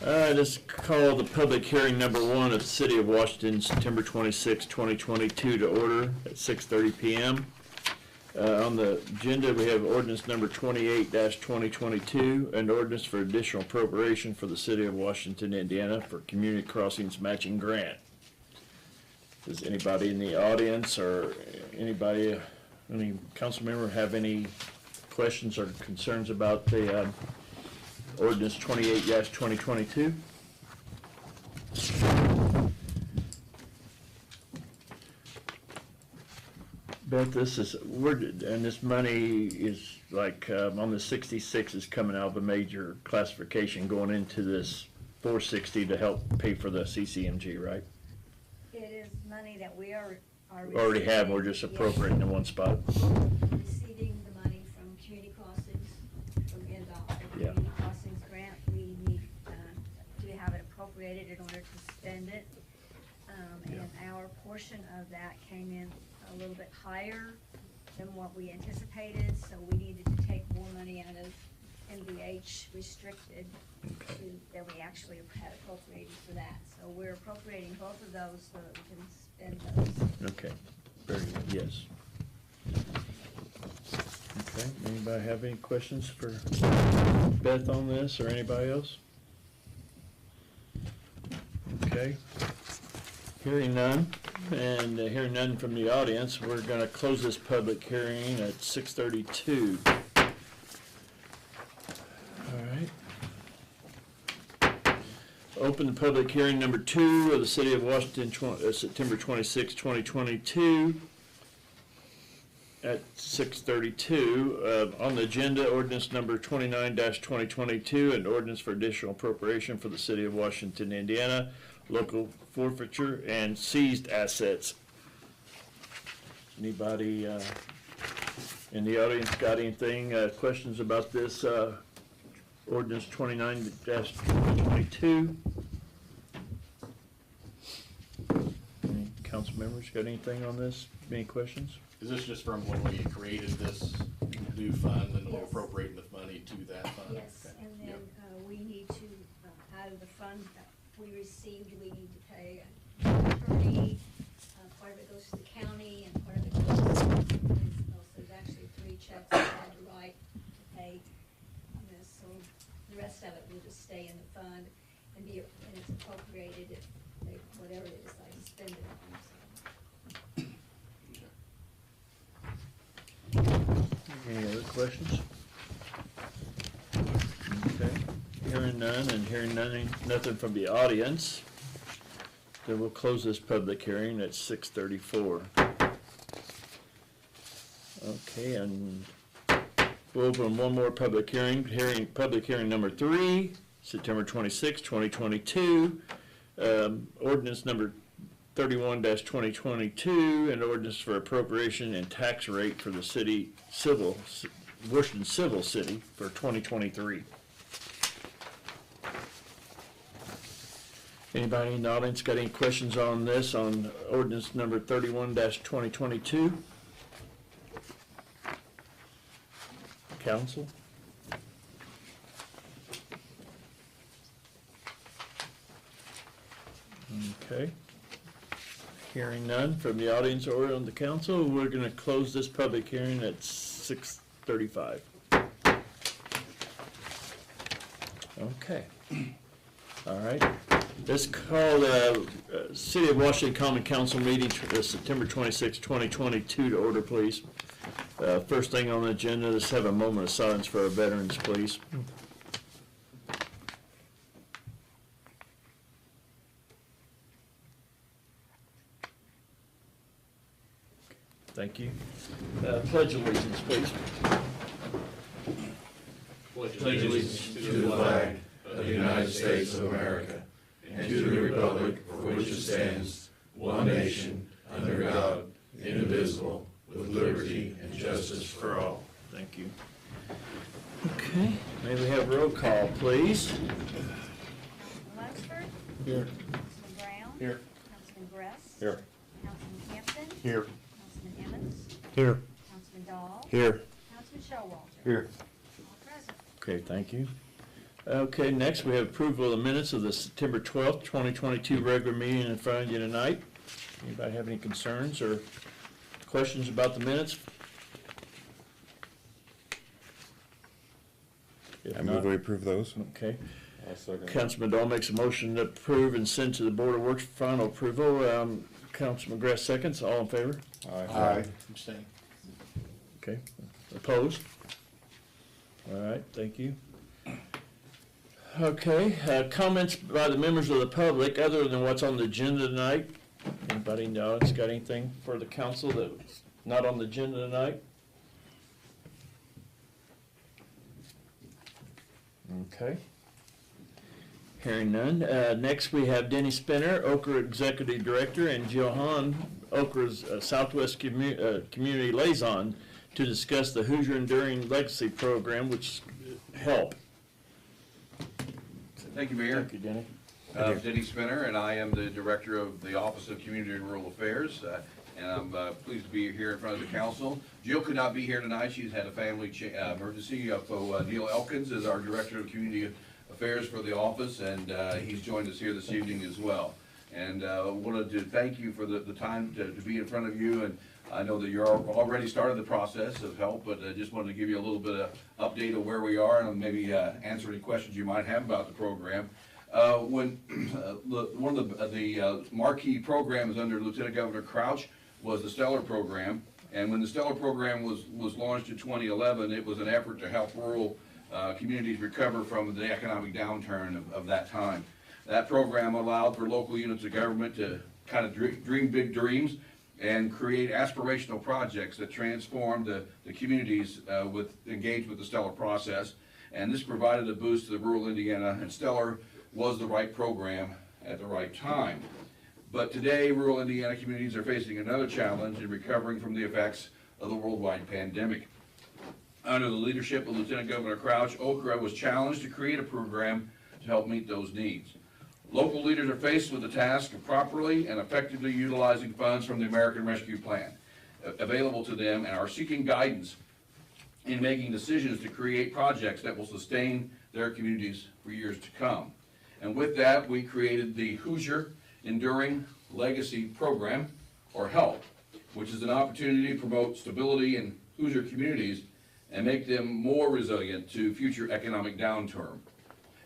Just call the public hearing number 1 of the City of Washington, September 26, 2022 to order at 6:30 p.m. On the agenda, we have ordinance number 28-2022, an ordinance for additional appropriation for the City of Washington, Indiana for Community Crossings Matching Grant. Does anybody in the audience or anybody, any council member have any questions or concerns about the ordinance 28-2022? Beth, this money is like on the 66 is coming out of a major classification going into this 460 to help pay for the CCMG, right? It is money that we already have. We're just appropriating in one spot. Receiving the money from Community Crossings, from NDOT, the Yeah. Community Crossings grant. We need to have it appropriated in order to spend it. And our portion of that came in a little bit higher than what we anticipated, so we needed to take more money out of MVH restricted than we actually had appropriated for that. So we're appropriating both of those so that we can spend those. Okay, very good, yes. Okay, anybody have any questions for Beth on this or anybody else? Okay. Hearing none, and hearing none from the audience, we're going to close this public hearing at 6:32. All right. Open the public hearing number 2 of the City of Washington, September 26, 2022 at 6:32. On the agenda, ordinance number 29-2022, an ordinance for additional appropriation for the City of Washington, Indiana, local forfeiture and seized assets. Anybody in the audience got anything, questions about this ordinance 29-2022? Any council members got anything on this? Any questions? Is this just from when we created this new fund and we're appropriating the money to that fund? Yes, Okay. and then we need to, out of the funds that we received, we need to pay an attorney. Part of it goes to the county and part of it goes to the so there's actually 3 checks I had to write to pay on this. So the rest of it will just stay in the fund and it's appropriated if whatever they decide to spend it on. Any other questions? Okay, hearing none and hearing nothing from the audience, then we'll close this public hearing at 6:34. Okay, and we'll open one more public hearing, public hearing number 3, September 26, 2022, ordinance number 31-2022, an ordinance for appropriation and tax rate for the Washington Civil City for 2023. Anybody in the audience got any questions on this, on ordinance number 31-2022? Council? Okay. Hearing none from the audience or on the council, we're going to close this public hearing at 6:35. Okay. All right. Let's call the City of Washington Common Council meeting September 26, 2022 to order, please. First thing on the agenda, let's have a moment of silence for our veterans, please. Thank you. Pledge allegiance, please. Pledge allegiance to the flag of the United States of America and to the republic for which it stands, one nation, under God, indivisible, with liberty and justice for all. Thank you. Okay, may we have roll call, please? Lunsford. Here. Councilman Brown. Here. Councilman Gress. Here. Councilman Hampton. Here. Councilman Emmons. Here. Councilman Dahl. Here. Councilman Showalter. Here. All present. Okay, thank you. Okay, next we have approval of the minutes of the September 12th, 2022 regular meeting in front of you tonight. Anybody have any concerns or questions about the minutes? If I move not, we approve those. okay. I'll second. Councilman Dahl makes a motion to approve and send to the Board of Works for final approval. Councilman Grass seconds. All in favor? Aye. Abstain. Okay. Opposed? All right, thank you. Okay, comments by the members of the public other than what's on the agenda tonight? Anybody in the audience got anything for the council that's not on the agenda tonight? Okay. Hearing none. Next, we have Denny Spinner, Okra Executive Director, and Jill Hahn, Okra's Southwest Community Liaison, to discuss the Hoosier Enduring Legacy Program, which HELP. Thank you, Mayor. Thank you, Denny. Denny Spinner, and I am the Director of the Office of Community and Rural Affairs, and I'm pleased to be here in front of the council. Jill could not be here tonight. She's had a family emergency, so Neil Elkins is our Director of Community Affairs for the office, and he's joined us here this evening as well. And wanted to thank you for the time to be in front of you, and I know that you're already started the process of HELP, but I just wanted to give you a little bit of update of where we are and maybe answer any questions you might have about the program. When one of the marquee programs under Lieutenant Governor Crouch was the Stellar Program, and when the Stellar Program was launched in 2011, it was an effort to help rural communities recover from the economic downturn of that time. That program allowed for local units of government to kind of dream big dreams and create aspirational projects that transformed the communities engaged with the Stellar process. And this provided a boost to the rural Indiana, and Stellar was the right program at the right time. But today, rural Indiana communities are facing another challenge in recovering from the effects of the worldwide pandemic. Under the leadership of Lieutenant Governor Crouch, Okra was challenged to create a program to help meet those needs. Local leaders are faced with the task of properly and effectively utilizing funds from the American Rescue Plan available to them, and are seeking guidance in making decisions to create projects that will sustain their communities for years to come. And with that, we created the Hoosier Enduring Legacy Program, or HELP, which is an opportunity to promote stability in Hoosier communities and make them more resilient to future economic downturn.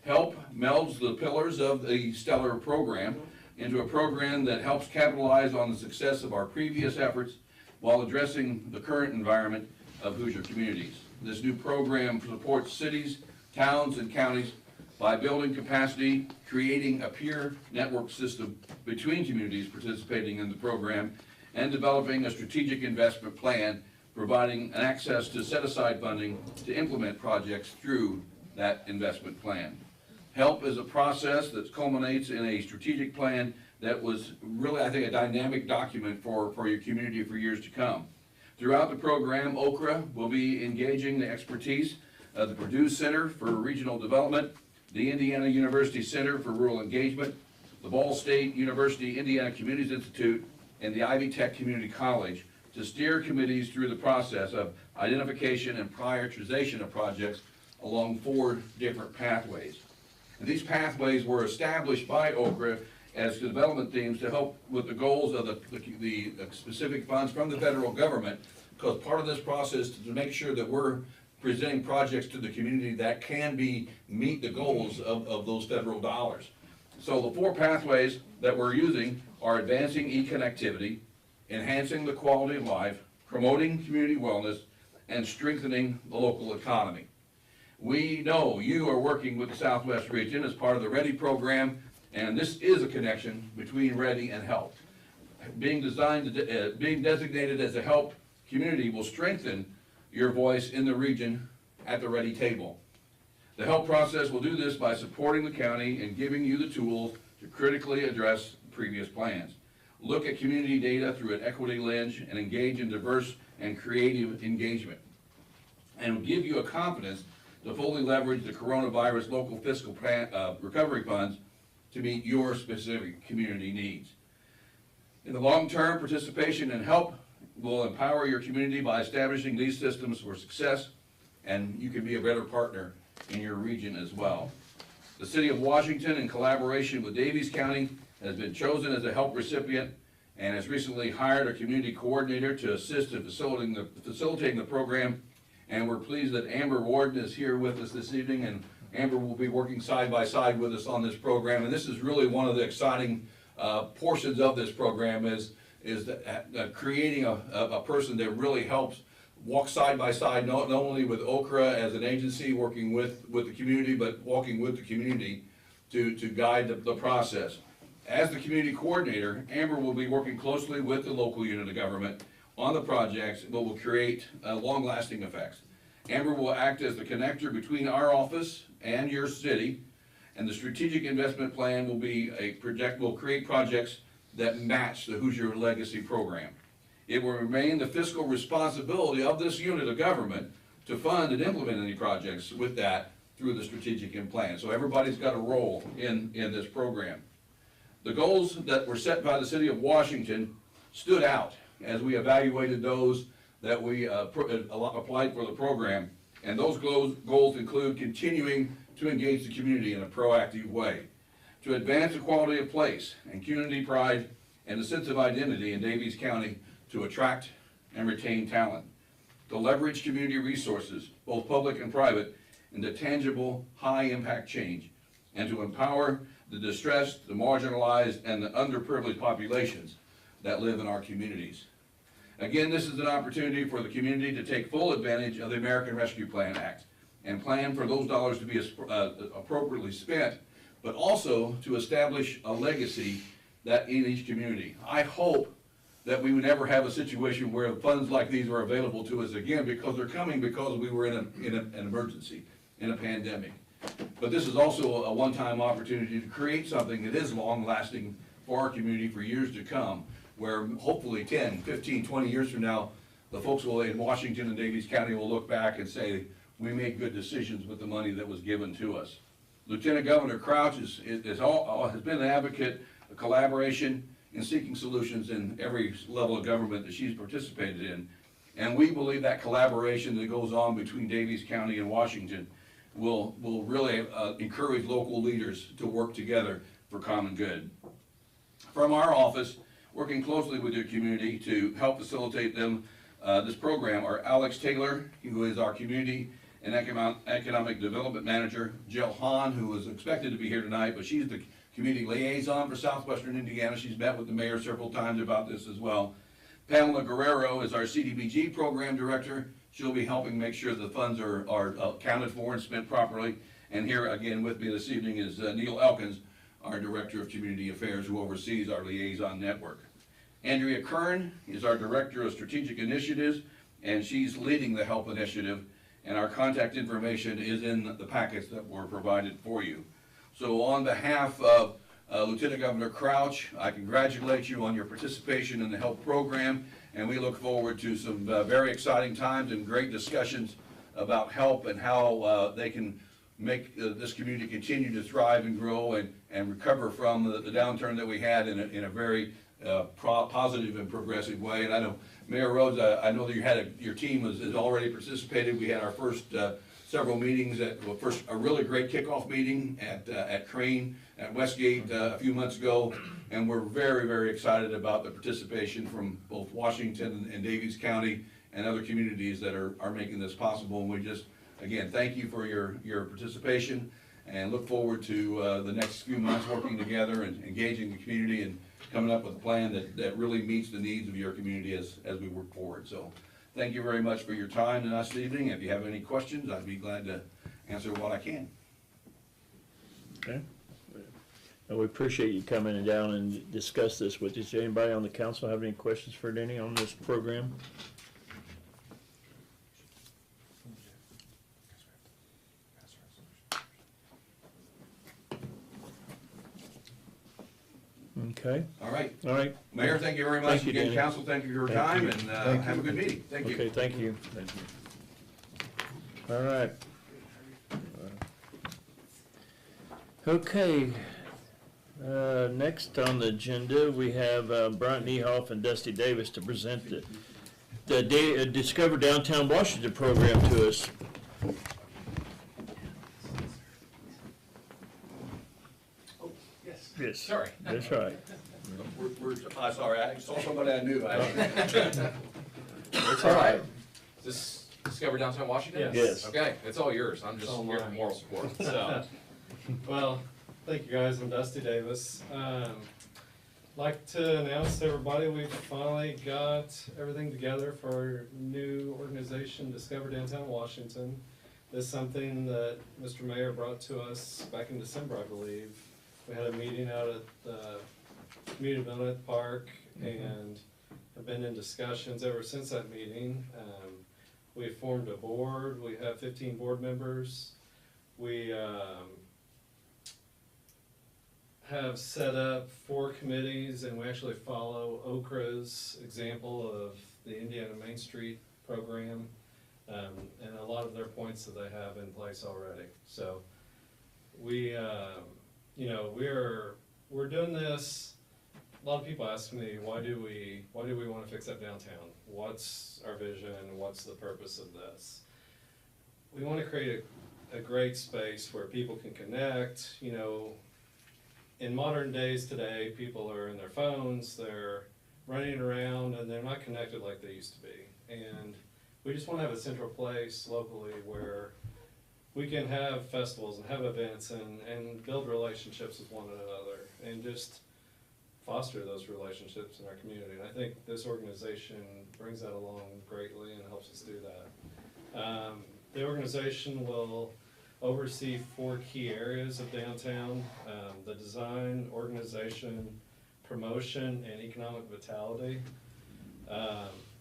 HELP melds the pillars of the Stellar program into a program that helps capitalize on the success of our previous efforts while addressing the current environment of Hoosier communities. This new program supports cities, towns, and counties by building capacity, creating a peer network system between communities participating in the program, and developing a strategic investment plan, providing access to set-aside funding to implement projects through that investment plan. HELP is a process that culminates in a strategic plan that was really, I think, a dynamic document for your community for years to come. Throughout the program, Okra will be engaging the expertise of the Purdue Center for Regional Development, the Indiana University Center for Rural Engagement, the Ball State University Indiana Communities Institute, and the Ivy Tech Community College to steer committees through the process of identification and prioritization of projects along 4 different pathways. And these pathways were established by Okra as development themes to help with the goals of the specific funds from the federal government, because part of this process is to make sure that we're presenting projects to the community that can meet the goals of those federal dollars. So the 4 pathways that we're using are advancing e-connectivity, enhancing the quality of life, promoting community wellness, and strengthening the local economy. We know you are working with the Southwest region as part of the READY program, and this is a connection between READY and HELP. Being designated as a HELP community will strengthen your voice in the region at the READY table. The HELP process will do this by supporting the county and giving you the tools to critically address previous plans. Look at community data through an equity lens and engage in diverse and creative engagement. And give you a confidence to fully leverage the coronavirus local fiscal recovery funds to meet your specific community needs. In the long term, participation in HELP will empower your community by establishing these systems for success, and you can be a better partner in your region as well. The City of Washington, in collaboration with Davies County, has been chosen as a help recipient and has recently hired a community coordinator to assist in facilitating the program. And we're pleased that Amber Warden is here with us this evening, and Amber will be working side by side with us on this program. And this is really one of the exciting portions of this program is creating a person that really helps walk side by side, not only with Okra as an agency working with the community, but walking with the community to guide the process. As the community coordinator, Amber will be working closely with the local unit of government on the projects that will create long-lasting effects. Amber will act as the connector between our office and your city, and the strategic investment plan will create projects that match the Hoosier Legacy Program. It will remain the fiscal responsibility of this unit of government to fund and implement any projects with that through the strategic plan. So everybody's got a role in this program. The goals that were set by the City of Washington stood out as we evaluated those that we applied for the program. And those goals include continuing to engage the community in a proactive way, to advance the quality of place and community pride and the sense of identity in Davies County, to attract and retain talent, to leverage community resources, both public and private, into tangible, high-impact change, and to empower the distressed, the marginalized, and the underprivileged populations that live in our communities. Again, this is an opportunity for the community to take full advantage of the American Rescue Plan Act and plan for those dollars to be appropriately spent, but also to establish a legacy that in each community. I hope that we would never have a situation where funds like these are available to us again, because they're coming because we were in an emergency, in a pandemic. But this is also a one-time opportunity to create something that is long-lasting for our community for years to come, where hopefully 10, 15, 20 years from now, the folks in Washington and Davies County will look back and say, we made good decisions with the money that was given to us. Lieutenant Governor Crouch has been an advocate of collaboration in seeking solutions in every level of government that she's participated in. And we believe that collaboration that goes on between Davies County and Washington will really encourage local leaders to work together for common good. From our office, working closely with your community to help facilitate this program are Alex Taylor, who is our Community and Economic Development Manager, Jill Hahn, who is expected to be here tonight, but she's the Community Liaison for Southwestern Indiana. She's met with the mayor several times about this as well. Pamela Guerrero is our CDBG Program Director. She'll be helping make sure the funds are accounted for and spent properly. And here again with me this evening is Neil Elkins, our Director of Community Affairs, who oversees our liaison network. Andrea Kern is our Director of Strategic Initiatives, and she's leading the HELP initiative, and our contact information is in the packets that were provided for you. So on behalf of Lieutenant Governor Crouch, I congratulate you on your participation in the HELP program, and we look forward to some very exciting times and great discussions about HELP and how they can make this community continue to thrive and grow and recover from the downturn that we had in a very positive and progressive way. And I know, Mayor Rhodes, I know that your team has already participated. We had our first several meetings first a really great kickoff meeting at Crane at Westgate a few months ago, and we're very, very excited about the participation from both Washington and Davies County and other communities that are making this possible. And we just, again, thank you for your participation, and look forward to the next few months working together and engaging the community and coming up with a plan that really meets the needs of your community as we work forward. So thank you very much for your time this evening. If you have any questions, I'd be glad to answer what I can. Okay. Well, we appreciate you coming down and discuss this with us. Does anybody on the council have any questions for Denny on this program? Okay. All right. All right. Mayor, thank you very much. Thank you, Again, Danny. council, thank you for your Thank time, you. and have a good meeting. Thank you. Okay, thank you. All right. Okay. Next on the agenda, we have Brian Niehoff and Dusty Davis to present the Discover Downtown Washington program to us. Yes. Sorry. That's right. Sorry, I saw somebody I knew. That's All right. Is this Discover Downtown Washington? Yes. Okay, it's all yours. I'm just All here for mine. moral support, so. Well, thank you guys. I'm Dusty Davis. Like to announce to everybody we finally got everything together for our new organization, Discover Downtown Washington. This is something that Mr. Mayor brought to us back in December, I believe. We had a meeting out at the community building at the park and have been in discussions ever since that meeting. We formed a board. We have 15 board members. We have set up 4 committees, and we actually follow Okra's example of the Indiana Main Street program, and a lot of their points that they have in place already. So we, you know, we're doing this. A lot of people ask me, why do we want to fix up downtown? What's our vision? What's the purpose of this? We want to create a great space where people can connect. You know, in modern days today, people are in their phones, they're running around, and they're not connected like they used to be. And we just want to have a central place locally where we can have festivals and have events and build relationships with one another and just foster those relationships in our community. And I think this organization brings that along greatly and helps us do that. The organization will oversee 4 key areas of downtown: the design, organization, promotion, and economic vitality.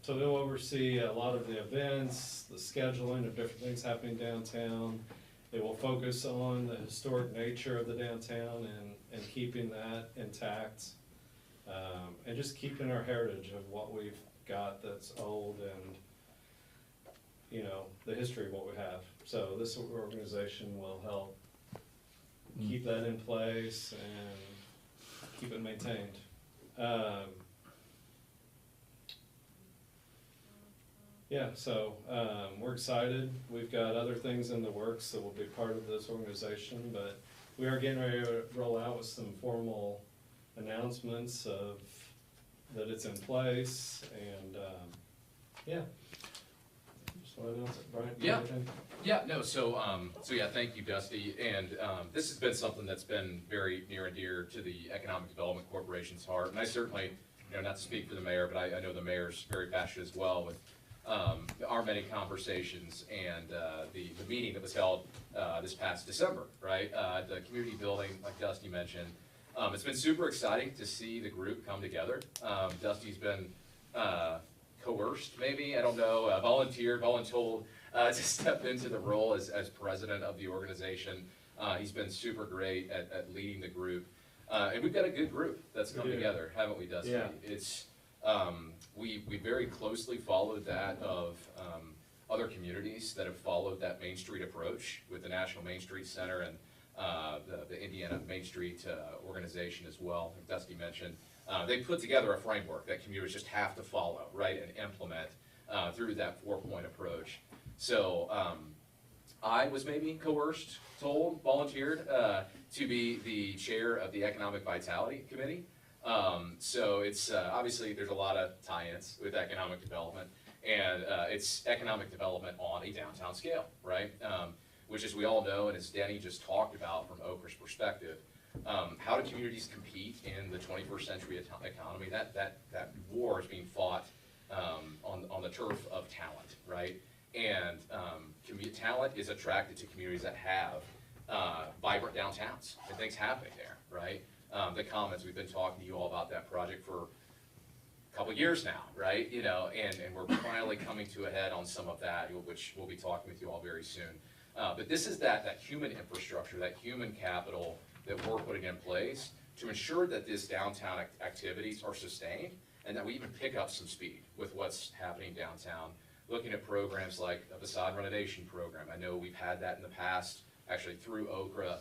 So they'll oversee a lot of the events, the scheduling of different things happening downtown. It will focus on the historic nature of the downtown and keeping that intact. And just keeping our heritage of what we've got that's old and, you know, the history of what we have. So this organization will help keep that in place and keep it maintained. Yeah, so we're excited. We've got other things in the works that will be part of this organization, but we are getting ready to roll out with some formal announcements of that it's in place, and yeah. Just want to announce it, Brian. Yeah. anything? Yeah, no, so yeah, thank you, Dusty, and this has been something that's been very near and dear to the Economic Development Corporation's heart, and I certainly, you know, not to speak for the mayor, but I know the mayor's very passionate as well with our many conversations and the meeting that was held this past December, right, at the community building, like Dusty mentioned. It's been super exciting to see the group come together. Dusty's been coerced, maybe, I don't know, voluntold to step into the role as president of the organization. He's been super great at leading the group. And we've got a good group that's come together, haven't we, Dusty? Yeah. It's, we very closely followed that of other communities that have followed that Main Street approach with the National Main Street Center and the Indiana Main Street organization as well, like Dusty mentioned. They put together a framework that communities just have to follow, right, and implement through that 4-point approach. So I was maybe coerced, told, volunteered to be the chair of the Economic Vitality Committee. So it's obviously there's a lot of tie-ins with economic development, and it's economic development on a downtown scale, right? Which, as we all know, and as Denny just talked about from Okra's perspective, how do communities compete in the 21st century economy? That war is being fought on the turf of talent, right? And talent is attracted to communities that have vibrant downtowns and things happening there, right? The Commons, we've been talking to you all about that project for a couple of years now, right? You know, and we're finally coming to a head on some of that, which we'll be talking with you all very soon. But this is that human infrastructure, that human capital that we're putting in place to ensure that these downtown activities are sustained and that we even pick up some speed with what's happening downtown. Looking at programs like a facade renovation program. I know we've had that in the past, actually through Okra,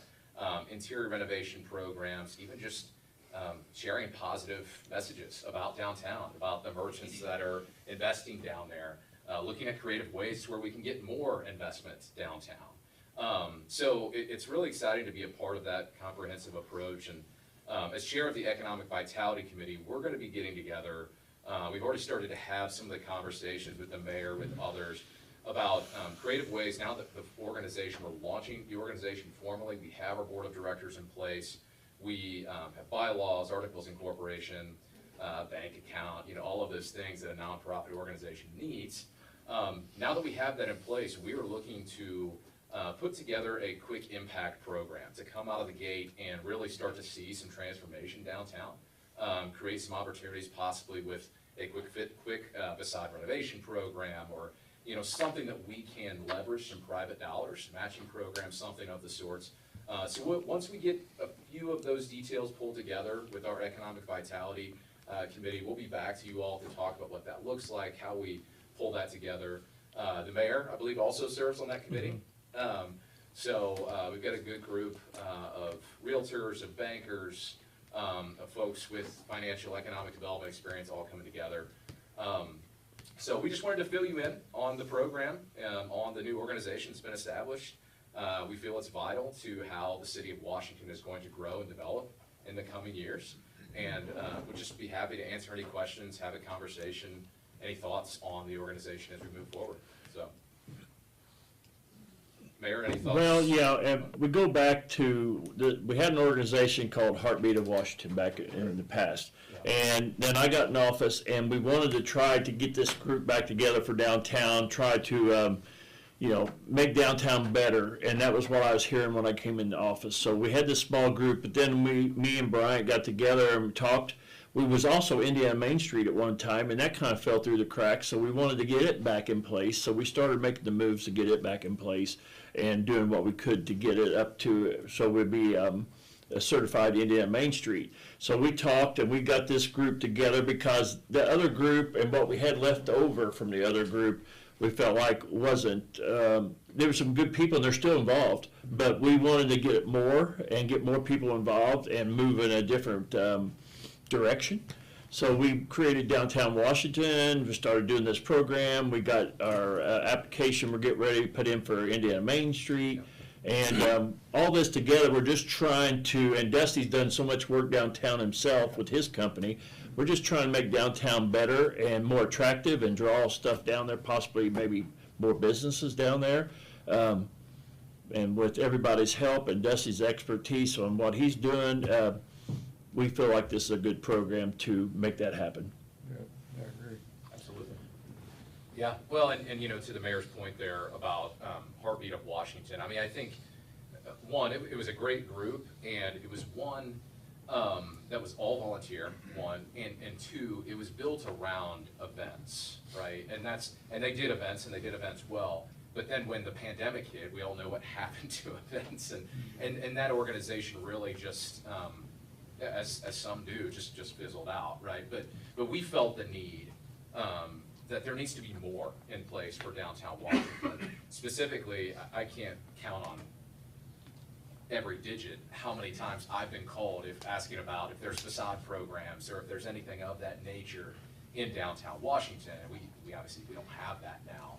interior renovation programs, even just sharing positive messages about downtown, about the merchants that are investing down there, looking at creative ways where we can get more investment downtown. So it's really exciting to be a part of that comprehensive approach, and As chair of the Economic Vitality Committee, we're gonna be getting together. We've already started to have some of the conversations with the mayor, with others, about creative ways, now that the organization, we're launching the organization formally, we have our board of directors in place, we have bylaws, articles of incorporation, bank account, all of those things that a nonprofit organization needs. Now that we have that in place, we are looking to put together a quick impact program to come out of the gate and really start to see some transformation downtown. Create some opportunities possibly with a quick facade renovation program, or something that we can leverage some private dollars, matching programs, something of the sorts. So once we get a few of those details pulled together with our Economic Vitality Committee, we'll be back to you all to talk about what that looks like, how we pull that together. The mayor, I believe, also serves on that committee. So we've got a good group of realtors, of bankers, of folks with financial economic development experience all coming together. So we just wanted to fill you in on the program, on the new organization that's been established. We feel it's vital to how the city of Washington is going to grow and develop in the coming years. And we'll just be happy to answer any questions, have a conversation, any thoughts on the organization as we move forward. So, Mayor, any thoughts? Well, yeah, and we go back to, we had an organization called Heartbeat of Washington back in the past. And then I got in office, and we wanted to try to get this group back together for downtown, try to, make downtown better. And that was what I was hearing when I came into office. So we had this small group, but then me and Bryant got together and we talked. We was also Indiana Main Street at one time, and that kind of fell through the cracks, so we wanted to get it back in place. So we started making the moves to get it back in place and doing what we could to get it up to, so we'd be a certified Indiana Main Street. So we talked and we got this group together because the other group and what we had left over from the other group, we felt like wasn't, there were some good people and they're still involved, but we wanted to get it more and get more people involved and move in a different direction. So we created Downtown Washington, we started doing this program, we got our application, we're getting ready to put in for Indiana Main Street, and all this together, we're just trying to, and Dusty's done so much work downtown himself with his company, we're just trying to make downtown better and more attractive and draw stuff down there, possibly maybe more businesses down there. And with everybody's help and Dusty's expertise on what he's doing, we feel like this is a good program to make that happen. Yeah, I agree. Absolutely. Yeah, well, and to the mayor's point there about Heartbeat of Washington, I mean, I think, one, it was a great group, and it was one that was all volunteer, one, and two, it was built around events, right? And they did events, and they did events well. But then when the pandemic hit, we all know what happened to events, and that organization really just, as some do, just fizzled out, right? But we felt the need that there needs to be more in place for downtown Washington. Specifically, I can't count on every digit how many times I've been called asking about if there's facade programs or if there's anything of that nature in downtown Washington. And we obviously don't have that now.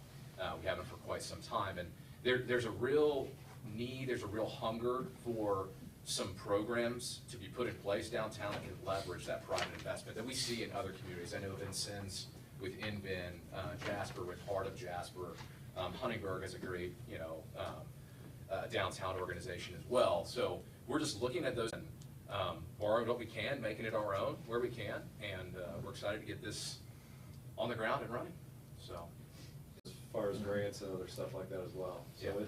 We haven't for quite some time, and there's a real need, there's a real hunger for some programs to be put in place downtown that can leverage that private investment that we see in other communities. I know Vincennes with InVin, Jasper with Heart of Jasper, Huntingburg is a great, downtown organization as well. So we're just looking at those and borrowing what we can, making it our own where we can, and we're excited to get this on the ground and running. So, As far as grants and other stuff like that as well. So Yeah.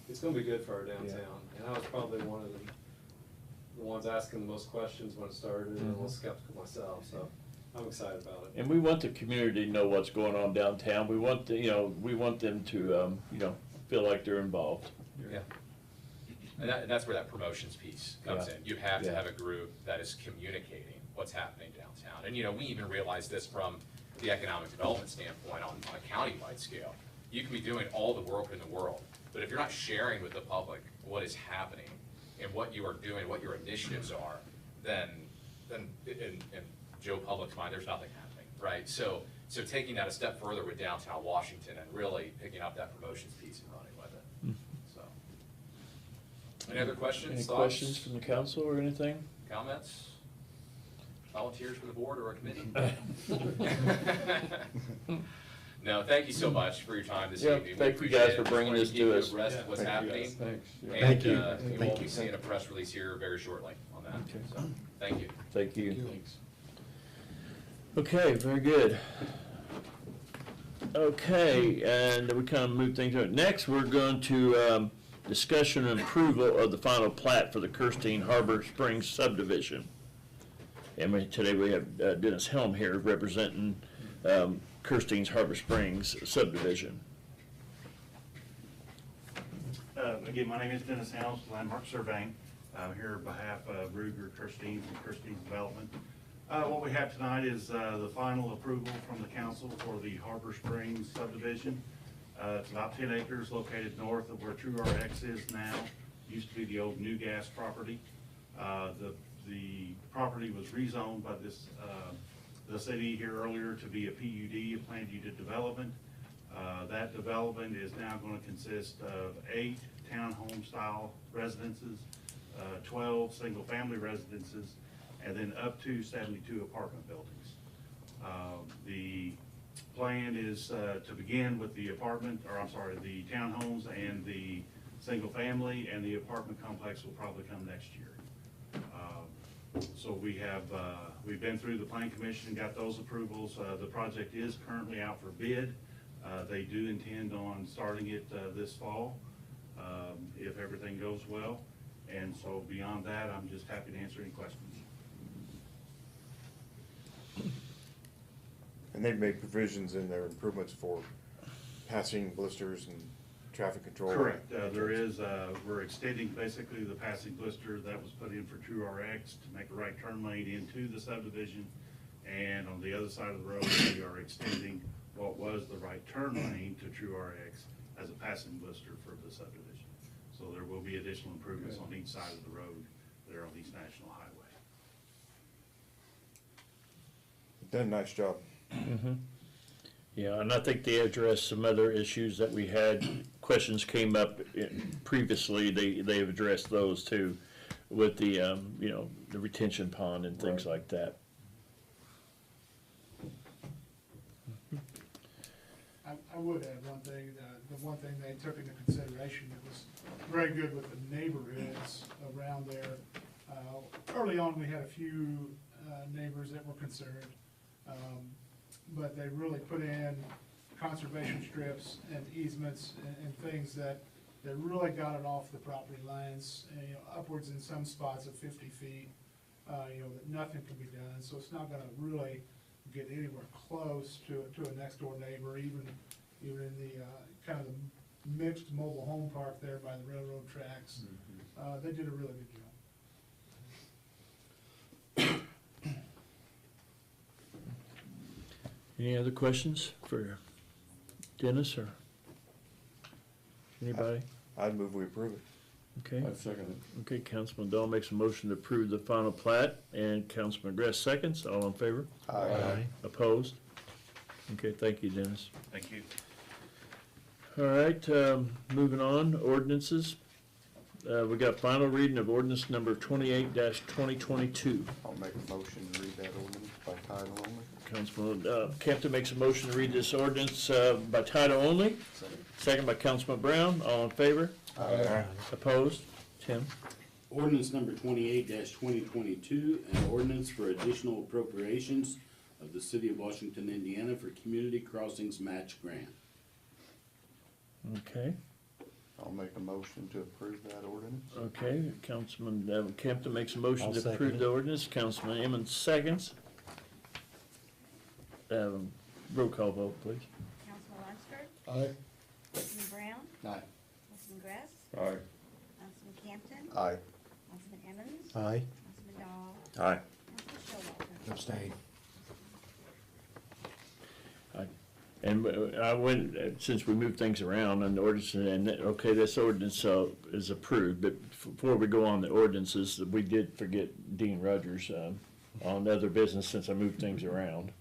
it's gonna be good for our downtown. And I was probably one of the ones asking the most questions when it started, and a little skeptical myself, so I'm excited about it. And we want the community to know what's going on downtown. We want we want them to, feel like they're involved. yeah. And that's where that promotions piece comes Yeah. in. You have to Yeah. have a group that is communicating what's happening downtown. And, we even realize this from the economic development standpoint on a countywide scale. You can be doing all the work in the world, but if you're not sharing with the public what is happening and what you are doing, what your initiatives are, then in Joe Public's mind, there's nothing happening, right? So taking that a step further with downtown Washington and really picking up that promotions piece and running with it, so. Any other questions, Any thoughts? questions from the council or anything? Comments? Volunteers for the board or a committee? No, thank you so much for your time this Yeah, evening. We thank you appreciate guys it. for Just bringing wanted this keep to you us. abreast of what's happening. Thanks. Yeah. And, Thank you. you Thank will be you. seeing a press release here very shortly on that. Okay. So, thank you. Thank you. Thanks. Okay, very good. Okay, and we kind of move things on. Next, we're going to discussion and approval of the final plat for the Kirstine Harbor Springs subdivision. And today we have Dennis Helm here representing Kirstine's Harbor Springs subdivision. Again, my name is Dennis Helms, Landmark Surveying. I'm here on behalf of Ruger Kirstine from Kirstine Development. What we have tonight is the final approval from the council for the Harbor Springs subdivision. It's about 10 acres located north of where True RX is now. Used to be the old New Gas property. The property was rezoned by the city here earlier to be a PUD, a planned unit development. That development is now going to consist of 8 townhome style residences, 12 single family residences, and then up to 72 apartment buildings. The plan is to begin with the the townhomes and the single family, and the apartment complex will probably come next year. So we've been through the plan commission and got those approvals. The project is currently out for bid. They do intend on starting it this fall, if everything goes well. And so beyond that, I'm just happy to answer any questions. And they've made provisions in their improvements for passing blisters and traffic control. Correct. We're extending basically the passing blister that was put in for True RX to make a right turn lane into the subdivision. And on the other side of the road, we are extending what was the right turn lane to True RX as a passing blister for the subdivision. So there will be additional improvements on each side of the road there on East National Highway. Done a nice job. Yeah, and I think they addressed some other issues that we had. Questions came up previously. They've addressed those too, with the the retention pond and things like that. I would add one thing, the one thing they took into consideration that was very good with the neighborhoods around there. Early on, we had a few neighbors that were concerned, but they really put in conservation strips and easements and things that really got it off the property lines, and, upwards in some spots of 50 feet, that nothing can be done. So it's not gonna really get anywhere close to a next door neighbor, even in the kind of the mixed mobile home park there by the railroad tracks. They did a really good job. Any other questions for Dennis or anybody? I'd move we approve it. Okay. I'd second it. Okay, Councilman Dahl makes a motion to approve the final plat, and Councilman Gress seconds. All in favor? Aye. Opposed? Okay, thank you, Dennis. Thank you. All right, moving on, ordinances. We got final reading of ordinance number 28-2022. I'll make a motion to read that ordinance by title only. Councilman Campton makes a motion to read this ordinance by title only. Second by Councilman Brown. All in favor? Aye. Opposed? Tim? Ordinance number 28-2022, an ordinance for additional appropriations of the City of Washington, Indiana for Community Crossings Match Grant. Okay, I'll make a motion to approve that ordinance. okay. Councilman Campton makes a motion I'll to second approve it. the ordinance. Councilman Emmons seconds. Roll call vote, please. Councilman Lunsford, Aye. Councilman Brown, Aye. Councilman Gress, Aye. Councilman Campton, Aye. Councilman Emmons, Aye. Councilman Dahl, Aye. Councilman Showalter. Abstain. And I went, since we moved things around on the ordinance, and, okay, this ordinance is approved, but before we go on the ordinances, we did forget Dean Rogers on other business since I moved things around.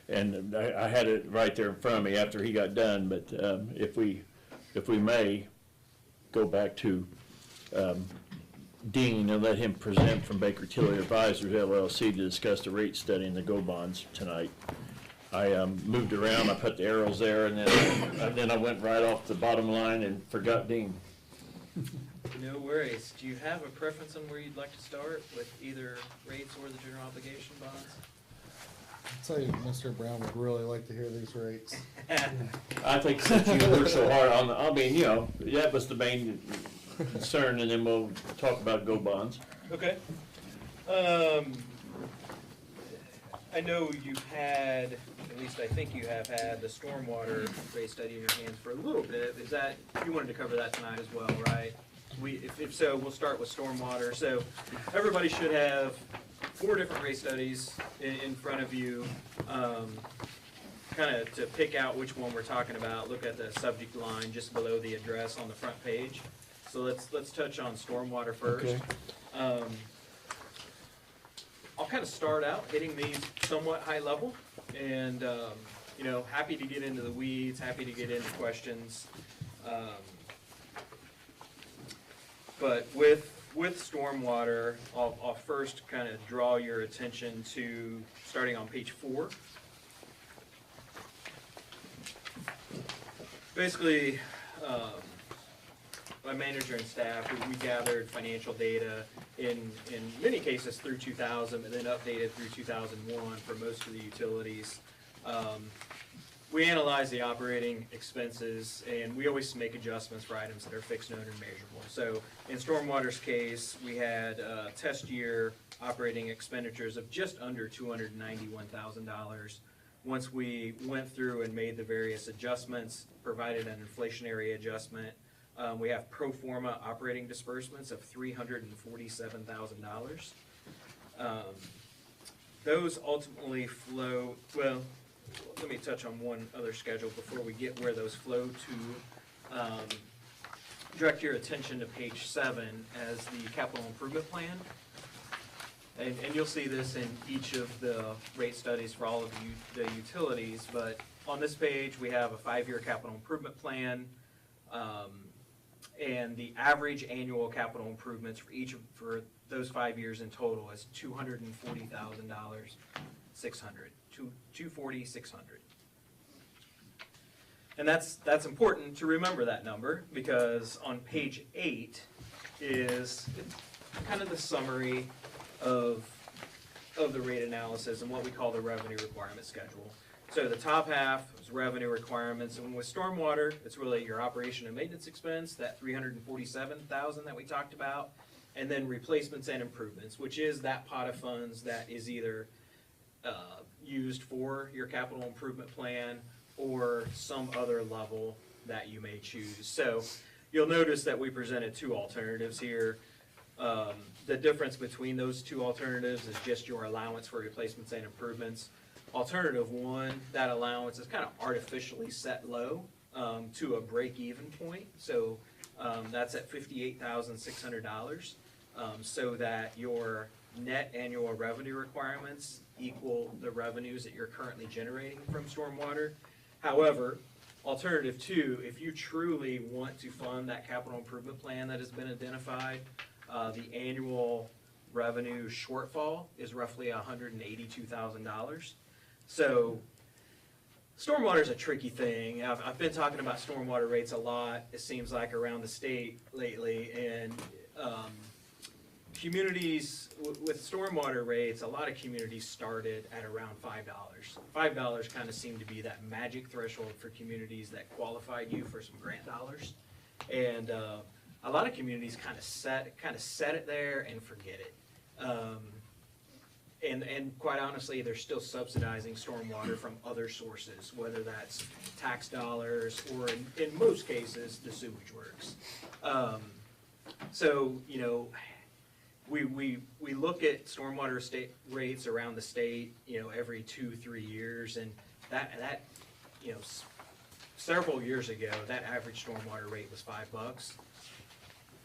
And I had it right there in front of me after he got done, but if we may, go back to Dean and let him present from Baker Tilly Advisors LLC to discuss the rate study and the go bonds tonight. I moved around, I put the arrows there, and then I went right off the bottom line and forgot Dean. No worries. Do you have a preference on where you'd like to start with either rates or the general obligation bonds? I'd say Mr. Brown would really like to hear these rates. I think since you worked so hard on the, I mean, you know, that was the main concern, and then we'll talk about go bonds. Okay. I know you've had, at least I think you have had, the stormwater rate study in your hands for a little bit. Is that, you wanted to cover that tonight as well, right? If so, we'll start with stormwater. So everybody should have 4 different rate studies in front of you. Kind of to pick out which one we're talking about, look at the subject line just below the address on the front page. So let's touch on stormwater first. Okay. I'll kind of start out hitting these somewhat high level, and you know, happy to get into the weeds, happy to get into questions. But with stormwater, I'll first kind of draw your attention to starting on page 4. Basically, my manager and staff, we gathered financial data in many cases through 2000, and then updated through 2001 for most of the utilities. We analyze the operating expenses, and we always make adjustments for items that are fixed, known, and measurable. So in Stormwater's case, we had a test year operating expenditures of just under $291,000. Once we went through and made the various adjustments, provided an inflationary adjustment, we have pro forma operating disbursements of $347,000. Those ultimately flow, well, let me touch on one other schedule before we get where those flow to. Direct your attention to page 7 as the capital improvement plan. And you'll see this in each of the rate studies for all of the utilities, but on this page, we have a 5-year capital improvement plan. And the average annual capital improvements for those 5 years in total is $240,600. $240,600. And that's important to remember that number, because on page 8 is kind of the summary of the rate analysis and what we call the revenue requirement schedule. So the top half is revenue requirements, and with stormwater, it's really your operation and maintenance expense, that $347,000 that we talked about, and then replacements and improvements, which is that pot of funds that is either used for your capital improvement plan or some other level that you may choose. So you'll notice that we presented 2 alternatives here. The difference between those 2 alternatives is just your allowance for replacements and improvements. Alternative 1, that allowance is kind of artificially set low to a break-even point. So that's at $58,600, so that your net annual revenue requirements equal the revenues that you're currently generating from stormwater. However, alternative 2, if you truly want to fund that capital improvement plan that has been identified, the annual revenue shortfall is roughly $182,000. So stormwater is a tricky thing. I've been talking about stormwater rates a lot, it seems like, around the state lately, and communities with stormwater rates, a lot of communities started at around $5. $5 kind of seemed to be that magic threshold for communities that qualified you for some grant dollars. And a lot of communities kind of set it there and forget it. And quite honestly, they're still subsidizing stormwater from other sources, whether that's tax dollars or in most cases, the sewage works. So, you know, we look at stormwater state rates around the state, you know, every 2-3 years, and that you know, several years ago, that average stormwater rate was $5.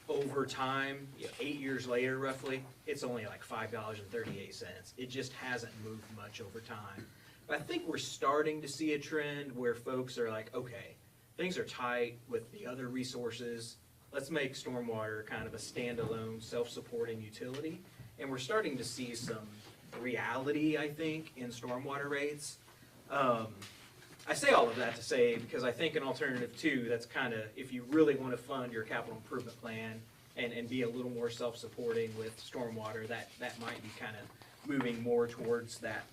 Over time, you know, 8 years later roughly, it's only like $5.38. It just hasn't moved much over time. But I think we're starting to see a trend where folks are like, okay, things are tight with the other resources. let's make stormwater kind of a standalone, self-supporting utility. And we're starting to see some reality, I think, in stormwater rates. I say all of that to say, because I think an alternative too, that's kind of, if you really want to fund your capital improvement plan and be a little more self-supporting with stormwater, that might be kind of moving more towards that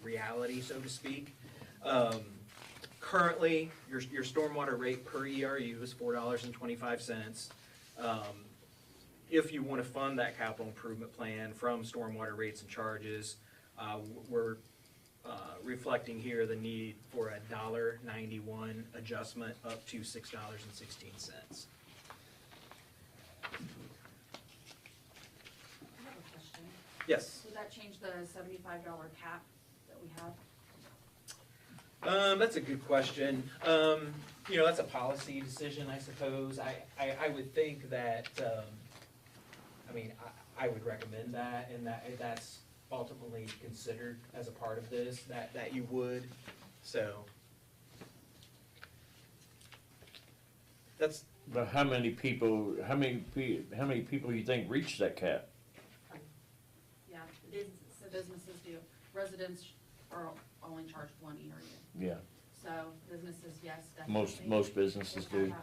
reality, so to speak. Currently, your stormwater rate per ERU is $4.25. If you want to fund that capital improvement plan from stormwater rates and charges, we're reflecting here the need for a $1.91 adjustment up to $6.16. I have a question. Yes. Would that change the $75 cap that we have? That's a good question. That's a policy decision, I suppose. I would think that, I would recommend that, and that's ultimately considered as a part of this, that you would, so. That's, But how many people you think reach that cap? Yeah, businesses do. Residents are only charged one ERU. Yeah, So businesses, yes, definitely. most businesses do. You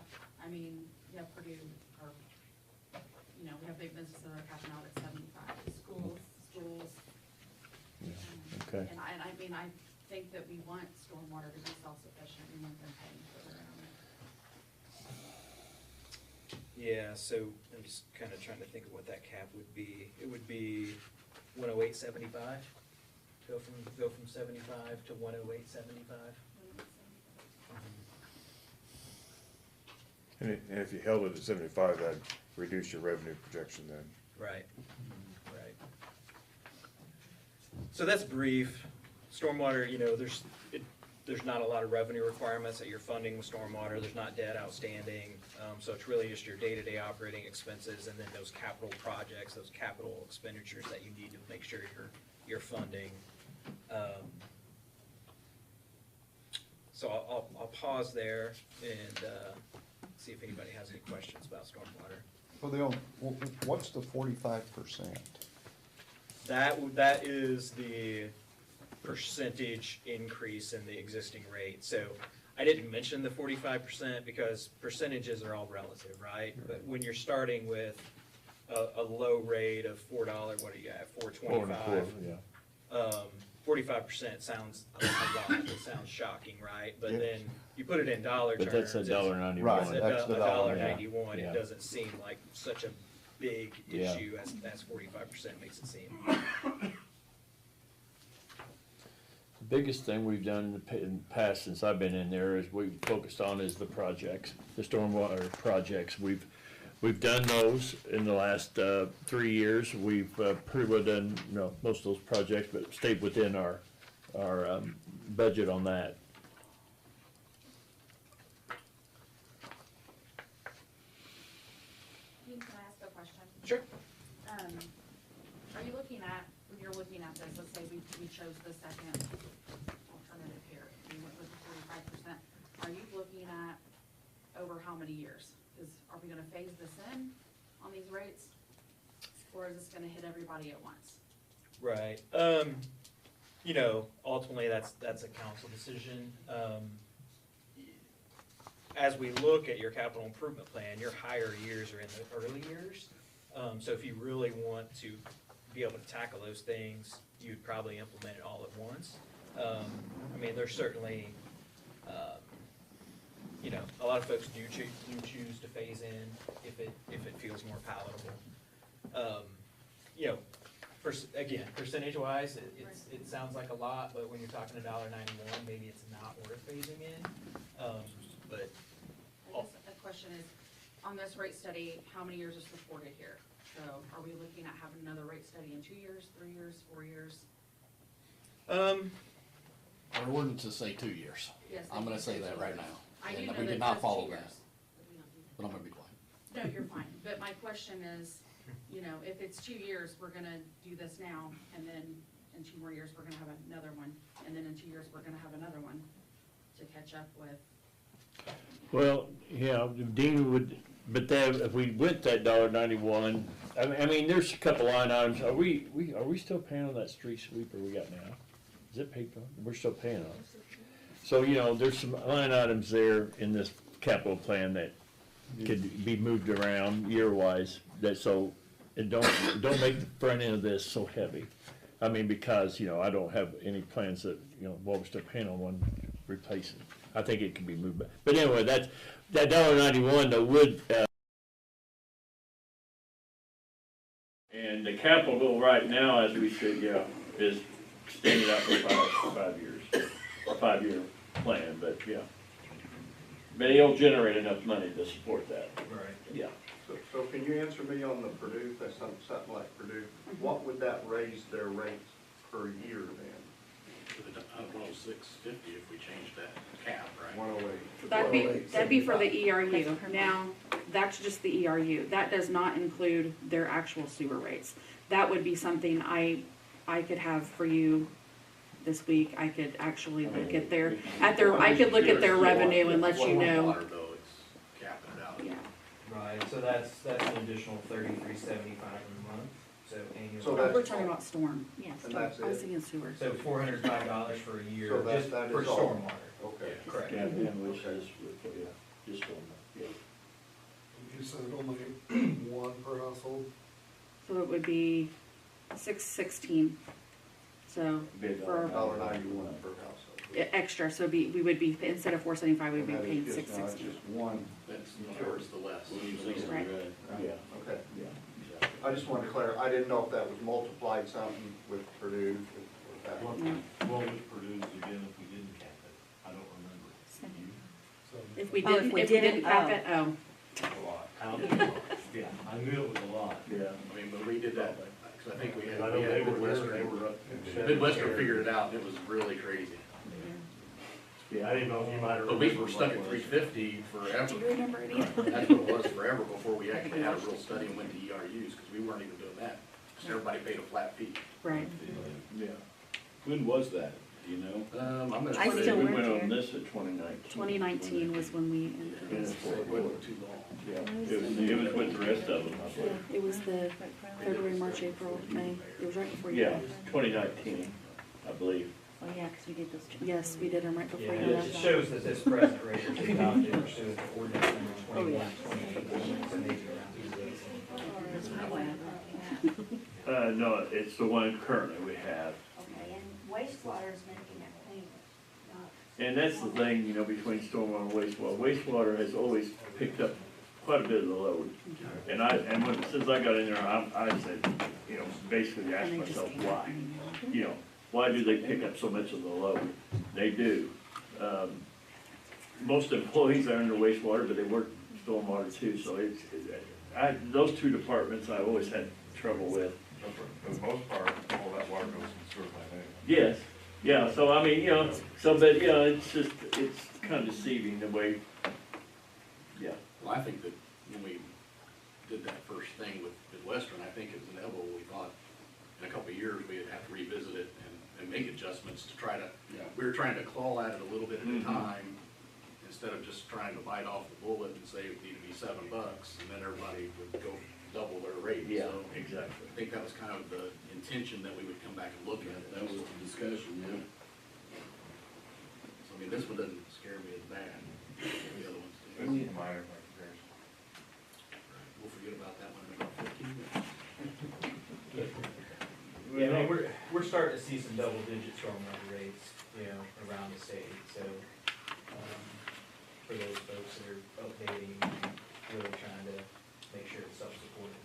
have Purdue, or, we have big businesses that are capping out at 75. Schools. Okay. And I think that we want stormwater to be self-sufficient. We want them paying for their own. yeah, so I'm just kind of trying to think of what that cap would be. It would be 108.75. Go from 75 to 108.75. And if you held it at 75, that'd reduce your revenue projection then. Right. So that's brief. Stormwater, there's not a lot of revenue requirements that you're funding with stormwater. There's not debt outstanding. So it's really just your day-to-day operating expenses and then those capital projects, those capital expenditures that you need to make sure you're funding. So I'll pause there and see if anybody has any questions about stormwater. Well, what's the 45%? That is the percentage increase in the existing rate. So I didn't mention the 45% because percentages are all relative, right? But when you're starting with a low rate of $4, what do you have, $4.25? Yeah. 45% sounds a lot. It sounds shocking, right? But then you put it in dollar But terms. that's $1.91. Right. It's That's the dollar, $1.91. yeah. It doesn't seem like such a big Yeah. issue as 45% makes it seem. The biggest thing we've done in the past since I've been in there is we've focused on is the projects, the stormwater projects. We've done those in the last 3 years. We've pretty well done most of those projects, but stayed within our budget on that. Can I ask a question? Sure. Are you looking at, when you're looking at this, let's say we chose the second alternative here, we went with the 45%, are you looking at over how many years? Are we gonna phase this in on these rates? Or is this gonna hit everybody at once? Right. Ultimately, that's a council decision. As we look at your capital improvement plan, your higher years are in the early years. So if you really want to be able to tackle those things, you'd probably implement it all at once. There's certainly, a lot of folks do choose to phase in if it feels more palatable. Again, percentage-wise, it sounds like a lot, but when you're talking $1.91, maybe it's not worth phasing in. But I guess the question is, on this rate study, how many years is supported here? So are we looking at having another rate study in 2 years, 3 years, 4 years? Our ordinances say 2 years. Yes, I'm gonna they say do that say right that. now. I do And know we that did it not says follow 2 that, years. But we don't do that. but I'm gonna be quiet. No, you're fine, but my question is, if it's 2 years, we're gonna do this now, and then in 2 more years, we're gonna have another one, and then in 2 years, we're gonna have another one to catch up with. Well, yeah, Dean But then, if we went that $1.91, I mean, there's a couple line items, are we still paying on that street sweeper we got now? Is it paid for? We're still paying on it. So, you know, there's some line items there in this capital plan that could be moved around year-wise, that so, it don't make the front end of this so heavy. I mean, because, you know, I don't have any plans that, you know, while we're still paying on one, replacing. I think it can be moved back. But anyway, that $1.91, the wood, and the capital right now, as we said, yeah, is extended out for 5 years, or 5-year plan, but yeah. But it'll generate enough money to support that. Right. Yeah. So can you answer me on the Purdue, that's something like Purdue, what would that raise their rates per year then? 106.50 if we change that cap, right? 108. That'd be for the ERU. Now, that's just the ERU. That does not include their actual sewer rates. That would be something I could have for you this week. I could actually look at I could look at their revenue and let you know. Water though, it's capping it out. Yeah. Right, so that's an additional $33.75 a month, so annual. So that's- We're talking about storm. Yeah, And storm. that's I was it? thinking sewer. So $405 for a year, So just that for is all? stormwater. Okay. Correct. Yeah, and which is, yeah, just on that, yeah. You said only one per household? So it would be $6.16. So Bid for $1.91 per household. extra, so we would be, instead of $4.75, we'd be And that paying is just- no, it's $6.16. just one. That's towards the less. Right. Yeah, Okay. yeah, exactly. I just wanted to clarify, I didn't know if that was multiplied something with Purdue. If that was- What would produce again if we didn't cap it? I don't remember. If we Oh, didn't, if we didn't cap it, oh. A lot. Yeah, I knew it was a lot. Yeah. I mean, when we did that, because I think we had, I know we they had were there, Midwestern, they were up. Midwestern figured it out, and it was really crazy. Yeah, I didn't know if you might have. But we were stuck at 350 forever. Do you remember any? That's what it was forever before we actually had a real study and went to ERUs, because we weren't even doing that. Because everybody paid a flat fee. Right. Yeah. When was that, do you know? I'm gonna I say still We work went on here. this at 2019. 2019 was when we, Yeah, it wasn't too long. Yeah, it was with the rest of them, I believe. it was the February, March, April, May. It was right before you Yeah, left. 2019, I believe. Oh, yeah, because we did those. Yes, we did them right before Yeah, you it left. shows that this present rate was adopted pursuant to ordinance number 21, 2018, so maybe around 2018. No, it's the one currently we have. Okay, and wastewater is making that payment, not. And that's the thing, you know, between stormwater and wastewater. Wastewater has always picked up quite a bit of the load. And since I got in there, I said, you know, basically asked And they just myself came why. out. You know, why do they pick up so much of the load? They do. Most employees are under wastewater, but they work stormwater too, so those two departments I always had trouble with. For the most part, all that water goes in sewer line anyway. Yes, yeah, so I mean, you know, but, you know, it's kind of deceiving the way, yeah. Well, I think that when we did that first thing with Midwestern, I think it was inevitable. We thought in a couple of years, we'd have to revisit it and make adjustments to try to, we were trying to claw at it a little bit at a time, instead of just trying to bite off the bullet and say it would need to be $7, and then everybody would go double their rate. Yeah, So exactly. I think that was kind of the intention, that we would come back and look at it. That was the discussion, yeah. So I mean, this one doesn't scare me as bad. The other ones This do. is minor by comparison. We'll forget about that one in about 15 minutes. Yeah, I mean, we're starting to see some double-digit stormwater rates, you know, around the state, so, for those folks that are updating, really trying to make sure it's self-supporting.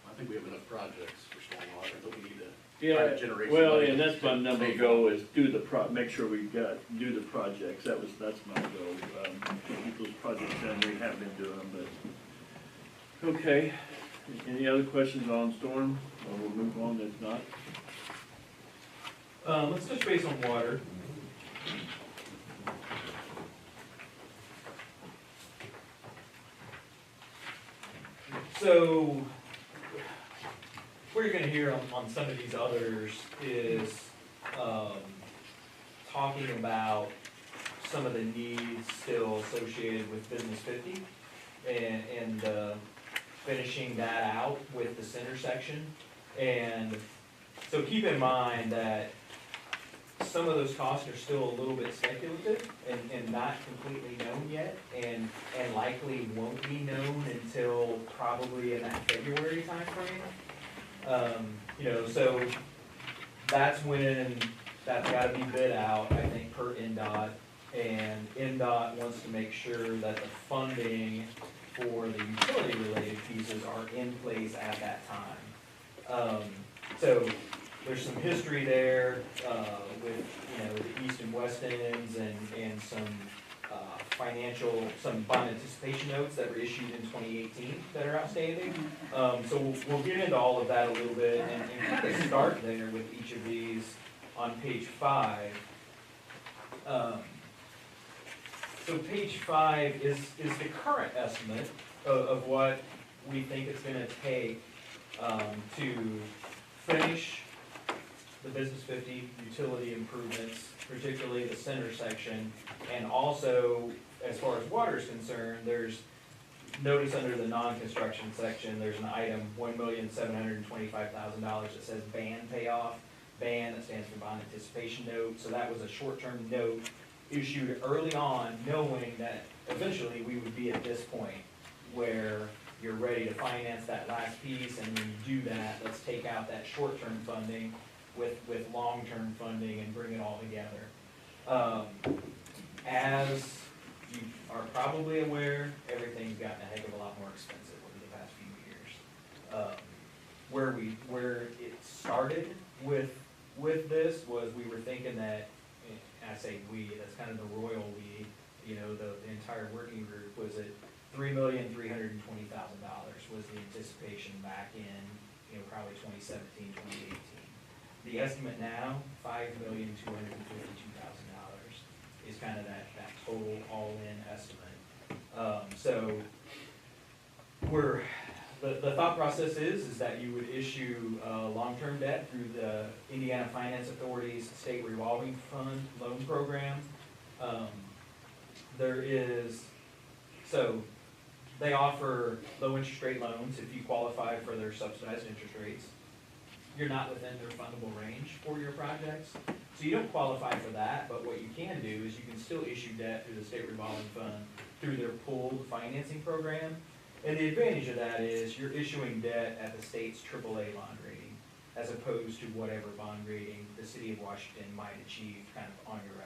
I think we have enough projects for stormwater, but we need to try Yeah, to generate some well, money and that's my to number pay for goal it. is make sure we do the projects. That's my goal. Get those projects done. We have been doing them, but, okay. Any other questions on storm? Or we'll move on if not. Let's touch base on water. So, what you're gonna hear on some of these others is, talking about some of the needs still associated with Business 50. and finishing that out with the center section. And so keep in mind that some of those costs are still a little bit speculative and not completely known yet, and likely won't be known until probably in that February timeframe. You know, so that's when that's gotta be bid out, I think, per NDOT. And NDOT wants to make sure that the funding for the utility-related pieces are in place at that time. So there's some history there with, you know, the east and west ends and some some bond anticipation notes that were issued in 2018 that are outstanding. So we'll get into all of that a little bit and kind of start there with each of these on page 5. So page 5 is the current estimate of what we think it's gonna take to finish the Business 50 utility improvements, particularly the center section. And also, as far as water is concerned, there's notice under the non-construction section, there's an item, $1,725,000 that says ban payoff. BAN, that stands for bond anticipation note. So that was a short-term note issued early on, knowing that eventually we would be at this point where you're ready to finance that last piece, and when you do that, let's take out that short-term funding with long-term funding and bring it all together. As you are probably aware, everything's gotten a heck of a lot more expensive over the past few years. Where it started with this was we were thinking that, and I say we, that's kind of the royal we, you know, the entire working group, was at $3,320,000 was the anticipation back in, you know, probably 2017, 2018. The estimate now, $5,252,000 is kind of that total all-in estimate. So the thought process is that you would issue long-term debt through the Indiana Finance Authority's State Revolving Fund loan program. So they offer low interest rate loans if you qualify for their subsidized interest rates. You're not within their fundable range for your projects, so you don't qualify for that, but what you can do is you can still issue debt through the State Revolving Fund through their pooled financing program. And the advantage of that is you're issuing debt at the state's AAA bond rating, as opposed to whatever bond rating the city of Washington might achieve kind of on your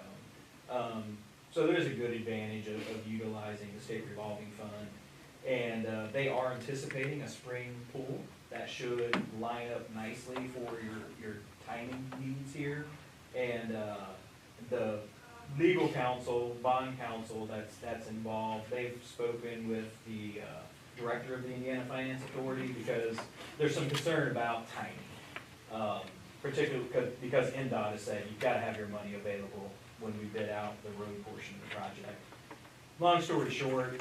own. So there's a good advantage of utilizing the State Revolving Fund. And they are anticipating a spring pool that should line up nicely for your timing needs here. And the legal counsel, bond counsel that's involved, they've spoken with the director of the Indiana Finance Authority because there's some concern about timing. Particularly because NDOT has said you've got to have your money available when we bid out the road portion of the project. Long story short,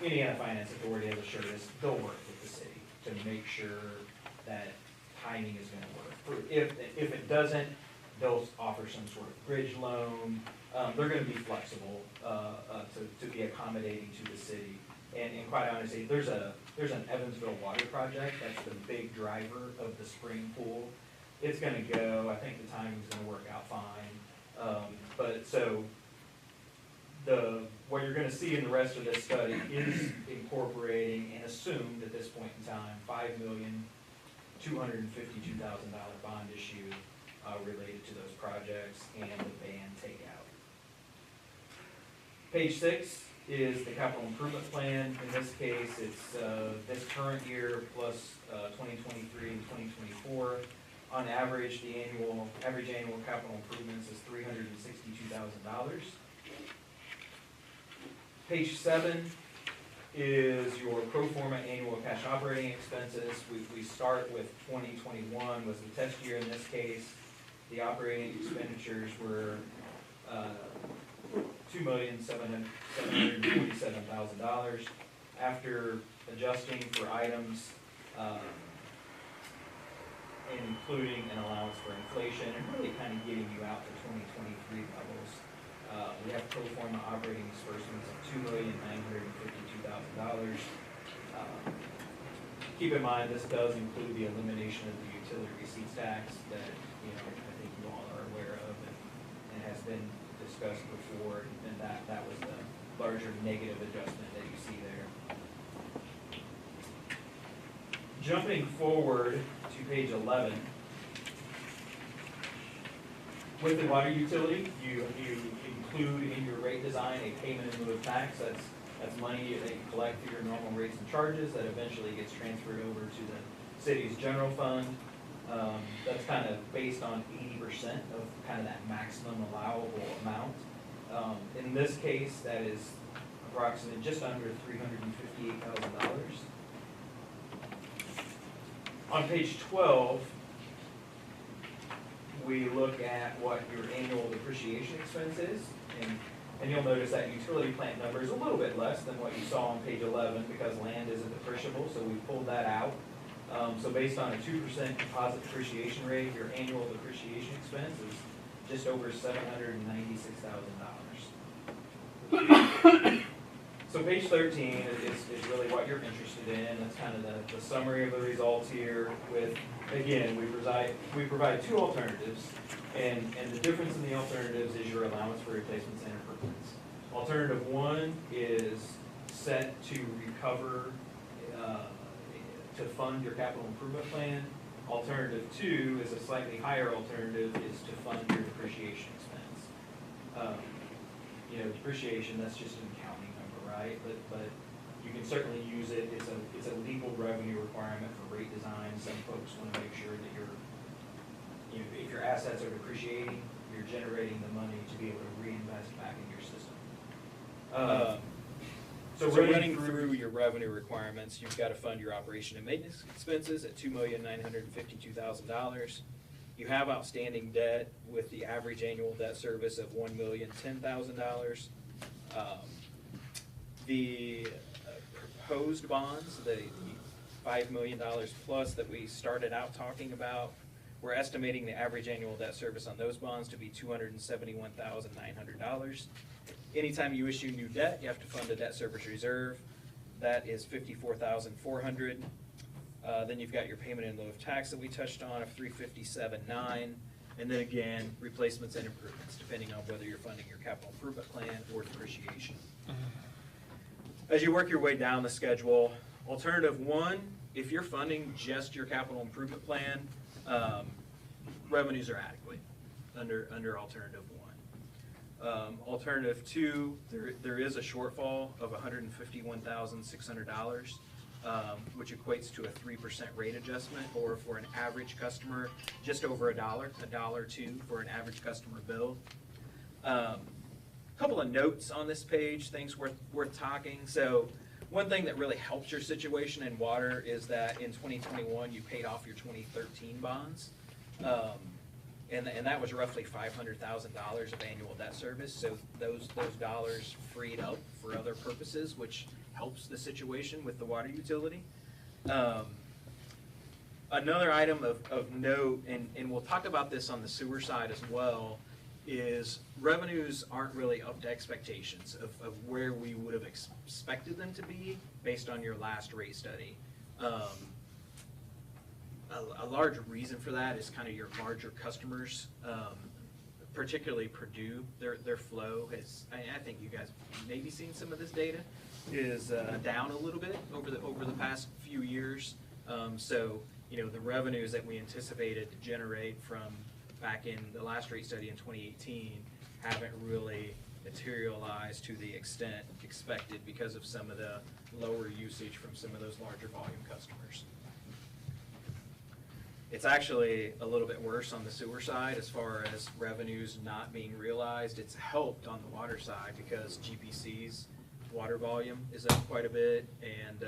Indiana Finance Authority has assured us they'll work with the city to make sure that timing is gonna work. If it doesn't, they'll offer some sort of bridge loan. They're gonna be flexible to be accommodating to the city. And quite honestly, there's an Evansville water project that's the big driver of the spring pool. It's gonna go, I think the timing's gonna work out fine. But so what you're gonna see in the rest of this study is incorporating and assumed at this point in time, $5,252,000 bond issue related to those projects and the ban takeout. Page 6 is the capital improvement plan. In this case, it's this current year plus 2023 and 2024. On average, the average annual capital improvements is $362,000. Page 7 is your pro forma annual cash operating expenses. We start with 2021 was the test year in this case. The operating expenditures were $2,747,000. After adjusting for items including an allowance for inflation and really kind of getting you out to 2023 levels. We have pro forma operating disbursements of $2,952,000. Keep in mind, this does include the elimination of the utility receipts tax that, I think you all are aware of and has been discussed before, and that was the larger negative adjustment that you see there. Jumping forward to page 11, with the water utility, you include in your rate design a payment in lieu of tax. That's money that you collect through your normal rates and charges that eventually gets transferred over to the city's general fund. That's kind of based on 80% of kind of that maximum allowable amount. In this case, that is approximately just under $358,000. On page 12, we look at what your annual depreciation expense is, and you'll notice that utility plant number is a little bit less than what you saw on page 11 because land isn't depreciable, so we pulled that out. So based on a 2% composite depreciation rate, your annual depreciation expense is just over $796,000. So page 13 is really what you're interested in. That's kind of the summary of the results here with, again, we provide two alternatives, and the difference in the alternatives is your allowance for replacements and improvements. Alternative one is set to recover, to fund your capital improvement plan. Alternative two is a slightly higher alternative, is to fund your depreciation expense. Depreciation, that's just an accounting number, right? But you can certainly use it. It's a legal revenue requirement for rate design. Some folks want to make sure that if your assets are depreciating, you're generating the money to be able to reinvest back in your system. So running through your revenue requirements, you've got to fund your operation and maintenance expenses at $2,952,000. You have outstanding debt with the average annual debt service of $1,010,000. The proposed bonds, the $5 million plus that we started out talking about, we're estimating the average annual debt service on those bonds to be $271,900. Anytime you issue new debt, you have to fund a debt service reserve. That is $54,400. Then you've got your payment in lieu of tax that we touched on of $357,900. And then again, replacements and improvements, depending on whether you're funding your capital improvement plan or depreciation. As you work your way down the schedule, alternative one, if you're funding just your capital improvement plan, revenues are adequate under alternative one. Alternative two, there is a shortfall of $151,600, which equates to a 3% rate adjustment, or for an average customer, just over $1.02 for an average customer bill. Couple of notes on this page, things worth talking. So one thing that really helps your situation in water is that in 2021 you paid off your 2013 bonds. And that was roughly $500,000 of annual debt service. So those dollars freed up for other purposes, which helps the situation with the water utility. Another item of note, and we'll talk about this on the sewer side as well, is revenues aren't really up to expectations of where we would have expected them to be based on your last rate study. A large reason for that is kind of your larger customers, particularly Purdue. Their flow has, I think you guys maybe seen some of this data, is down a little bit over the past few years. So the revenues that we anticipated to generate from back in the last rate study in 2018 haven't really materialized to the extent expected because of some of the lower usage from some of those larger volume customers. It's actually a little bit worse on the sewer side as far as revenues not being realized. It's helped on the water side because GPC's water volume is up quite a bit, and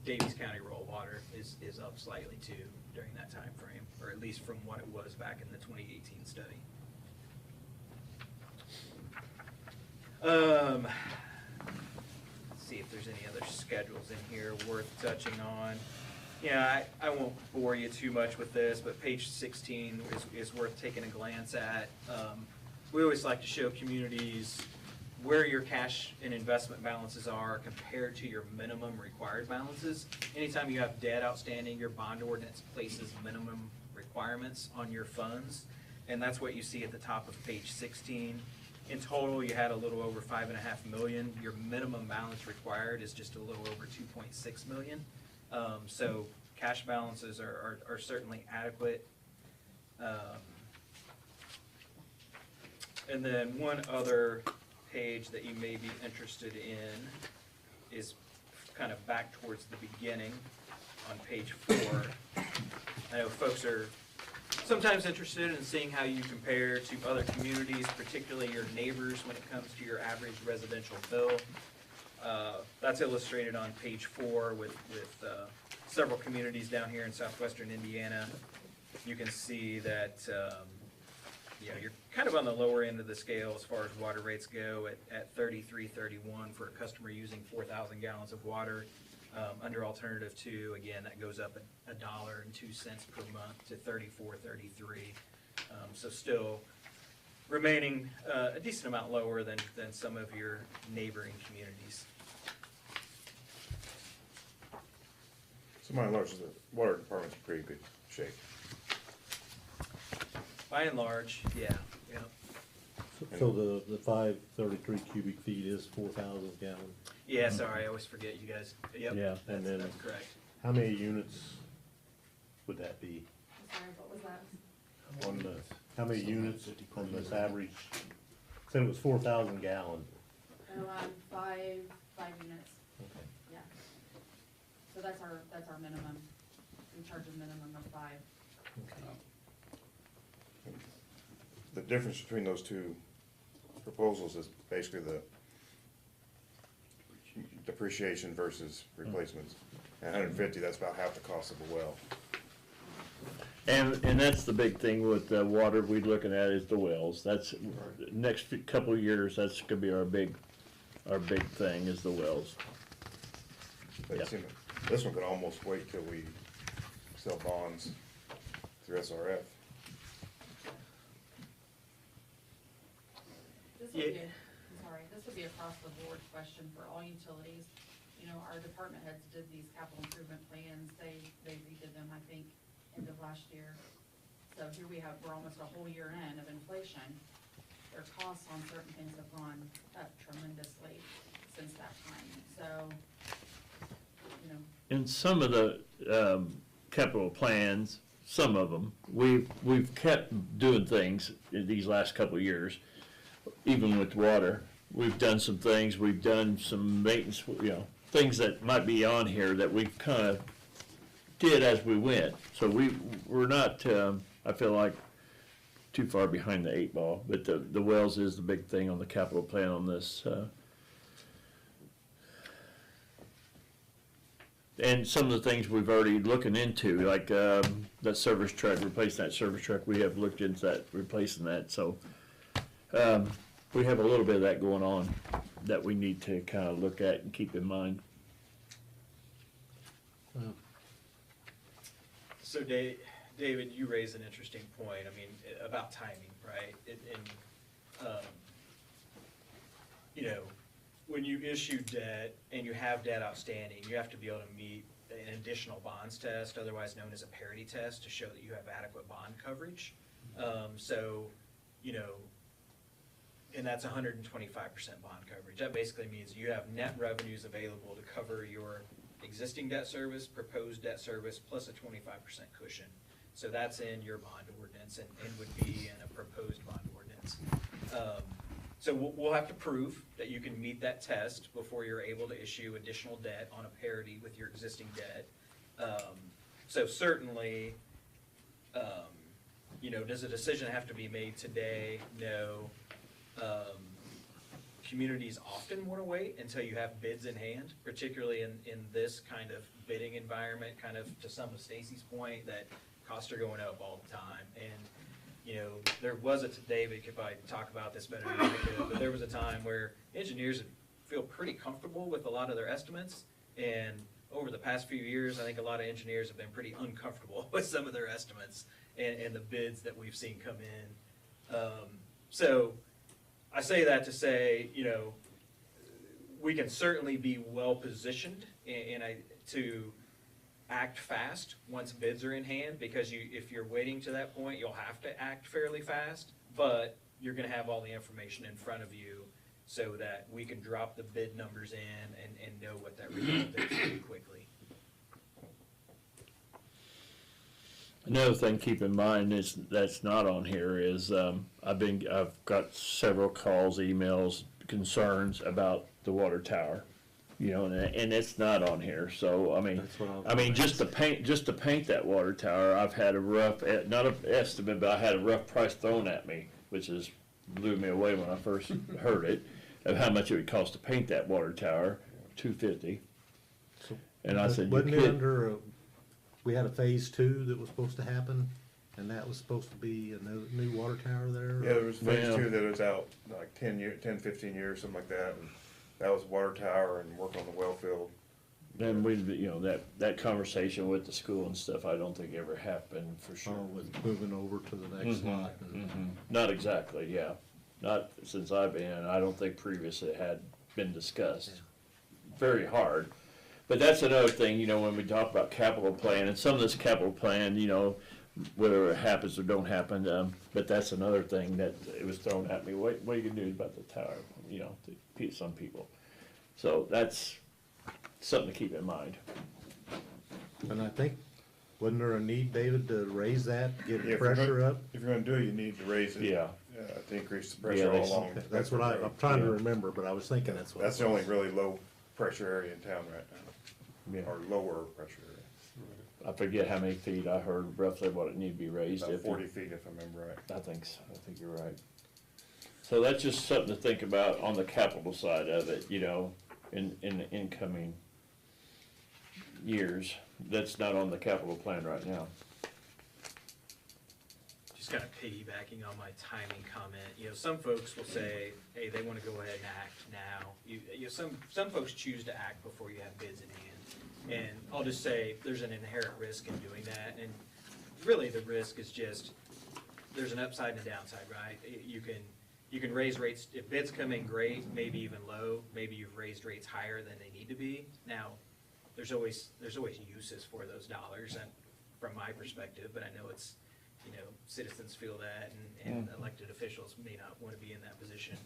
Davies County rural water is up slightly too during that time frame, or at least from what it was back in the 2018 study. Let's see if there's any other schedules in here worth touching on. Yeah, I won't bore you too much with this, but page 16 is worth taking a glance at. we always like to show communities where your cash and investment balances are compared to your minimum required balances. Anytime you have debt outstanding, your bond ordinance places minimum requirements on your funds, and that's what you see at the top of page 16. In total, you had a little over 5.5 million. Your minimum balance required is just a little over 2.6 million. So cash balances are certainly adequate. And then one other page that you may be interested in is kind of back towards the beginning on page 4. I know folks are sometimes interested in seeing how you compare to other communities, particularly your neighbors, when it comes to your average residential bill. That's illustrated on page 4 with several communities down here in southwestern Indiana. You can see that you're kind of on the lower end of the scale as far as water rates go at $33.31 for a customer using 4,000 gallons of water. Under alternative 2, again, that goes up $1.02 per month to $34.33. So still remaining a decent amount lower than some of your neighboring communities. So by and large, the water department's in pretty good shape. By and large, yeah. So the 533 cubic feet is 4,000 gallons? Yeah, sorry, I always forget you guys. Yep, Yeah, and then that's correct. how many units would that be? Sorry, what was that? On the, how many units on this average? Said it was 4,000 gallons. Oh, five units, Okay. yeah. So that's our minimum. We charge a minimum of 5. The difference between those two proposals is basically the depreciation versus replacements. At 150, that's about half the cost of a well. And that's the big thing with the water we're looking at is the wells. That's, next couple of years, that's gonna be our big thing is the wells. But it seemed like this one could almost wait till we sell bonds through SRF. This would be across the board question for all utilities. You know, our department heads did these capital improvement plans. They redid them, I think, end of last year. So here we're almost a whole year in of inflation. Their costs on certain things have gone up tremendously since that time. So, you know. In some of the capital plans, some of them, we've kept doing things in these last couple of years, even with water. We've done some things, we've done some maintenance, things that might be on here that we kind of did as we went. So we're not, I feel like, too far behind the 8 ball, but the wells is the big thing on the capital plan on this. And some of the things we've already looking into, like that service truck, replacing that service truck, we have looked into that, replacing that. So we have a little bit of that going on that we need to kind of look at and keep in mind. So David, you raise an interesting point, I mean, about timing, right? When you issue debt and you have debt outstanding, you have to be able to meet an additional bonds test, otherwise known as a parity test, to show that you have adequate bond coverage. And that's 125% bond coverage. That basically means you have net revenues available to cover your existing debt service, proposed debt service, plus a 25% cushion. So that's in your bond ordinance and would be in a proposed bond ordinance. So we'll have to prove that you can meet that test before you're able to issue additional debt on a parity with your existing debt. So certainly, does a decision have to be made today? No. Communities often want to wait until you have bids in hand, particularly in this kind of bidding environment, kind of to some of Stacy's point, that costs are going up all the time. And, there was David could probably talk about this better than I could, but there was a time where engineers feel pretty comfortable with a lot of their estimates. And over the past few years, I think a lot of engineers have been pretty uncomfortable with some of their estimates and the bids that we've seen come in. So I say that to say, we can certainly be well-positioned to act fast once bids are in hand, because if you're waiting to that point, you'll have to act fairly fast, but you're gonna have all the information in front of you so that we can drop the bid numbers in and know what that result is pretty quickly. Another thing, keep in mind is, that's not on here is, I've got several calls, emails, concerns about the water tower. And it's not on here, so, just to paint that water tower, I've had a rough, not an estimate, but I had a rough price thrown at me, which blew me away when I first heard it, of how much it would cost to paint that water tower, $250. And I said, Wasn't it under, we had a phase 2 that was supposed to happen, and that was supposed to be a new water tower there? Yeah, there was phase 2 that was out like 10, 15 years, something like that, and that was water tower and work on the well field. And that conversation with the school and stuff, I don't think ever happened for sure. Oh, with moving over to the next lot. Not exactly, yeah. Not since I've been, I don't think previously it had been discussed. Very hard. But that's another thing, when we talk about capital plan, and some of this capital plan, whether it happens or don't happen, but that's another thing that it was thrown at me. What are you gonna do about the tower, to some people? So that's something to keep in mind. And I think, wasn't there a need, David, to raise that, get the If you're pressure gonna- up? If you're gonna do it, you need to raise it. Yeah. To increase the pressure all along. Okay, that's what I'm trying to remember, but I was thinking that's what. That's the only really low pressure area in town right now, Yeah. or lower pressure area. I forget how many feet, I heard roughly what it needed to be raised. About if 40 feet if I remember right. I think so, I think you're right. So that's just something to think about on the capital side of it, in the incoming years. That's not on the capital plan right now. Just kind of piggybacking on my timing comment, some folks will say, hey, they want to go ahead and act now. Some folks choose to act before you have bids in hand. And I'll just say, there's an inherent risk in doing that, and really the risk is just, there's an upside and a downside, right? You can raise rates, if bids come in great, maybe even low, maybe you've raised rates higher than they need to be. Now, there's always uses for those dollars, and from my perspective, but I know it's, citizens feel that, and elected officials may not want to be in that position.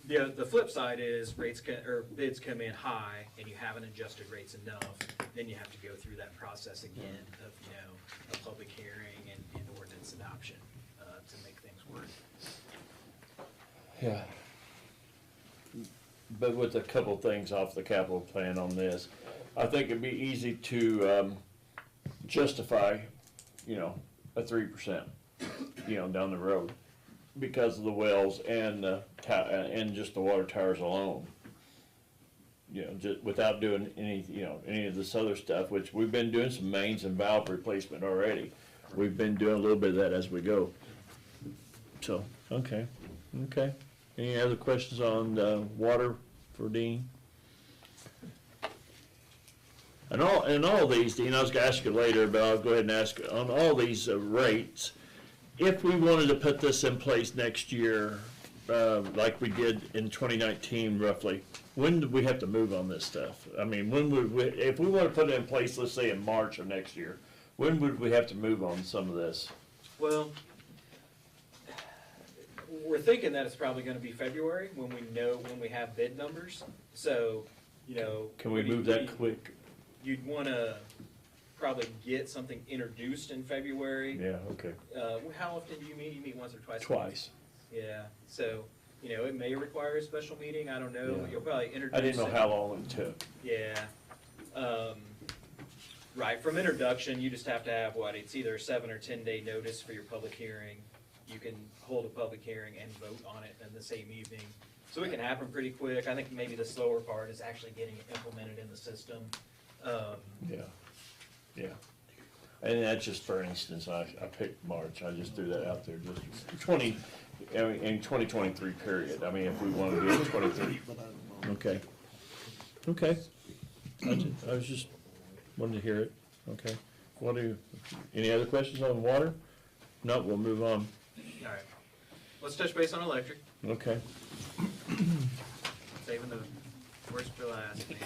The flip side is bids come in high and you haven't adjusted rates enough, then you have to go through that process again of, a public hearing and ordinance adoption, to make things work. Yeah. But with a couple things off the capital plan on this, I think it'd be easy to, justify, a 3%, down the road, because of the wells and and just the water towers alone. Just without doing any of this other stuff, which we've been doing some mains and valve replacement already. We've been doing a little bit of that as we go. So, okay. Any other questions on water for Dean? And all these, Dean, I was gonna ask you later, but I'll go ahead and ask, on all these rates, if we wanted to put this in place next year, like we did in 2019 roughly, when do we have to move on this stuff? I mean, when would we, if we want to put it in place, let's say in March of next year, when would we have to move on some of this? Well, we're thinking that it's probably gonna be February when we have bid numbers, so, Can we move that quick? You'd wanna probably get something introduced in February. Yeah, okay. How often do you meet? You meet once or twice? Twice. Yeah, so, it may require a special meeting, I don't know, Yeah. but you'll probably introduce I didn't know it. how long it took. Yeah. Right, from introduction, you just have to have it's either a 7 or 10 day notice for your public hearing. You can hold a public hearing and vote on it in the same evening. So it can happen pretty quick. I think maybe the slower part is actually getting it implemented in the system. Yeah. And that's just for instance, I picked March, I just threw that out there, just in 2023 period, I mean, if we wanted to do it in 23. Okay. I was just wanted to hear it, okay. Any other questions on water? No, we'll move on. All right. Let's touch base on electric, Okay. saving the worst for last, man.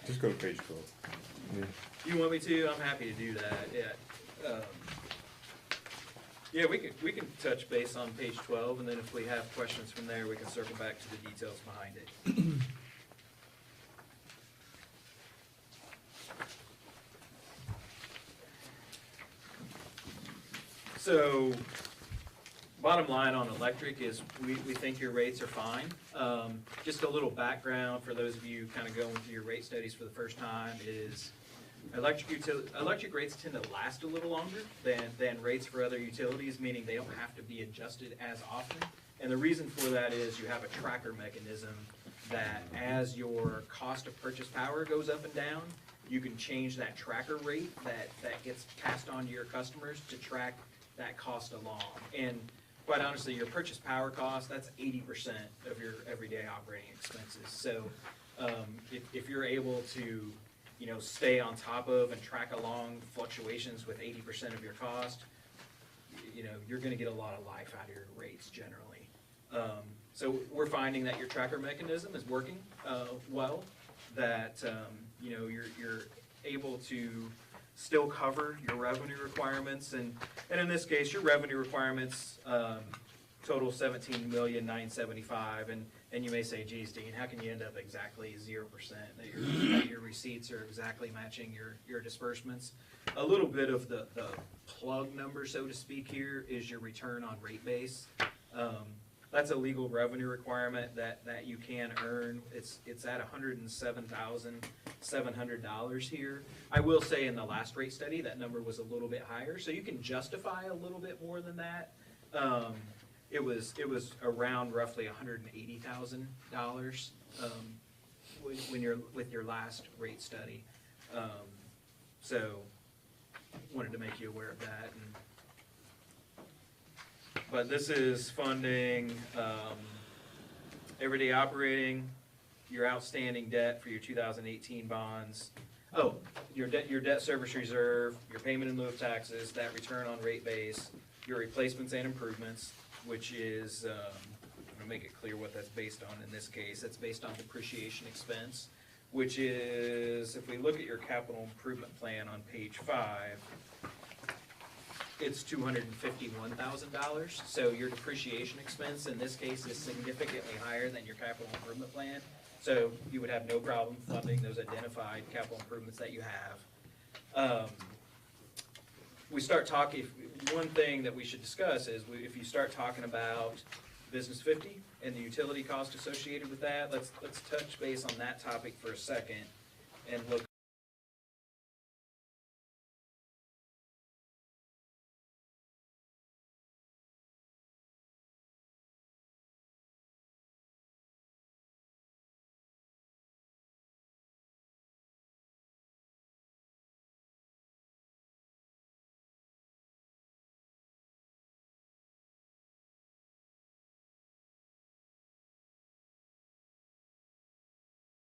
Just go to page 12. You want me to? I'm happy to do that, yeah. Yeah, we can touch base on page 12, and then if we have questions from there, we can circle back to the details behind it. So, bottom line on electric is we think your rates are fine. Just a little background for those of you kind of going through your rate studies for the first time is electric rates tend to last a little longer than rates for other utilities, meaning they don't have to be adjusted as often. And the reason for that is you have a tracker mechanism that as your cost of purchase power goes up and down, you can change that tracker rate that gets passed on to your customers to track that cost along. And quite honestly, your purchase power cost, that's 80% of your everyday operating expenses. So if you're able to, stay on top of and track along fluctuations with 80% of your cost, you're gonna get a lot of life out of your rates generally. So we're finding that your tracker mechanism is working well, that you're able to still cover your revenue requirements, and in this case, your revenue requirements total $17,975,000, and you may say, geez, Dean, how can you end up exactly 0%, that your receipts are exactly matching your disbursements? A little bit of the plug number, so to speak, here is your return on rate base. That's a legal revenue requirement that you can earn. It's at $107,700 here. I will say in the last rate study, that number was a little bit higher, so you can justify a little bit more than that. It was around roughly $180,000 when you're with your last rate study. So wanted to make you aware of that. But this is funding everyday operating, your outstanding debt for your 2018 bonds. Oh, your debt service reserve, your payment in lieu of taxes, that return on rate base, your replacements and improvements, which is, I'm gonna make it clear what that's based on in this case. It's based on depreciation expense, which is, if we look at your capital improvement plan on page 5, it's $251,000. So your depreciation expense in this case is significantly higher than your capital improvement plan. So you would have no problem funding those identified capital improvements that you have. We start talking, one thing that we should discuss is if you start talking about Business 50 and the utility cost associated with that, let's touch base on that topic for a second and look.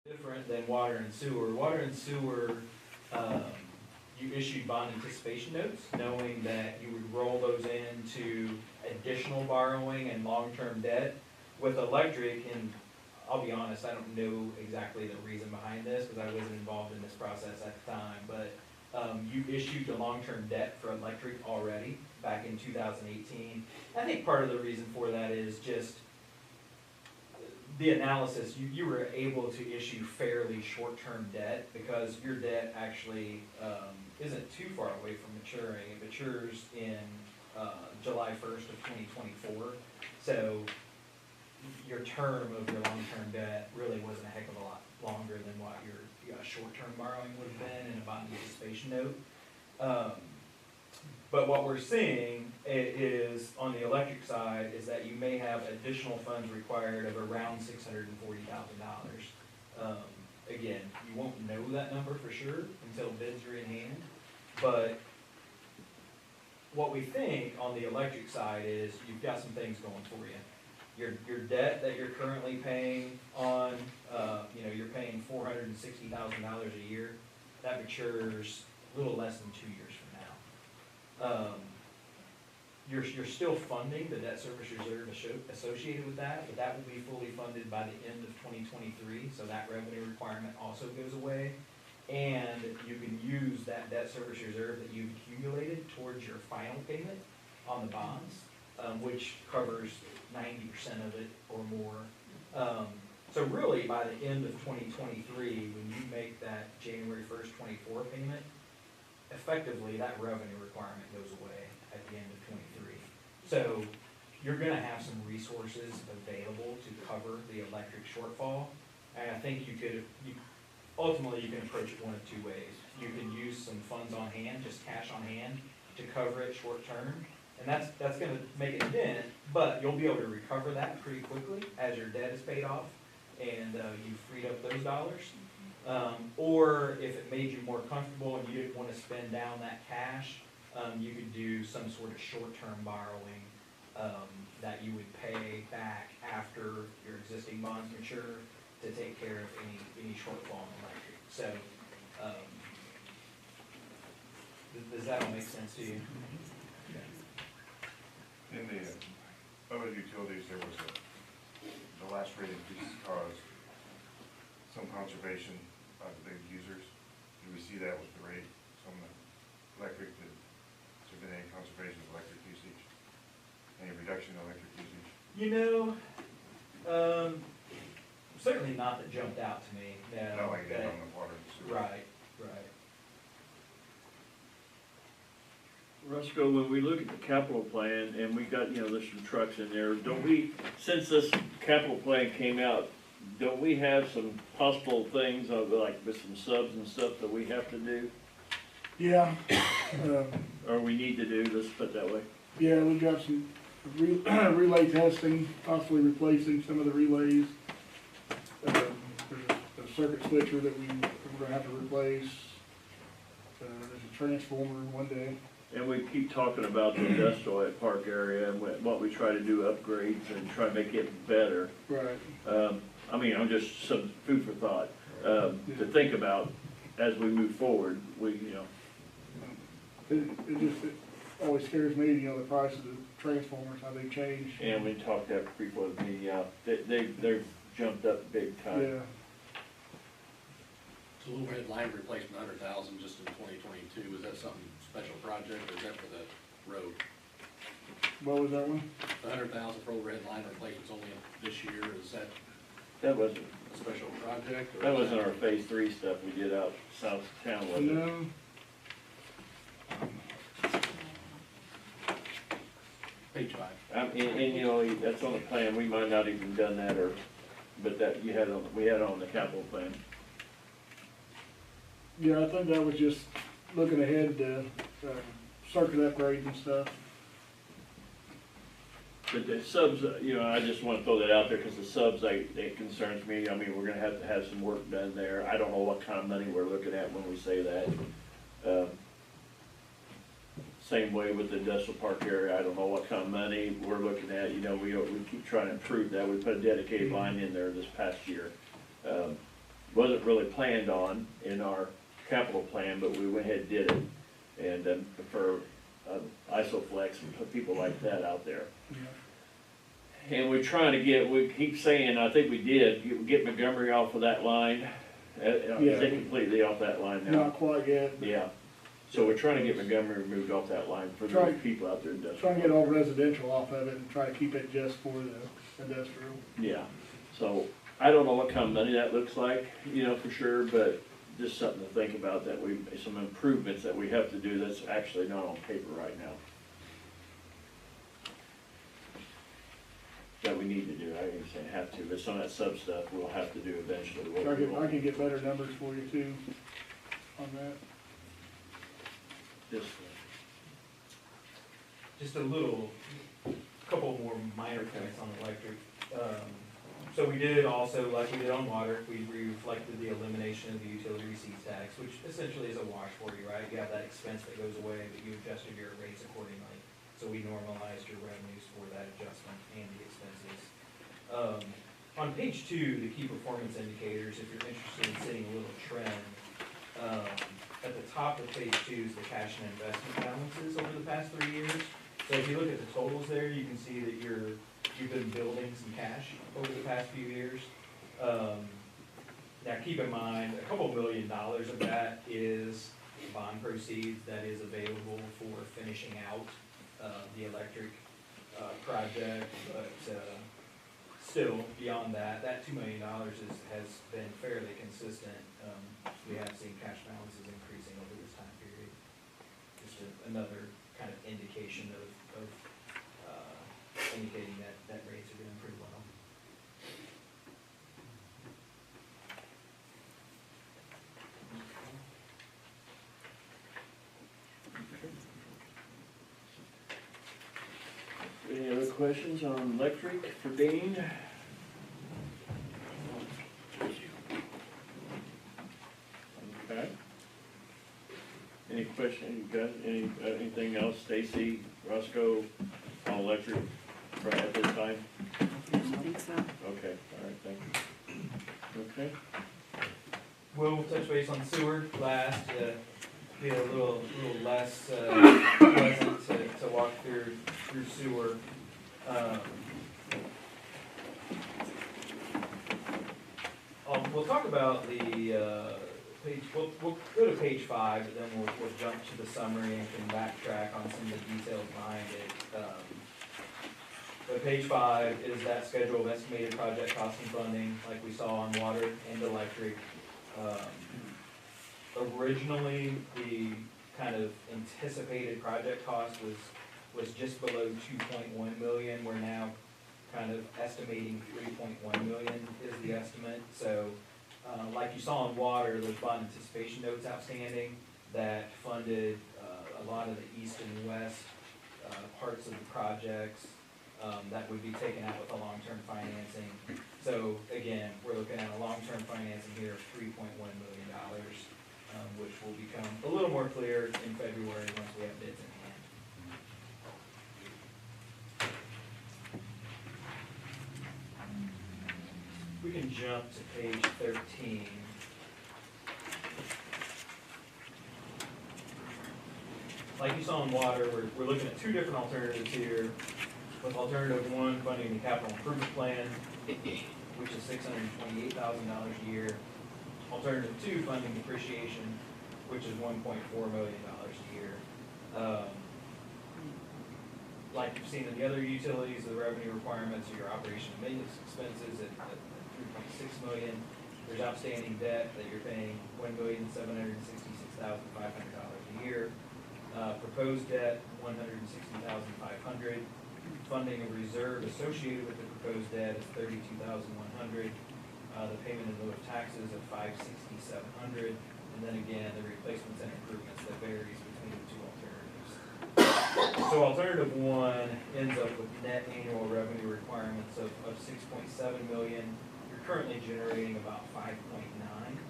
Different than water and sewer. Water and sewer, you issued bond anticipation notes, knowing that you would roll those into additional borrowing and long-term debt. With electric, and I'll be honest, I don't know exactly the reason behind this, because I wasn't involved in this process at the time, but you issued the long-term debt for electric already back in 2018. I think part of the reason for that is just the analysis. You were able to issue fairly short-term debt because your debt actually isn't too far away from maturing. It matures in July 1st of 2024. So your term of your long-term debt really wasn't a heck of a lot longer than what your short-term borrowing would have been in a bond anticipation note. But what we're seeing is, on the electric side, is that you may have additional funds required of around $640,000. Again, you won't know that number for sure until bids are in hand, but what we think on the electric side is you've got some things going for you. Your debt that you're currently paying on, you're paying $460,000 a year, that matures a little less than 2 years from now. You're still funding the debt service reserve associated with that, but that will be fully funded by the end of 2023, so that revenue requirement also goes away. And you can use that debt service reserve that you've accumulated towards your final payment on the bonds, which covers 90% of it or more. So really, by the end of 2023, when you make that January 1st, 24 payment, effectively, that revenue requirement goes away at the end of 23. So you're gonna have some resources available to cover the electric shortfall. And I think ultimately, you can approach it one of two ways. You can use some funds on hand, just cash on hand, to cover it short term. And that's gonna make a dent, but you'll be able to recover that pretty quickly as your debt is paid off and you've freed up those dollars. Or if it made you more comfortable and you didn't want to spend down that cash, you could do some sort of short-term borrowing that you would pay back after your existing bonds mature to take care of any shortfall in electric. So, does that all make sense to you? In the other utilities, there was the last rate increase caused some conservation by the big users. Do we see that with the rate from the electric? Has there been any conservation of electric usage? Any reduction in electric usage? You know, certainly not that jumped out to me. No, Not like that on the water and sewer. Right, right. Roscoe, when we look at the capital plan, and we got, there's some trucks in there, don't we, since this capital plan came out, don't we have some possible things, like with some subs and stuff that we have to do? Yeah, Or we need to do, let's put it that way? yeah, we got some relay testing, possibly replacing some of the relays. There's a circuit switcher that we're gonna have to replace. There's a transformer one day. And we keep talking about the industrial at Park area and what we try to do upgrades and try to make it better. Right. I'm just some food for thought, to think about as we move forward, It always scares me, the price of the transformers, how they change. And we talked that before the meeting, they've jumped up big time. Yeah. So Little Red Line replacement, 100,000 just in 2022, was that something special project, or is that for the road? What was that one? The 100,000 for Old Red Line replacement's only this year, is that That wasn't, a special project? Or that is wasn't our phase 3 stuff we did out south of town, was it? No. Page 5. And that's on the plan, we might not even done that, but that we had it on the capital plan. Yeah, I think that was just looking ahead to circuit upgrades and stuff. But the subs, I just wanna throw that out there, cause the subs, it concerns me, we're gonna have to have some work done there. I don't know what kind of money we're looking at when we say that. Same way with the industrial park area, I don't know what kind of money we're looking at, we keep trying to improve that. We put a dedicated line in there this past year. Wasn't really planned on in our capital plan, but we went ahead and did it. And for Isoflex and put people like that out there. And we're trying to we keep saying, I think we did, get Montgomery off of that line. Is it completely off that line now? Not quite yet. Yeah. So we're trying to get Montgomery removed off that line for those people out there. Trying to get all residential off of it and try to keep it just for the industrial. Yeah. So I don't know what kind of money that looks like, for sure, but just something to think about, that some improvements that we have to do that's actually not on paper right now. That we need to do, I ain't saying have to, but some of that sub stuff we'll have to do eventually. I can get better numbers for you too on that. Just a couple more minor points on electric. So we did also, like we did on water, we reflected the elimination of the utility receipts tax, which essentially is a wash for you, right? You have that expense that goes away, but you adjusted your rates accordingly. So we normalized your revenues for that adjustment and the expenses. On page 2, the key performance indicators, if you're interested in seeing a little trend, At the top of page 2 is the cash and investment balances over the past 3 years. So if you look at the totals there, you can see that you've been building some cash over the past few years. Now keep in mind, a couple $1 million of that is bond proceeds that is available for finishing out the electric project, but still, beyond that, that $2 million has been fairly consistent. We have seen cash balances increasing over this time period. Just another kind of indication of indicating that rates are doing pretty well. Any other questions on electric for Dean? Okay. Any question, you got anything else, Stacy, Roscoe, on electric at this time? I don't think so. Okay, all right, thank you. Okay. We'll touch base on sewer last, be a little less pleasant to walk through sewer. We'll talk about the page, we'll go to page 5, but then we'll jump to the summary and can backtrack on some of the details behind it. But page 5 is that schedule of estimated project cost and funding, like we saw on water and electric. Originally, the kind of anticipated project cost was just below 2.1 million. We're now kind of estimating 3.1 million is the estimate. So, like you saw in water, there's bond anticipation notes outstanding that funded a lot of the east and west parts of the projects that would be taken out with the long-term financing. So again, we're looking at a long-term financing here of $3.1 million, which will become a little more clear in February once we have bids in hand. We can jump to page 13. Like you saw in water, we're looking at 2 different alternatives here. With alternative 1, funding the capital improvement plan, which is $628,000 a year. Alternative 2, funding depreciation, which is $1.4 million a year. Like you've seen in the other utilities, the revenue requirements are your operation and maintenance expenses at $3.6 million. There's outstanding debt that you're paying $1,766,500 a year. Proposed debt, $160,500. Funding a reserve associated with the proposed debt is $32,100. The payment in lieu of taxes of $560,700. And then again, the replacements and improvements that varies between the 2 alternatives. So alternative 1 ends up with net annual revenue requirements of 6.7 million. You're currently generating about 5.9,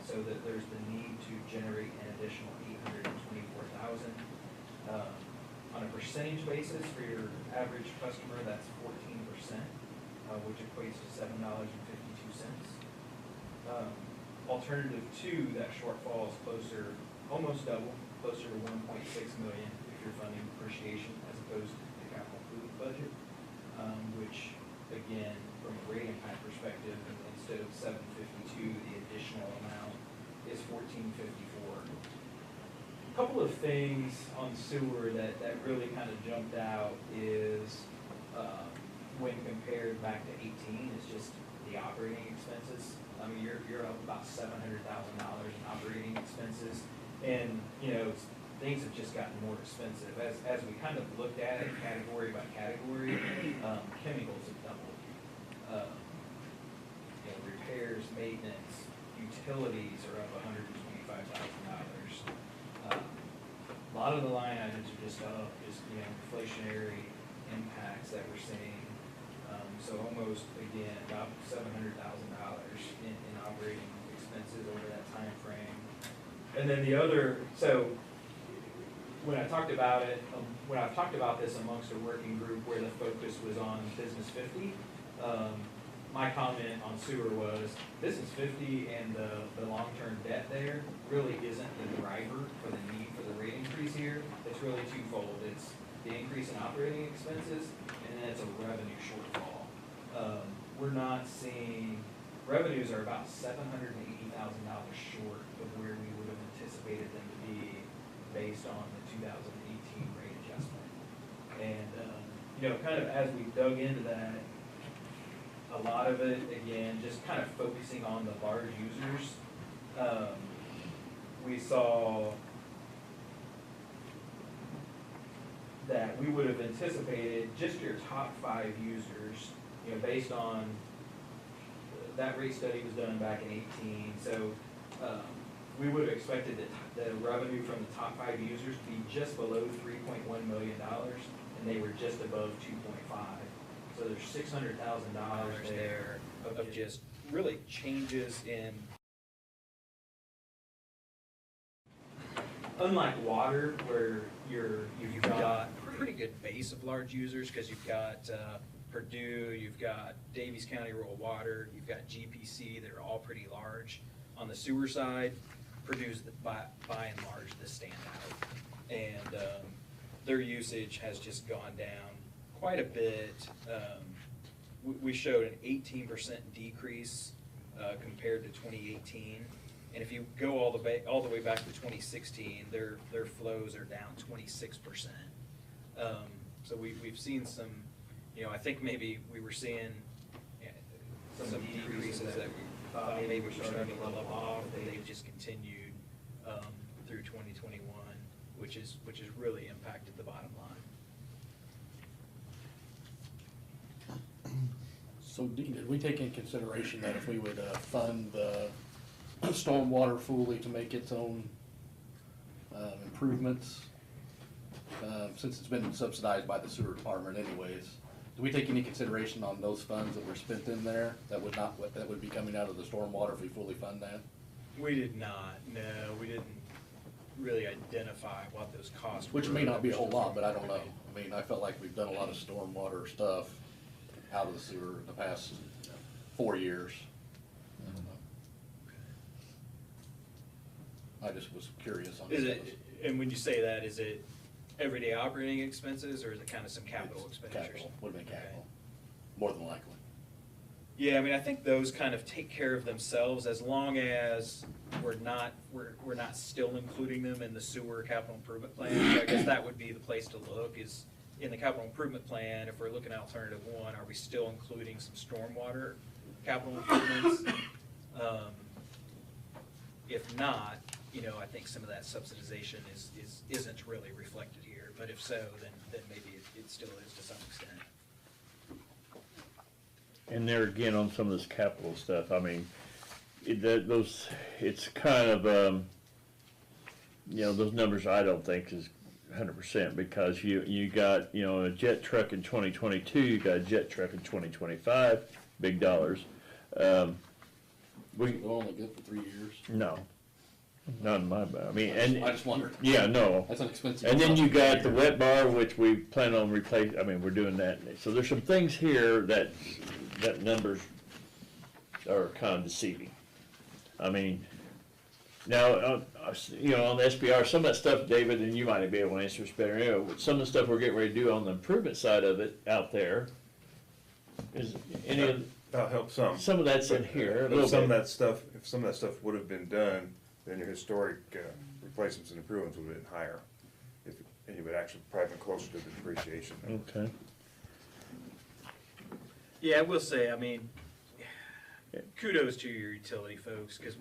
so that there's the need to generate an additional 824,000. On a percentage basis for your average customer, that's 14%, which equates to $7.52. Alternative 2, that shortfall is closer, almost double, closer to 1.6 million if you're funding depreciation as opposed to the capital improvement budget, which again, from a rate impact perspective, instead of 752, the additional amount is 1454. A couple of things on sewer that really kind of jumped out is when compared back to 18 is just the operating expenses. I mean, you're up about $700,000 in operating expenses, and you know things have just gotten more expensive. As we kind of looked at it category by category, chemicals have doubled. Repairs, maintenance, utilities are up $125,000. A lot of the line items are just up, just inflationary impacts that we're seeing. So almost, again, about $700,000 in operating expenses over that time frame. And then the other, so when I talked about it, when I've talked about this amongst a working group where the focus was on Business 50, my comment on sewer was, this is 50 and the long-term debt there really isn't the driver for the need for the rate increase here. It's really twofold. It's the increase in operating expenses and then it's a revenue shortfall. We're not seeing, revenues are about $780,000 short of where we would have anticipated them to be based on the 2018 rate adjustment. And, kind of as we dug into that, a lot of it, again, just kind of focusing on the large users, we saw that we would have anticipated just your top 5 users, based on, that rate study was done back in 18, so we would have expected the revenue from the top 5 users to be just below $3.1 million, and they were just above 2.5. So there's $600,000 there of just really changes in. Unlike water, where you've got a pretty good base of large users, because you've got Purdue, you've got Davies County Rural Water, you've got GPC that are all pretty large. On the sewer side, Purdue's by and large the standout, and their usage has just gone down quite a bit. We showed an 18% decrease compared to 2018, and if you go all the way back to 2016, their flows are down 26%. So we've seen some, I think maybe we were seeing some decreases that we thought maybe were starting to level off. They've just continued through 2021, which has really impacted the bottom line. So Dean, did we take in consideration that if we would fund the stormwater fully to make its own improvements, since it's been subsidized by the sewer department anyways, do we take any consideration on those funds that were spent in there that would be coming out of the stormwater if we fully fund that? We did not, no, we didn't really identify what those costs were. Which may not be a whole lot, but I don't know. I mean, I felt like we've done a lot of stormwater stuff out of the sewer in the past 4 years. I don't know. I just was curious on Is it, and when you say that, is it everyday operating expenses, or is it kind of some capital expenditures? Capital, would have been capital, more than likely. Yeah, I mean, I think those kind of take care of themselves as long as we're not still including them in the sewer capital improvement plan. So I guess that would be the place to look, is in the capital improvement plan, if we're looking at alternative 1, are we still including some stormwater capital improvements? If not, I think some of that subsidization isn't really reflected here. But if so, then maybe it still is to some extent. And there again, on some of this capital stuff, I mean, it's kind of, those numbers I don't think is 100%, because you got, a jet truck in 2022, you got a jet truck in 2025, big dollars. They're only good for 3 years. No, not in my, I mean, and. I just wondered. Yeah, no. That's an expensive. And then you got the wet bar, which we plan on replacing, I mean, we're doing that. So there's some things here that numbers are kind of deceiving. I mean, now, on the SBR, some of that stuff, David, and you might be able to answer this better, some of the stuff we're getting ready to do on the improvement side of it out there, is any of. That'll help some. Some of that's in here, a But little some of bit. that stuff, if some of that stuff would have been done, then your historic replacements and improvements would have been higher. And you would actually probably been closer to the depreciation number. Okay. Yeah, I will say, I mean, kudos to your utility folks, because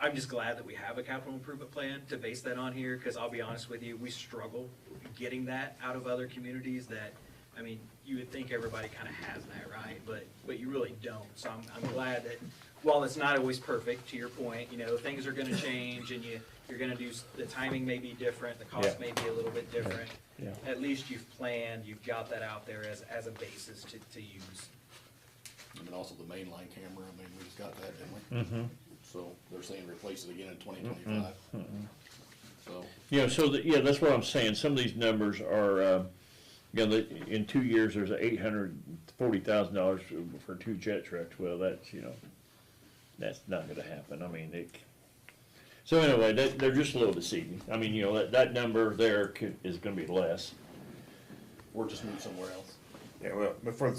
I'm just glad that we have a capital improvement plan to base that on here, because I'll be honest with you, we struggle getting that out of other communities that, I mean, you would think everybody kind of has that, right? But you really don't. So I'm glad that while it's not always perfect, to your point, things are going to change, and you're going to do, the timing may be different, the cost may be a little bit different. Yeah. At least you've planned, you've got that out there as a basis to use. And then also the mainline camera, I mean, we just got that, didn't we? Mm-hmm. So they're saying replace it again in 2025. So. So that's what I'm saying. Some of these numbers are, You know, in 2 years, there's $840,000 for 2 jet trucks. Well, that's, that's not gonna happen. I mean, so anyway, they're just a little deceiving. I mean, that number there is gonna be less. Or just move somewhere else. Yeah, well, but for the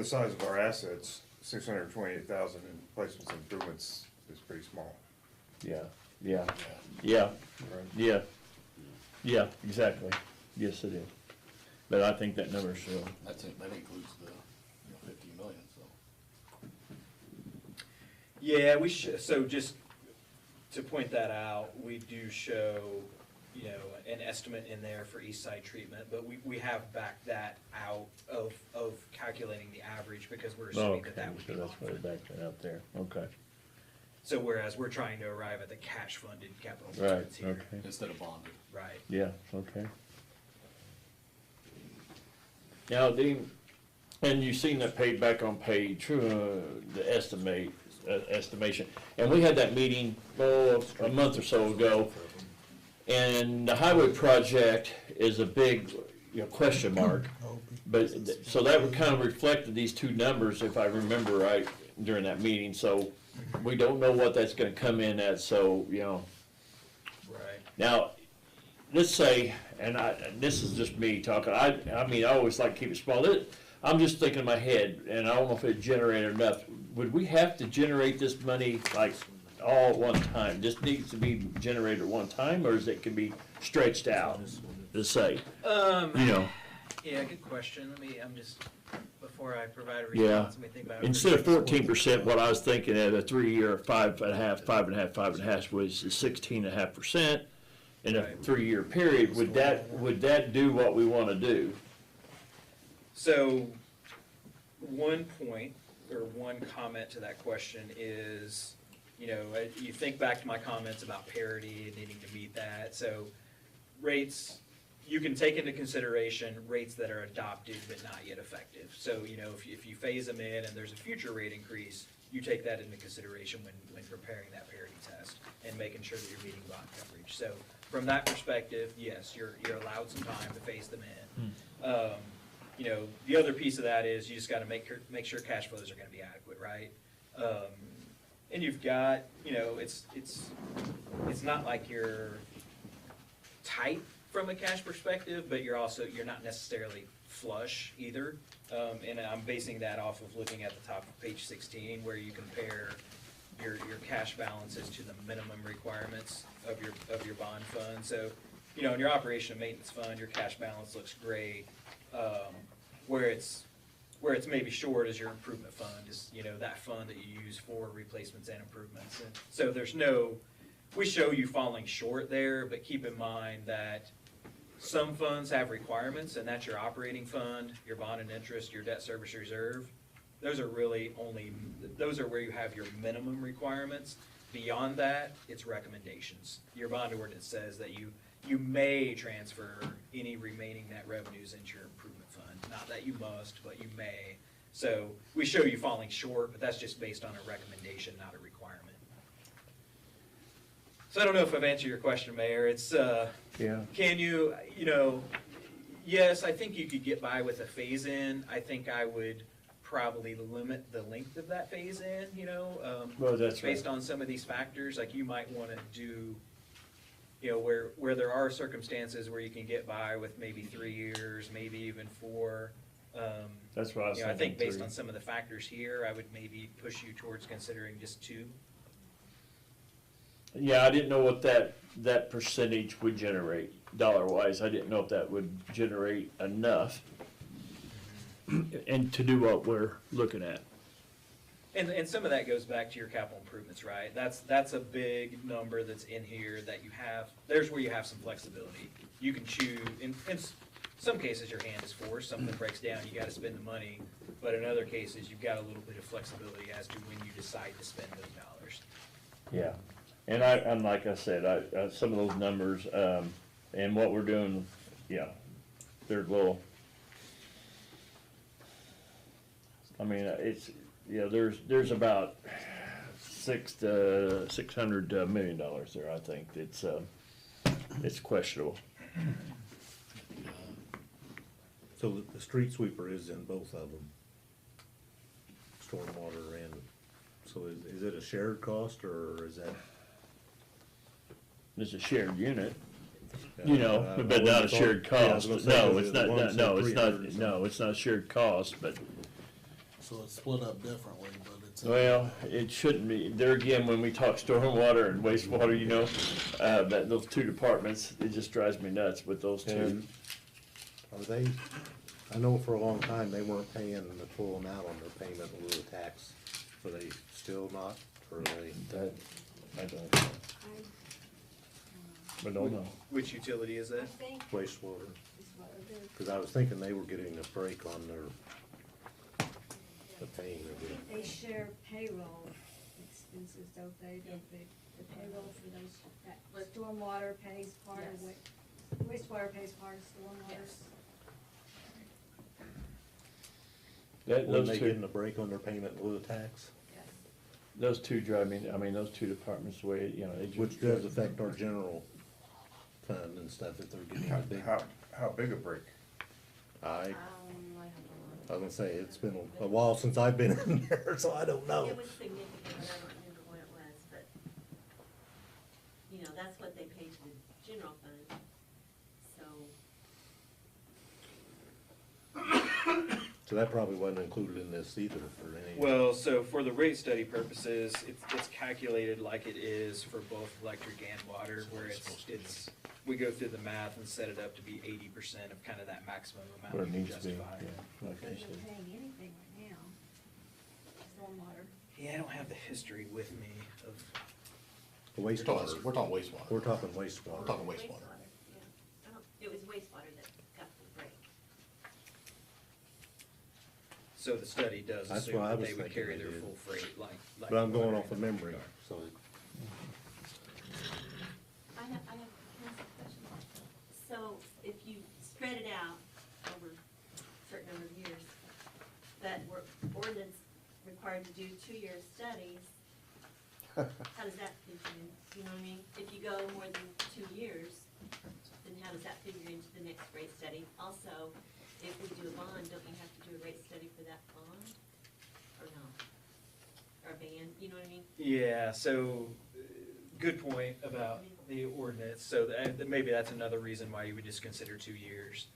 size of our assets, 628,000 in replacements and improvements is pretty small. Yeah, yeah, exactly. Yes, it is. But I think that number's, That includes the, 15 million, so. Yeah, we should, so just to point that out, we do show, an estimate in there for east side treatment, but we have backed that out of calculating the average because we're assuming okay, that would so be that's why bond they funded. backed that out there. Okay. So whereas we're trying to arrive at the cash funded capital Right, improvements here. okay. Instead of bonded. Right. Yeah, okay. Now, Dean, and you've seen that paid back on page, the estimation. And we had that meeting, a month or so ago. And the highway project is a big, question mark. But, so that would kind of reflected these two numbers, if I remember right, during that meeting. So we don't know what that's gonna come in at, so, Right. Now, let's say, and this is just me talking, I mean, I always like to keep it small. I'm just thinking in my head, and I don't know if it generated enough. Would we have to generate this money like all at one time? Just needs to be generated at one time, or is it can be stretched out, let's say? Yeah, good question. Before I provide a Yeah. response, let me think about it. Instead of 14%, what I was thinking at a 3-year, 5.5 was 16.5%. In a Right. 3-year period, would that do what we wanna do? So, one point, or one comment to that question is, you think back to my comments about parity and needing to meet that, so rates, you can take into consideration rates that are adopted but not yet effective. So, if you phase them in and there's a future rate increase, you take that into consideration when preparing that parity test and making sure that you're meeting bond coverage. So, from that perspective, yes, you're allowed some time to phase them in. The other piece of that is you just gotta make sure cash flows are gonna be adequate, right? And you've got, it's not like you're tight from a cash perspective, but you're not necessarily flush either. And I'm basing that off of looking at the top of page 16, where you compare your cash balances to the minimum requirements of your bond fund. So, in your operation and maintenance fund, your cash balance looks great. Where it's maybe short is your improvement fund, is, that fund that you use for replacements and improvements. And so we show you falling short there, but keep in mind that some funds have requirements, and that's your operating fund, your bond and interest, your debt service reserve. Those are where you have your minimum requirements. Beyond that, it's recommendations. Your bond ordinance says that you may transfer any remaining net revenues into your improvement fund. Not that you must, but you may. So we show you falling short, but that's just based on a recommendation, not a requirement. So I don't know if I've answered your question, Mayor. It's, can you, yes, I think you could get by with a phase-in. I think I would probably limit the length of that phase-in, Well, that's based right. on some of these factors. Like you might want to do, where there are circumstances where you can get by with maybe 3 years, maybe even 4. That's what I was I thinking. think based 3. on some of the factors here, I would maybe push you towards considering just 2. Yeah, I didn't know what that percentage would generate, dollar-wise. I didn't know if that would generate enough and to do what we're looking at. And some of that goes back to your capital improvements, right? That's a big number that's in here that you have. There's where you have some flexibility. You can choose, in some cases your hand is forced, something breaks down, you gotta spend the money. But in other cases, you've got a little bit of flexibility as to when you decide to spend those dollars. Yeah, and like I said, some of those numbers, and what we're doing, they're little. I mean, there's about $600 million there. I think it's questionable. So the street sweeper is in both of them? Stormwater and, so is it a shared cost, or is that? It's a shared unit, you know, but not a shared Yeah, I was cost. gonna say, No, 'cause it's the not, one no, said no, it's 300 or not, no, something. it's not a shared cost, but, So it's split up differently, but it's. well, it shouldn't be. There again, when we talk stormwater and wastewater, you know, that those two departments, it just drives me nuts with those two. And are they, I know for a long time they weren't paying the full amount on their payment in lieu of tax. Are they still not, or are they? That, I don't know. I don't know. Which utility is I it? think Wastewater, is what it is. because I was thinking they were getting a break on the paying of I think it. they share payroll expenses, don't they? Don't they? The payroll for those, that stormwater pays part of wastewater pays part of stormwater. That, Were those they two, getting a break on their payment in lieu of tax? those two drive me, I mean, those two departments, the way, you know, they just. Which does affect our general fund and stuff if they're getting a big. How big a break? I was gonna say, it's been a while since I've been in there, so I don't know. It was significant, but I don't remember what it was, but, you know, that's what they pay to the general fund, so. So that probably wasn't included in this either for any. Well, so for the rate study purposes, it's calculated like it is for both electric and water, where it's, we go through the math and set it up to be 80% of kind of that maximum Where amount it we needs to be, justify. yeah, like They're I not said. paying anything right now. Stormwater. Yeah, I don't have the history with me of, The We're wastewater. talking, we're talking wastewater. We're talking wastewater. We're talking wastewater. Yeah, I don't, it was wastewater that got the break. so the study does That's assume what I that was they would thinking carry they their did. full freight like. But I'm going off of memory, so. I have a question. So if you spread it out over a certain number of years, that were ordinance required to do 2-year studies, how does that figure in? You know what I mean? If you go more than 2 years, then how does that figure into the next rate study? Also, if we do a bond, don't you have to do a rate study for that bond? Or no? Or a ban, you know what I mean? Yeah, so, good point about the ordinance, so maybe that's another reason why you would just consider 2 years.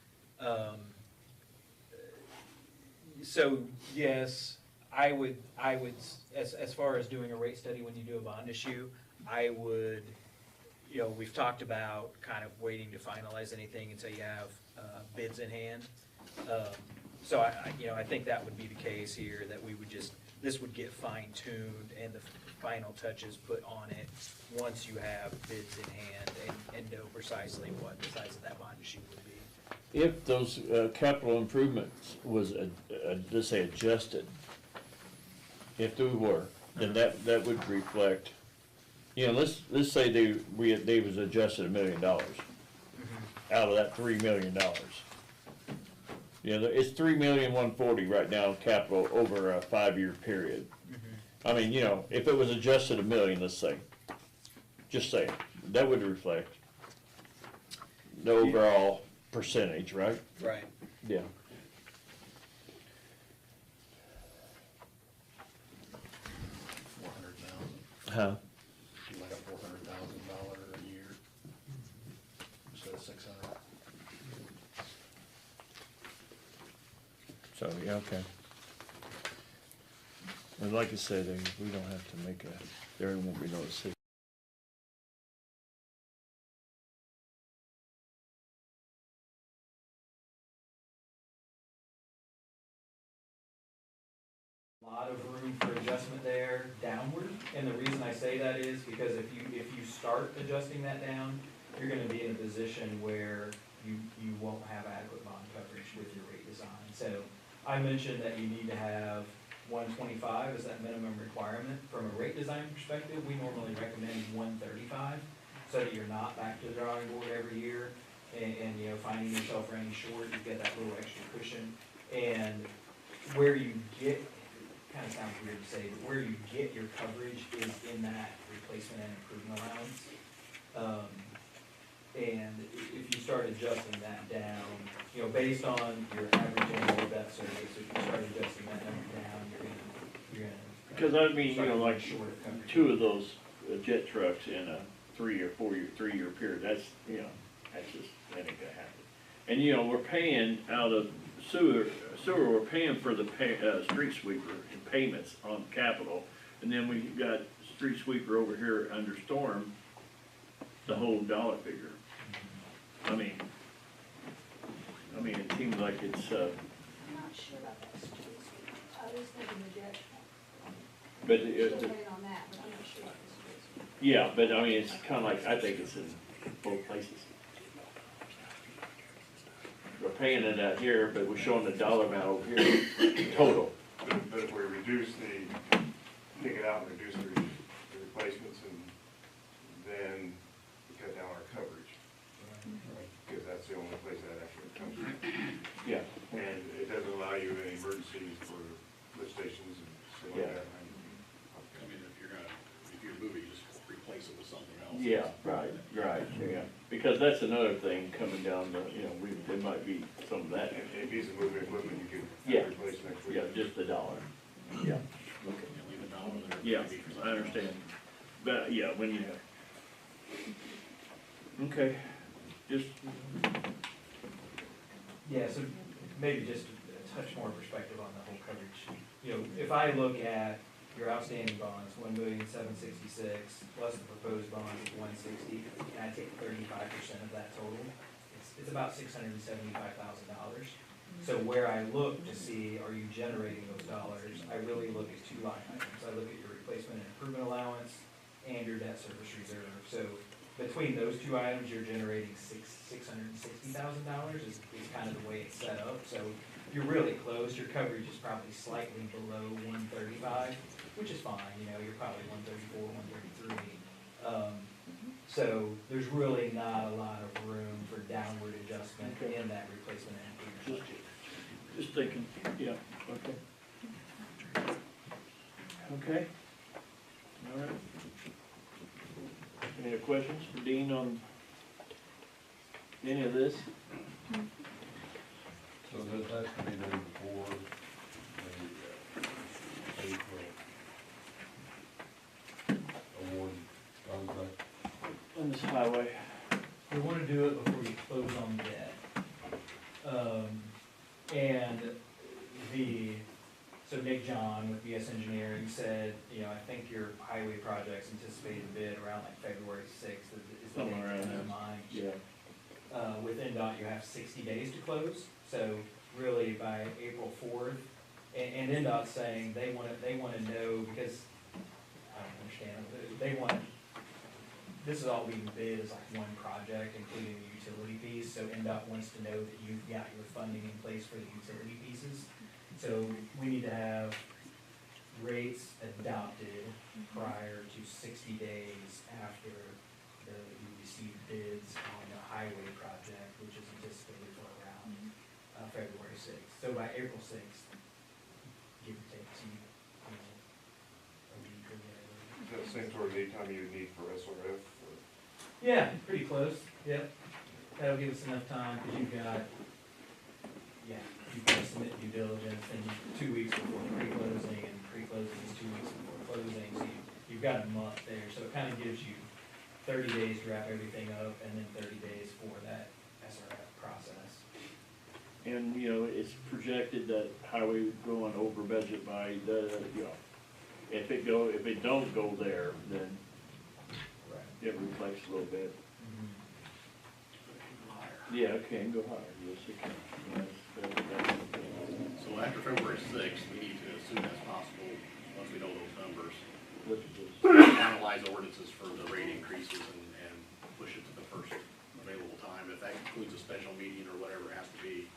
So, yes, I would, as far as doing a rate study when you do a bond issue, I would, you know, we've talked about kind of waiting to finalize anything until you have bids in hand. So I think that would be the case here, that we would just, this would get fine-tuned and the final touches put on it once you have bids in hand and know precisely what the size of that bond issue would be. If those capital improvements was, let's say, adjusted, if they were, then that would reflect, you know, let's say they was adjusted $1 million out of that $3 million. You know, it's $3,140,000 right now in capital over a 5-year period. I mean, you know, if it was adjusted $1 million, let's say, just say, that would reflect the overall percentage, right? Right. Yeah. $400,000. Huh? Like a $400,000 a year instead of $600,000. So, yeah, okay. And like I said, we don't have to make there won't be no decision. Lot of room for adjustment there downward, and the reason I say that is because if you start adjusting that down, you're gonna be in a position where you won't have adequate bond coverage with your rate design. So I mentioned that you need to have 125 as that minimum requirement. From a rate design perspective, we normally recommend 135, so that you're not back to the drawing board every year and you know, finding yourself running short, you get that little extra cushion. And where you get, kind of sounds weird to say, but where you get your coverage is in that replacement and improvement allowance. And if you start adjusting that down, you know, based on your average annual debt service, if you start adjusting that number down, you're gonna. Because I mean, you know, like Short of coverage. 2 of those jet trucks in a 3 or 4 year, 3-year period, that's, you know, that ain't gonna happen. And, you know, we're paying out of sewer, we're paying for the street sweeper and payments on capital. And then we got street sweeper over here under storm, the whole dollar figure. I mean, it seems like it's, I'm not sure about that street sweeper. I was thinking the jet. but Still it, waiting on that, but I'm not sure about the street sweeper. yeah, but I mean, it's kinda like, I think it's in both places. We're paying it out here, but we're showing the dollar amount over here, total. But if we reduce take it out and reduce the replacements, and then we cut down our coverage. Because that's the only place that actually comes from. Yeah. And it doesn't allow you any emergencies for lift stations and stuff like Yeah. that. I mean, if you're moving, just replace it with something else. Yeah, right, yeah. Because that's another thing coming down the, you know, there might be some of that. And if he's a moving equipment, you Yeah. can replace next week. Yeah, just the dollar. Yeah, okay. Leave a dollar there. Yeah, maybe for I something understand. else. But, yeah, when you, okay, just, Yeah, so maybe just a touch more perspective on the whole coverage. You know, if I look at your outstanding bonds, 1,766,000 plus the proposed bonds of 160, and I take 35% of that total, it's about $675,000. So where I look to see, are you generating those dollars, I really look at 2 line items. I look at your replacement and improvement allowance and your debt service reserve. So between those 2 items, you're generating $660,000 is kind of the way it's set up. So you're really close. Your coverage is probably slightly below 135, which is fine. You know, you're probably 134, 133. So there's really not a lot of room for downward adjustment in that replacement and improvement budget. just thinking, yeah, okay. Okay, all right. Any other questions for Dean on any of this? So this has to be done before the April award contract? On this highway? We want to do it before you close on debt. And so Nick John with BS Engineering said, you know, I think your highway project's anticipated bid around like February 6th is the date Somewhere around in there. mind. Yeah. With NDOT, you have 60 days to close, so really by April 4th. And NDOT's saying they want to know, because, I don't understand, this is all being bid as like one project, including the utility piece, so NDOT wants to know that you've got your funding in place for the utility pieces. So we need to have rates adopted prior to 60 days after you receive bids on the highway project, which is anticipated for around February 6th. So by April 6th, give or take a week or whatever. Is that the same sort of lead time you would need for SRF? Yeah, pretty close, yep. That'll give us enough time, because you've got to submit due diligence, and 2 weeks before pre-closing, and pre-closing is 2 weeks before closing, so you've got a month there, so it kind of gives you 30 days to wrap everything up, and then 30 days for that SRF process. And, you know, it's projected that highway going over budget by you know, if it don't go there, then it reflects a little bit. Yeah, it can go higher, yes, it can. Yes, So after February 6th, we need to, as soon as possible, once we know those numbers, finalize ordinances for the rate increases and push it to the first available time. If that includes a special meeting or whatever it has to be,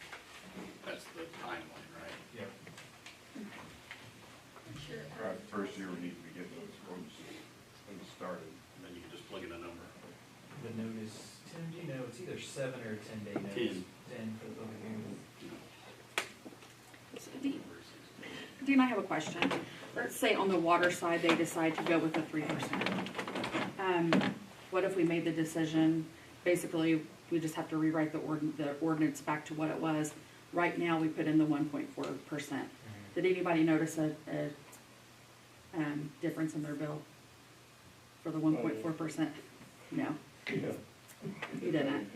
that's the timeline, right? Yep. Sure. Right, the first year we need to be getting those roads started. And then you can just plug in a number. The notice, Tim, do you know, it's either 7 or 10 day notice? 10 for the public hearing. Dean, I have a question. Let's say on the water side, they decide to go with the 3%. What if we made the decision basically, we just have to rewrite the ordinance back to what it was. Right now, we put in the 1.4%. Did anybody notice a difference in their bill for the 1.4%? No. You didn't.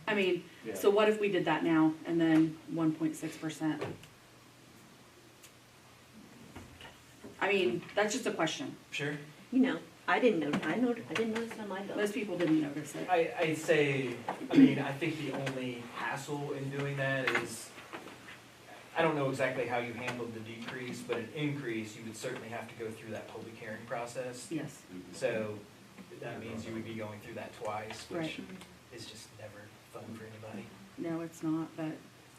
I mean, so what if we did that now and then 1.6%? I mean, that's just a question. Sure. You know, I didn't notice it on my bill. Most people didn't notice it. I'd say, I mean, I think the only hassle in doing that is, I don't know exactly how you handled the decrease, but an increase, you would certainly have to go through that public hearing process. Yes. So that means you would be going through that twice, which Right. is just never fun for anybody. No, it's not, but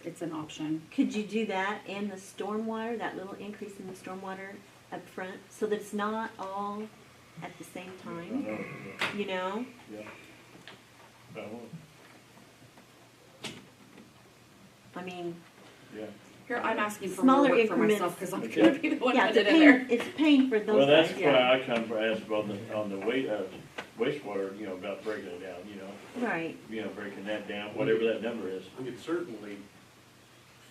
it's an option. Could you do that and the stormwater, that little increase in the stormwater up front, so that it's not all at the same time, you know? Yeah. I mean, Yeah. Here, I'm asking for Smaller more work for increments. myself because I'm gonna be the one yeah, that did it there. it's paying for those Well, that's guys. why I come for ask about on the wastewater, you know, about breaking it down, you know. Right. You know, breaking that down, whatever that number is. We could certainly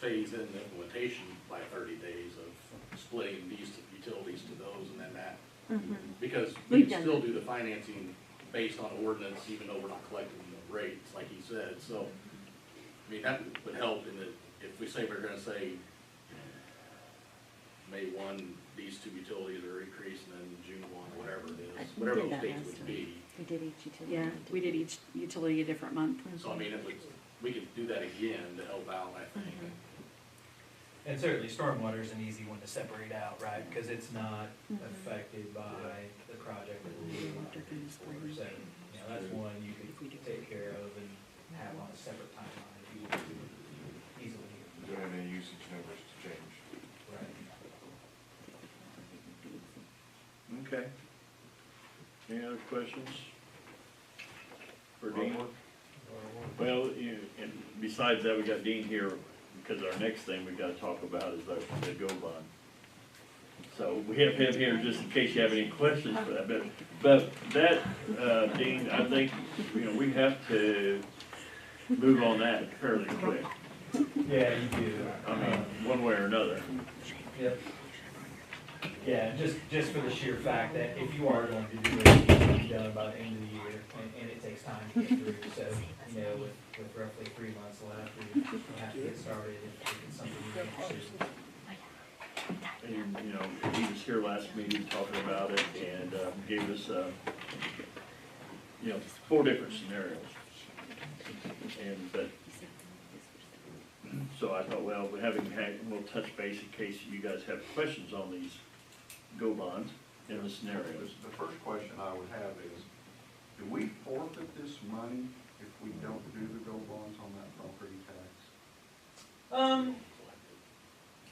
phase in the implementation by 30 days of splitting these utilities to those and then that. Mhm. Because we We've can done still that. do the financing based on ordinance, even though we're not collecting the rates, like he said, so. I mean, that would help in that, if we say we're gonna say, May 1, these two utilities are increased, and then June 1, whatever it is, We whatever did those that dates last would time. be. We did each utility. Yeah, we did each utility a different month. So I mean, it would, we could do that again to help out, I think. And certainly stormwater is an easy one to separate out, right? Because it's not affected by the project that we're doing on page 4. So, you know, that's one you could take care of and have on a separate timeline if you want to easily. Don't have any usage numbers to change. Right. Okay. Any other questions for Dean? Well, and besides that, we got Dean here, because our next thing we gotta talk about is the go bond. So we have him here just in case you have any questions for that, but that, Dean, I think, you know, we have to move on that fairly quick. Yeah, you do. I mean, one way or another. Yep. Yeah, just for the sheer fact that if you are going to do it, it needs to be done by the end of the year, and it takes time to get through. So, you know, with roughly 3 months left, we have to get started if it's something you're interested in. And, you know, he was here last meeting talking about it and gave us, you know, 4 different scenarios. And, but, so I thought, well, we'll touch base in case you guys have questions on these go bonds and the scenarios. The first question I would have is, do we forfeit this money if we don't do the go bonds on that property tax?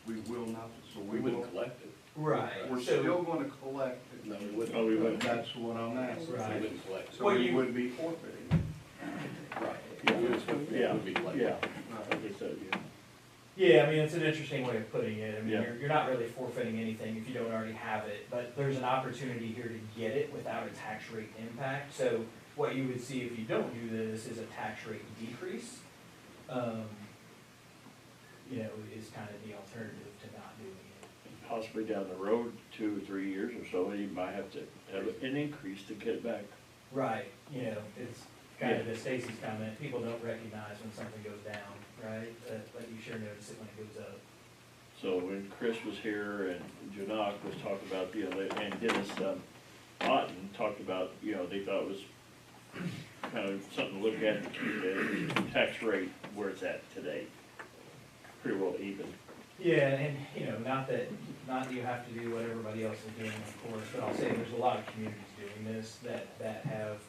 We will not, so We wouldn't collect it. Right. We're So- still gonna collect it. No, we wouldn't. Oh, we wouldn't. That's what I'm asking. Right. We wouldn't collect. So Well, we you- would be forfeiting. Right. Yeah, we would, Yeah, it would be collected. yeah, I guess so, yeah. Yeah, I mean, it's an interesting way of putting it. I mean, Yeah. you're not really forfeiting anything if you don't already have it, but there's an opportunity here to get it without a tax rate impact. So what you would see if you don't do this is a tax rate decrease. You know, is kind of the alternative to not doing it. Possibly down the road, 2 or 3 years or so, you might have to have an increase to get it back. Right, you know, it's kind of to Stacy's comment, people don't recognize when something goes down, right? But you sure notice it when it goes up. So when Chris was here and Janak was talking about, you know, and Dennis Otten talked about, you know, they thought it was kind of something to look at to keep the tax rate where it's at today. Pretty well even. Yeah, and, you know, not that you have to do what everybody else is doing, of course, but I'll say there's a lot of communities doing this that have,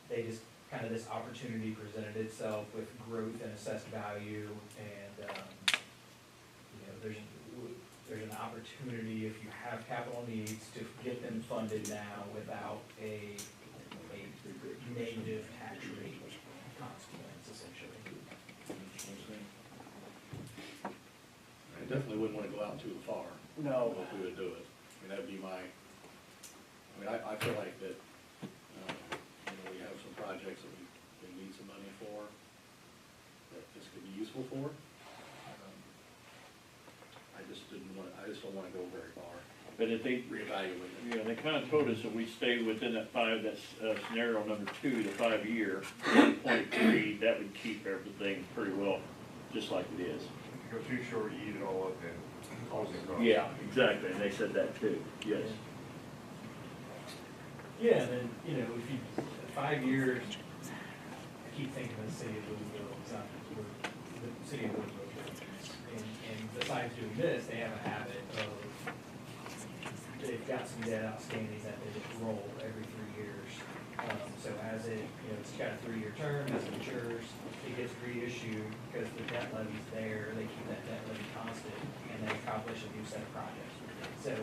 they just, kind of this opportunity presented itself with growth and assessed value, and, you know, there's an opportunity if you have capital needs to get them funded now without a negative tax rate consequence, essentially. I definitely wouldn't wanna go out too far. No. If we would do it. I mean, that'd be I feel like that, you know, we have some projects that before. I just don't wanna go very far. But if they, Reevaluate it. you know, they kinda told us that we stay within that scenario number 2, the 5-year, 1.3, that would keep everything pretty well, just like it is. If you go too short, you eat it all up and cause it costs. Yeah, exactly, and they said that too, yes. Yeah, and then, you know, if you, 5 years, I keep thinking of the city of Louisville, it's not, the city of Louisville. And besides doing this, they have a habit of, they've got some debt outstanding that they just roll every 3 years. So as it, you know, it's got a 3-year term, as it matures, it gets reissued because the debt levy's there, they keep that debt levy constant, and they accomplish a new set of projects with it. So,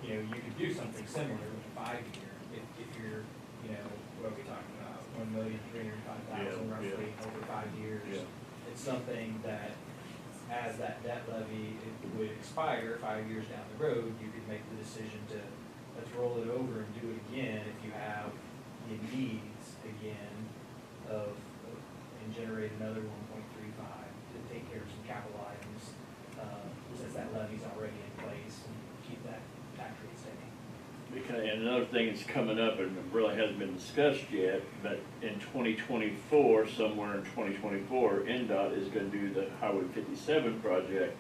you know, you could do something similar with a 5-year, if you're, you know, what are we talking about, 1,305,000 roughly over 5 years. Yeah. It's something that, as that debt levy it would expire 5 years down the road, you could make the decision to, let's roll it over and do it again if you have the needs again and generate another 1.35 to take care of some capital items, since that levy's already in place, and keep that tax rate steady. Because, and another thing that's coming up, and it really hasn't been discussed yet, but in 2024, somewhere in 2024, NDOT is gonna do the Highway 57 project.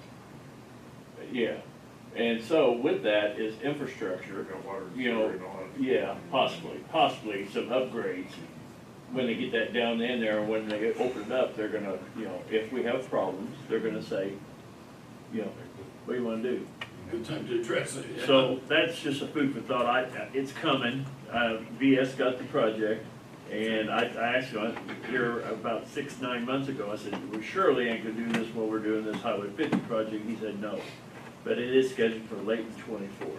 Yeah, and so with that is infrastructure, Got water and you know, sewer and all that. yeah, possibly some upgrades. When they get that down in there, and when they open it up, they're gonna, you know, if we have problems, they're gonna say, you know, what do you wanna do? Good time to address it. So that's just a food for thought. It's coming. VS got the project, and I actually, here about 6-9 months ago, I said, we surely ain't gonna do this while we're doing this Highway 50 project. He said, no. But it is scheduled for late in '24.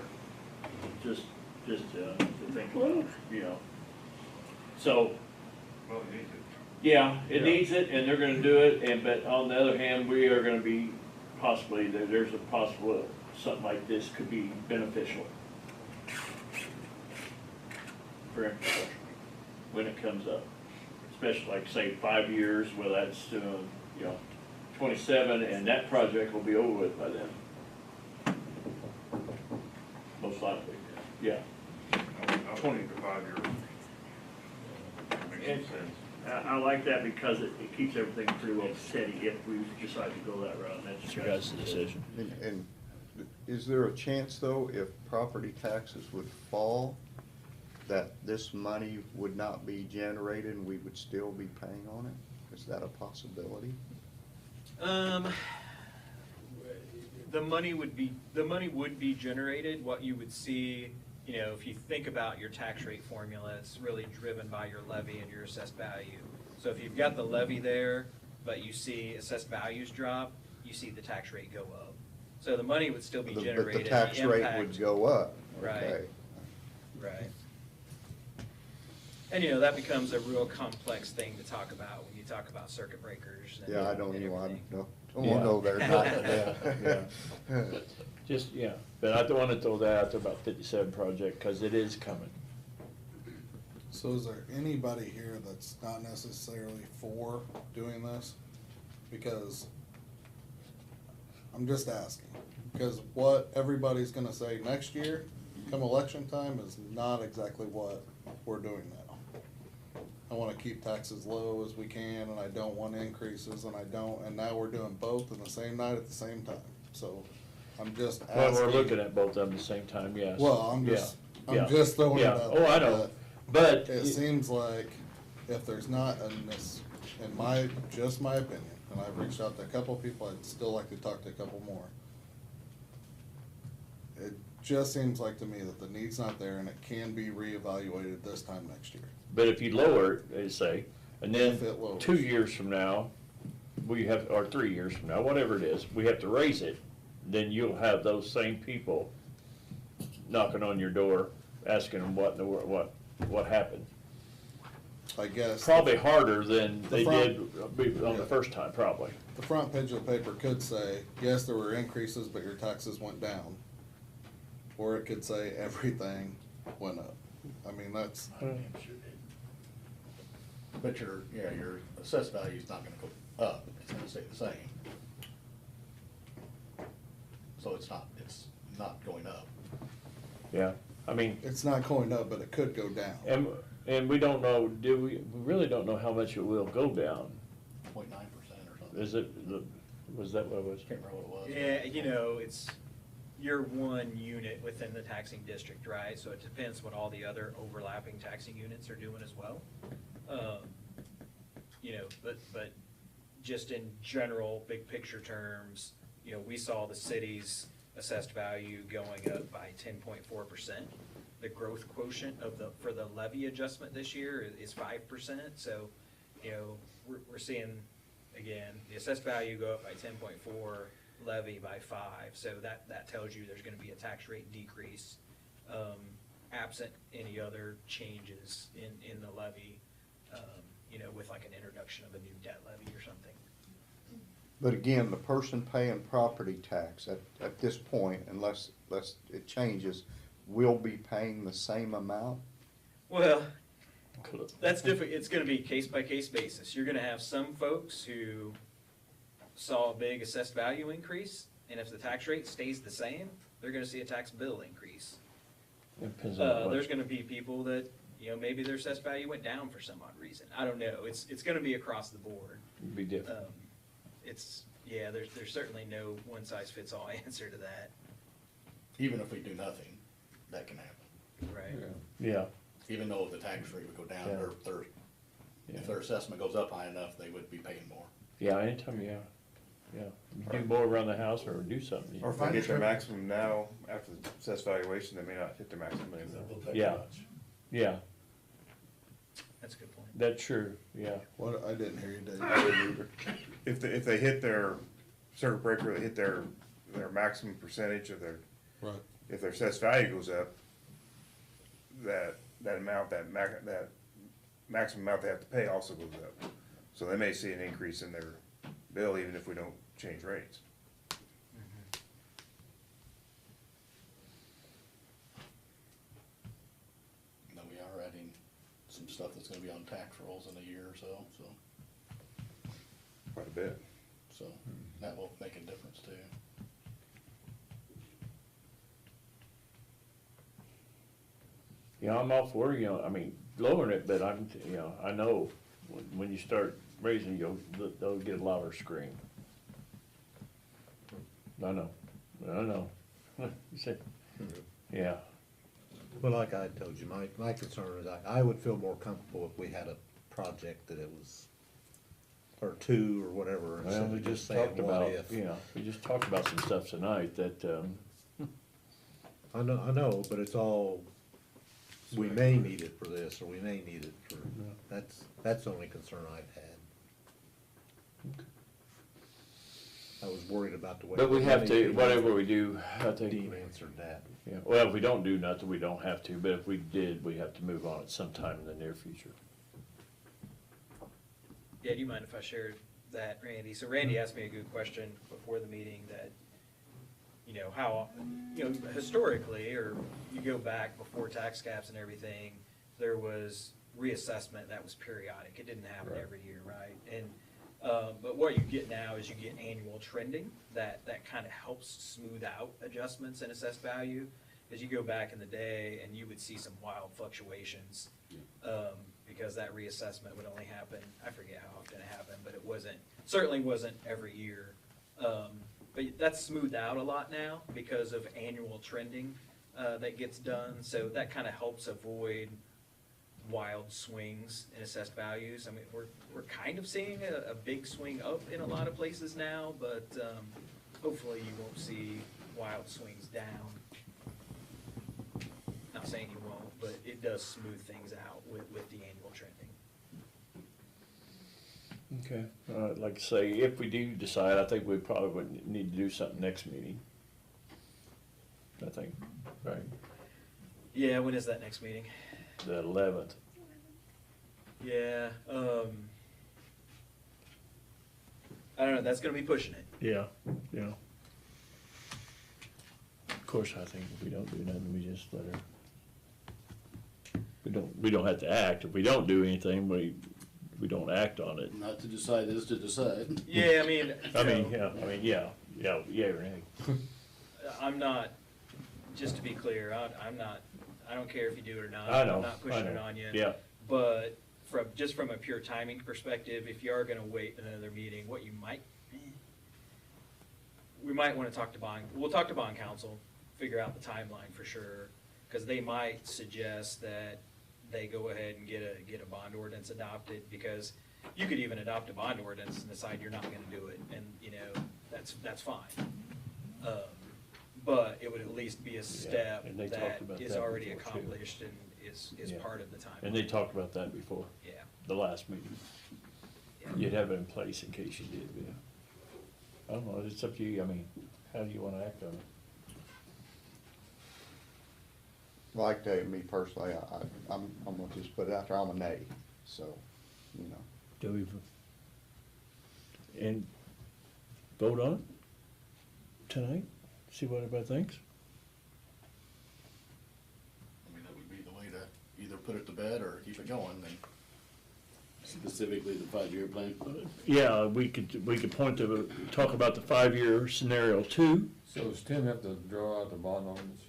Just to think about, you know. So, Well, it needs it. yeah, it needs it, and they're gonna do it, but on the other hand, we are gonna be possibly, there's a possible, something like this could be beneficial for infrastructure when it comes up. Especially like, say, 5 years, well, that's, you know, 27, and that project will be over with by then. Most likely, yeah. I think the 5-year makes And some sense. I like that because it keeps everything pretty well steady if we decide to go that route, and that's your guys' decision. And is there a chance, though, if property taxes would fall, that this money would not be generated and we would still be paying on it? Is that a possibility? The money would be generated. What you would see, you know, if you think about your tax rate formula, it's really driven by your levy and your assessed value. So if you've got the levy there, but you see assessed values drop, you see the tax rate go up. So the money would still be generated. But the tax rate would go up, Right. okay. Right. And, you know, that becomes a real complex thing to talk about when you talk about circuit breakers and Yeah, I don't and know, everything. don't wanna go there. Just, yeah, but I don't wanna throw that out there about 57 project, cause it is coming. So is there anybody here that's not necessarily for doing this? Because I'm just asking, because what everybody's gonna say next year, come election time, is not exactly what we're doing now. I wanna keep taxes low as we can, and I don't want increases, and and now we're doing both in the same night at the same time, so I'm just asking. Well, we're looking at both of them at the same time, yes. Well, I'm just Yeah. throwing it Yeah. out Oh, there, I know, but. it seems like if there's not in my opinion, and I've reached out to a couple people, I'd still like to talk to a couple more. It just seems like to me that the need's not there and it can be reevaluated this time next year. But if you lower it, they say, and then If it lowers. 2 years from now, or 3 years from now, whatever it is, we have to raise it, then you'll have those same people knocking on your door, asking them what happened. I guess. Probably harder than The they front- did on the first time, probably. The front page of the paper could say, yes, there were increases, but your taxes went down. Or it could say everything went up. I mean, that's, But your assessed value is not gonna up, it's gonna stay the same. So it's not going up. Yeah, I mean, It's not going up, but it could go down. and we don't know, we really don't know how much it will go down. 0.9% or something. Is it, was that what it was? Can't remember what it was. Yeah, you know, you're one unit within the taxing district, right? So it depends what all the other overlapping taxing units are doing as well. You know, but just in general, big picture terms, you know, we saw the city's assessed value going up by 10.4%. The growth quotient for the levy adjustment this year is 5%. So, you know, we're seeing, again, the assessed value go up by 10.4, levy by 5. So that tells you there's gonna be a tax rate decrease, absent any other changes in the levy, you know, with like an introduction of a new debt levy or something. But again, the person paying property tax at this point, unless it changes, will be paying the same amount? Well, that's different. It's gonna be case by case basis. You're gonna have some folks who saw a big assessed value increase, and if the tax rate stays the same, they're gonna see a tax bill increase. Depends on There's gonna be people that, you know, maybe their assessed value went down for some odd reason. I don't know. It's gonna be across the board. It'd be different. Yeah, there's certainly no one size fits all answer to that. Even if we do nothing, that can happen. Right. Yeah. Even though the tax rate would go down, Yeah. if their assessment goes up high enough, they would be paying more. Yeah, anytime, yeah. You do more around the house or do something. Or if they get their maximum now, after the assessed valuation, they may not hit their maximum anymore. Yeah, yeah, That's a good point. that's true, yeah. What, I didn't hear you, Dave. I didn't either. If they hit their circuit breaker, they hit their maximum percentage of their, Right. if their assessed value goes up, that amount, that maximum amount they have to pay also goes up. So they may see an increase in their bill even if we don't change rates. Now, we are adding some stuff that's gonna be on tax rolls in a year or so, Quite a bit. so that will make a difference too. Yeah, I'm all for, I mean, lowering it, but I know when you start raising, they'll get a louder scream. I know. You say, yeah, Well, like I told you, my concern is I would feel more comfortable if we had a project that it was, or two or whatever, well, instead we of just just saying talked what about, if. we just talked about some stuff tonight that, I know, but it's all, we may need it for this, or we may need it for, that's the only concern I've had. I was worried about the way. but we have to, whatever we do, I think. Dean answered that. Yeah, well, if we don't do nothing, we don't have to, but if we did, we have to move on at some time in the near future. Yeah, do you mind if I shared that, Randy? So Randy asked me a good question before the meeting that, you know, how, you know, historically, or you go back before tax caps and everything, there was reassessment that was periodic. It didn't happen every year, right? And, but what you get now is you get annual trending that kind of helps smooth out adjustments in assessed value. As you go back in the day and you would see some wild fluctuations, because that reassessment would only happen, I forget how often it happened, but it certainly wasn't every year. But that's smoothed out a lot now because of annual trending that gets done. So that kind of helps avoid wild swings in assessed values. I mean, we're kind of seeing a big swing up in a lot of places now, but hopefully you won't see wild swings down. Not saying you won't, but it does smooth things out with the annual trending. Okay, like I say, if we do decide, I think we probably would need to do something next meeting. I think, right, Yeah, when is that next meeting? the 11th. Yeah, I don't know, that's gonna be pushing it. Yeah, yeah. Of course, I think if we don't do nothing, we just let her, we don't have to act. If we don't do anything, we we don't act on it. Not to decide is to decide. Yeah, I mean, Yeah or nay. I'm not, just to be clear, I don't care if you do it or not. I know, I'm not pushing I it know. on you. Yeah. But just from a pure timing perspective, if you are gonna wait another meeting, what you might, we might wanna talk to we'll talk to bond counsel, figure out the timeline for sure, cause they might suggest that they go ahead and get a bond ordinance adopted, because you could even adopt a bond ordinance and decide you're not gonna do it, and, that's fine. But it would at least be a step and they that talked about is that already before, too. accomplished and is Yeah. part of the timeline. And they talked about that before, Yeah. the last meeting. Yeah. You'd have it in place in case you did, yeah. I don't know, it's up to you, I mean, how do you wanna act on it? Well, I tell you, me personally, I'm gonna just put it out there, I'm a nay, so, you know. Do we, and vote on it tonight, see what everybody thinks? I mean, that would be the way to either put it to bed or keep it going, then. Specifically the 5-year plan. Yeah, we could talk about the 5-year scenario 2. So does Tim have to draw out the bond ordinance?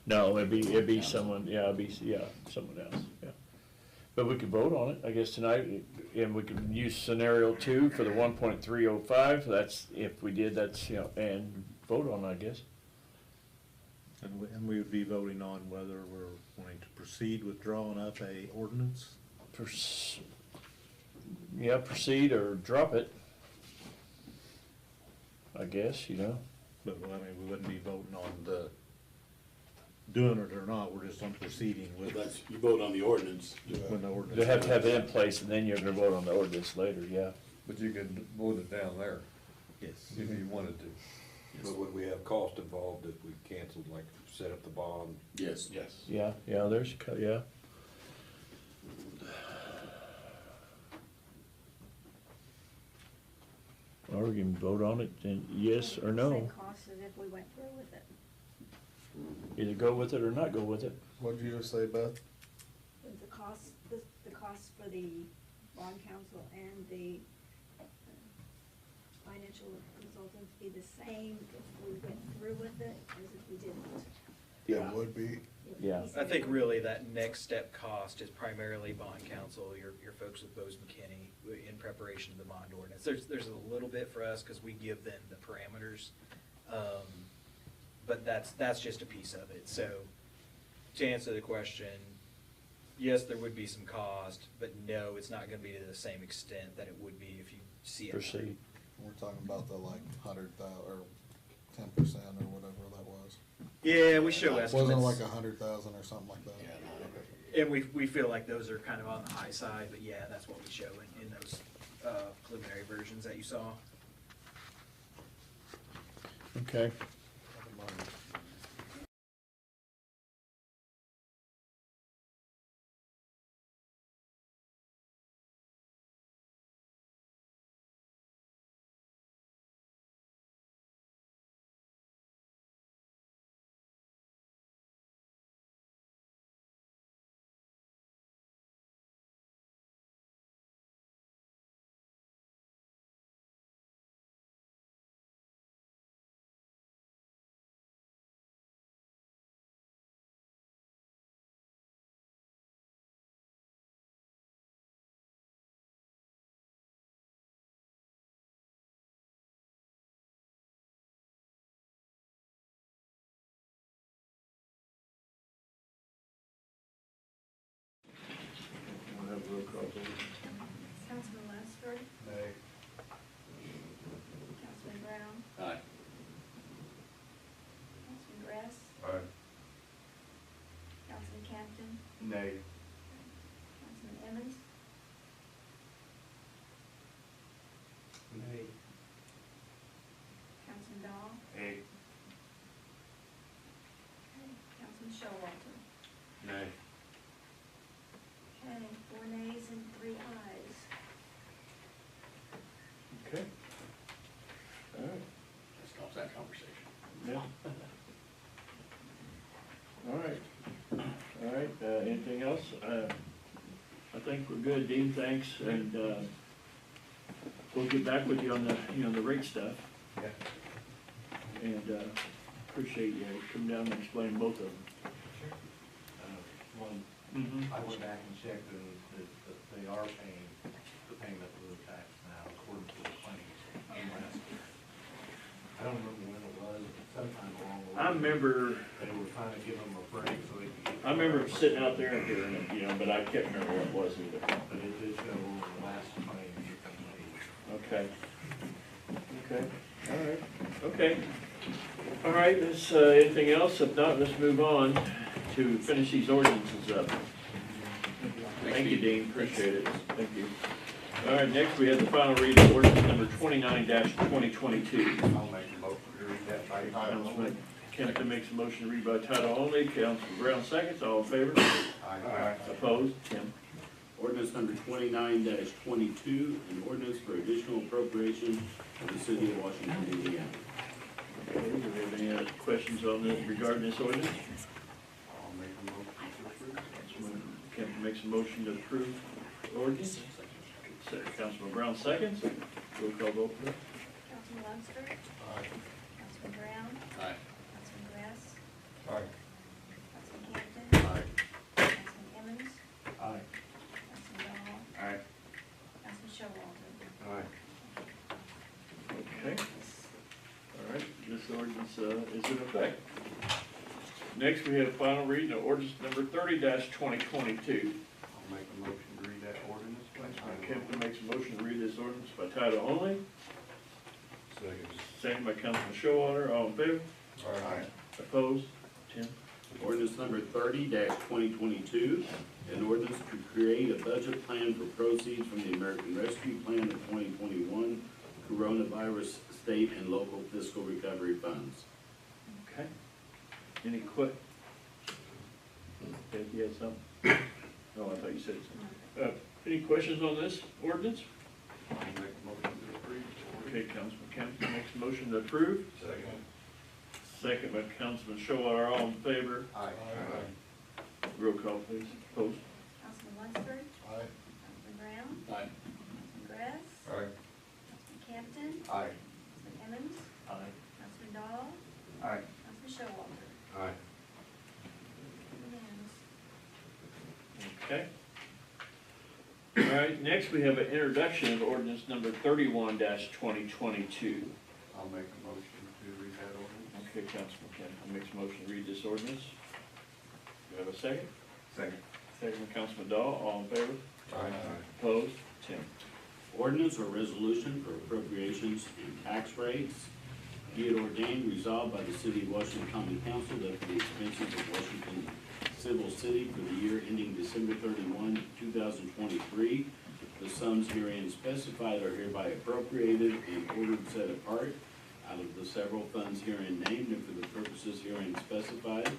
No, it'd be someone, someone else, yeah. But we could vote on it, I guess, tonight, and we could use scenario 2 for the 1.305, that's, if we did, that's, and vote on it, I guess. And we would be voting on whether we're going to proceed with drawing up a ordinance? Yeah, proceed or drop it, I guess, But, I mean, we wouldn't be voting on the doing it or not, we're just on proceeding with. That's, you vote on the ordinance. When the ordinance. They have to have it in place, and then you're gonna vote on the ordinance later, yeah. But you could vote it down there Yes. if you wanted to. But would we have cost involved if we canceled, like, set up the bond? Yes. Yes. Yeah, yeah. Or we can vote on it, and yes or no. Same cost as if we went through with it. Either go with it or not go with it. What'd you just say, Beth? Would the cost for the bond counsel and the financial consultants be the same if we went through with it as if we didn't? It would be. Yeah. I think really that next step cost is primarily bond counsel, your folks with Bose McKinney in preparation of the bond ordinance. There's a little bit for us because we give them the parameters, but that's just a piece of it. So to answer the question, yes, there would be some cost, but no, it's not gonna be to the same extent that it would be if you see it. Proceed. We're talking about the 100,000 or 10% or whatever that was. Yeah, we show estimates. Wasn't it like 100,000 or something like that? And we feel like those are kind of on the high side, but yeah, that's what we show in those preliminary versions that you saw. Okay. We'll have roll call, please. Councilman Lunsford, Nay. Councilman Brown, Aye. Councilman Grass, Aye. Councilman Campton, Nay. Councilman Emmons, Nay. Councilman Dahl, Nay. Councilman Showalter. Nay. Okay, 4 nays and 3 ayes. Okay. All right. That stops that conversation. Yeah. All right, anything else? I think we're good, Dean, thanks, and, we'll get back with you on the, the rate stuff. And, appreciate you coming down and explaining both of them. I went back and checked and that they are paying the payment of the tax now according to the claims from last year. I don't remember when it was, but sometime along the way. I remember, They were trying to give them a break so they could get. I remember sitting out there and hearing it, but I can't remember what it was either. But it did show the last claim that they made. Okay. Okay, all right, okay. All right, let's, anything else? If not, let's move on to finish these ordinances up. Thank you, Dean, appreciate it, thank you. All right, next we have the final read of ordinance number 29-2022. I'll make a motion to read that by title only. Councilman Kempton makes a motion to read by title only, Councilman Brown seconds, all in favor? Aye. Opposed? Tim? Ordinance number 29-22, an ordinance for additional appropriation of the city of Washington, Indiana. Okay, do we have any other questions on this regarding this ordinance? I'll make a motion to approve. Councilman Kempton makes a motion to approve the ordinance. Councilman Brown seconds. Roll call vote, please. Councilman Lunsford. Aye. Councilman Brown. Aye. Councilman Grass. Aye. Councilman Campton. Aye. Councilman Emmons. Aye. Councilman Dahl. Aye. Councilman Showalter. Aye. Okay. All right, this ordinance is in effect. Next, we have final reading of ordinance number 30-2022. I'll make a motion to read that ordinance by title only. Kempton makes a motion to read this ordinance by title only. Second. Second by Councilman Showalter, all in favor? Aye. Opposed? Tim? Ordinance number 30-2022, an ordinance to create a budget plan for proceeds from the American Rescue Plan of 2021 coronavirus state and local fiscal recovery funds. Okay. Any you had something? Oh, I thought you said something. Any questions on this ordinance? I'll make a motion to approve. Okay, Councilman Kempton makes a motion to approve. Second. Second by Councilman Showalter, all in favor? Aye. Roll call, please. Opposed? Councilman Lunsford. Aye. Councilman Brown. Aye. Councilman Grass. Aye. Councilman Campton. Aye. Councilman Emmons. Aye. Councilman Dahl. Aye. Councilman Showalter. Aye. Unanimous. Okay. All right, next we have an introduction of ordinance number 31-2022. I'll make a motion to read that ordinance. Okay, Councilman Kempton makes a motion to read this ordinance. Do you have a second? Second. Second by Councilman Dahl, all in favor? Aye. Opposed? Tim? Ordinance or resolution for appropriations and tax rates. Be it ordained, resolved by the City of Washington Common Council that for the expenses of Washington Civil City for the year ending December 31, 2023, the sums herein specified are hereby appropriated and ordered set apart out of the several funds herein named and for the purposes herein specified,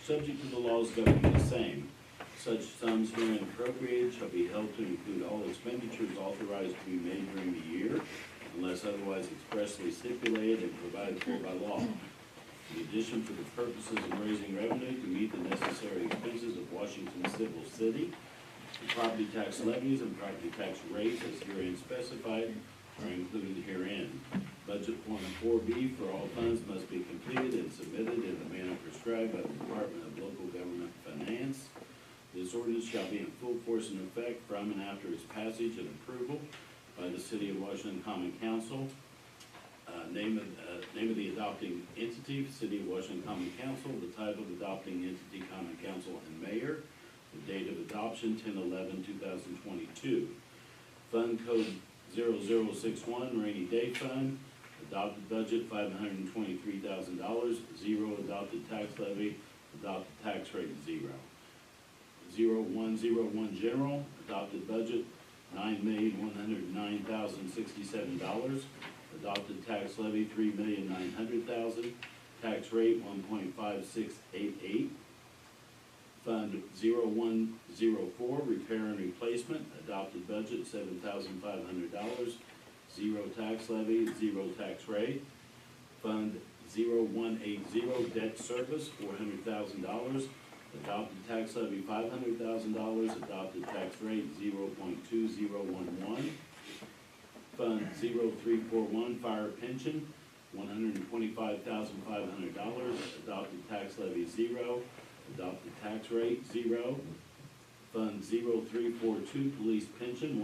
subject to the laws governing the same. Such sums herein appropriated shall be held to include all expenditures authorized to be made during the year, unless otherwise expressly stipulated and provided for by law. In addition, for the purposes of raising revenue to meet the necessary expenses of Washington Civil City, the property tax levies and property tax rates as herein specified are included herein. Budget Form 4B for all funds must be completed and submitted in the manner prescribed by the Department of Local Government Finance. This ordinance shall be in full force and effect from and after its passage and approval by the City of Washington Common Council. Name of the adopting entity, City of Washington Common Council, the title of adopting entity, Common Council, and Mayor, the date of adoption, 10/11/2022. Fund code 0061, rainy day fund, adopted budget $523,000, zero adopted tax levy, adopted tax rate 0. 0101 general, adopted budget $9,109,067, adopted tax levy $3,900,000, tax rate 1.5688. Fund 0104 repair and replacement, adopted budget $7,500, zero tax levy, zero tax rate. Fund 0180 debt service $400,000, Adopted tax levy $500,000, adopted tax rate 0.2011. Fund 0341 fire pension, $125,500, adopted tax levy 0, adopted tax rate 0. Fund 0342 police pension,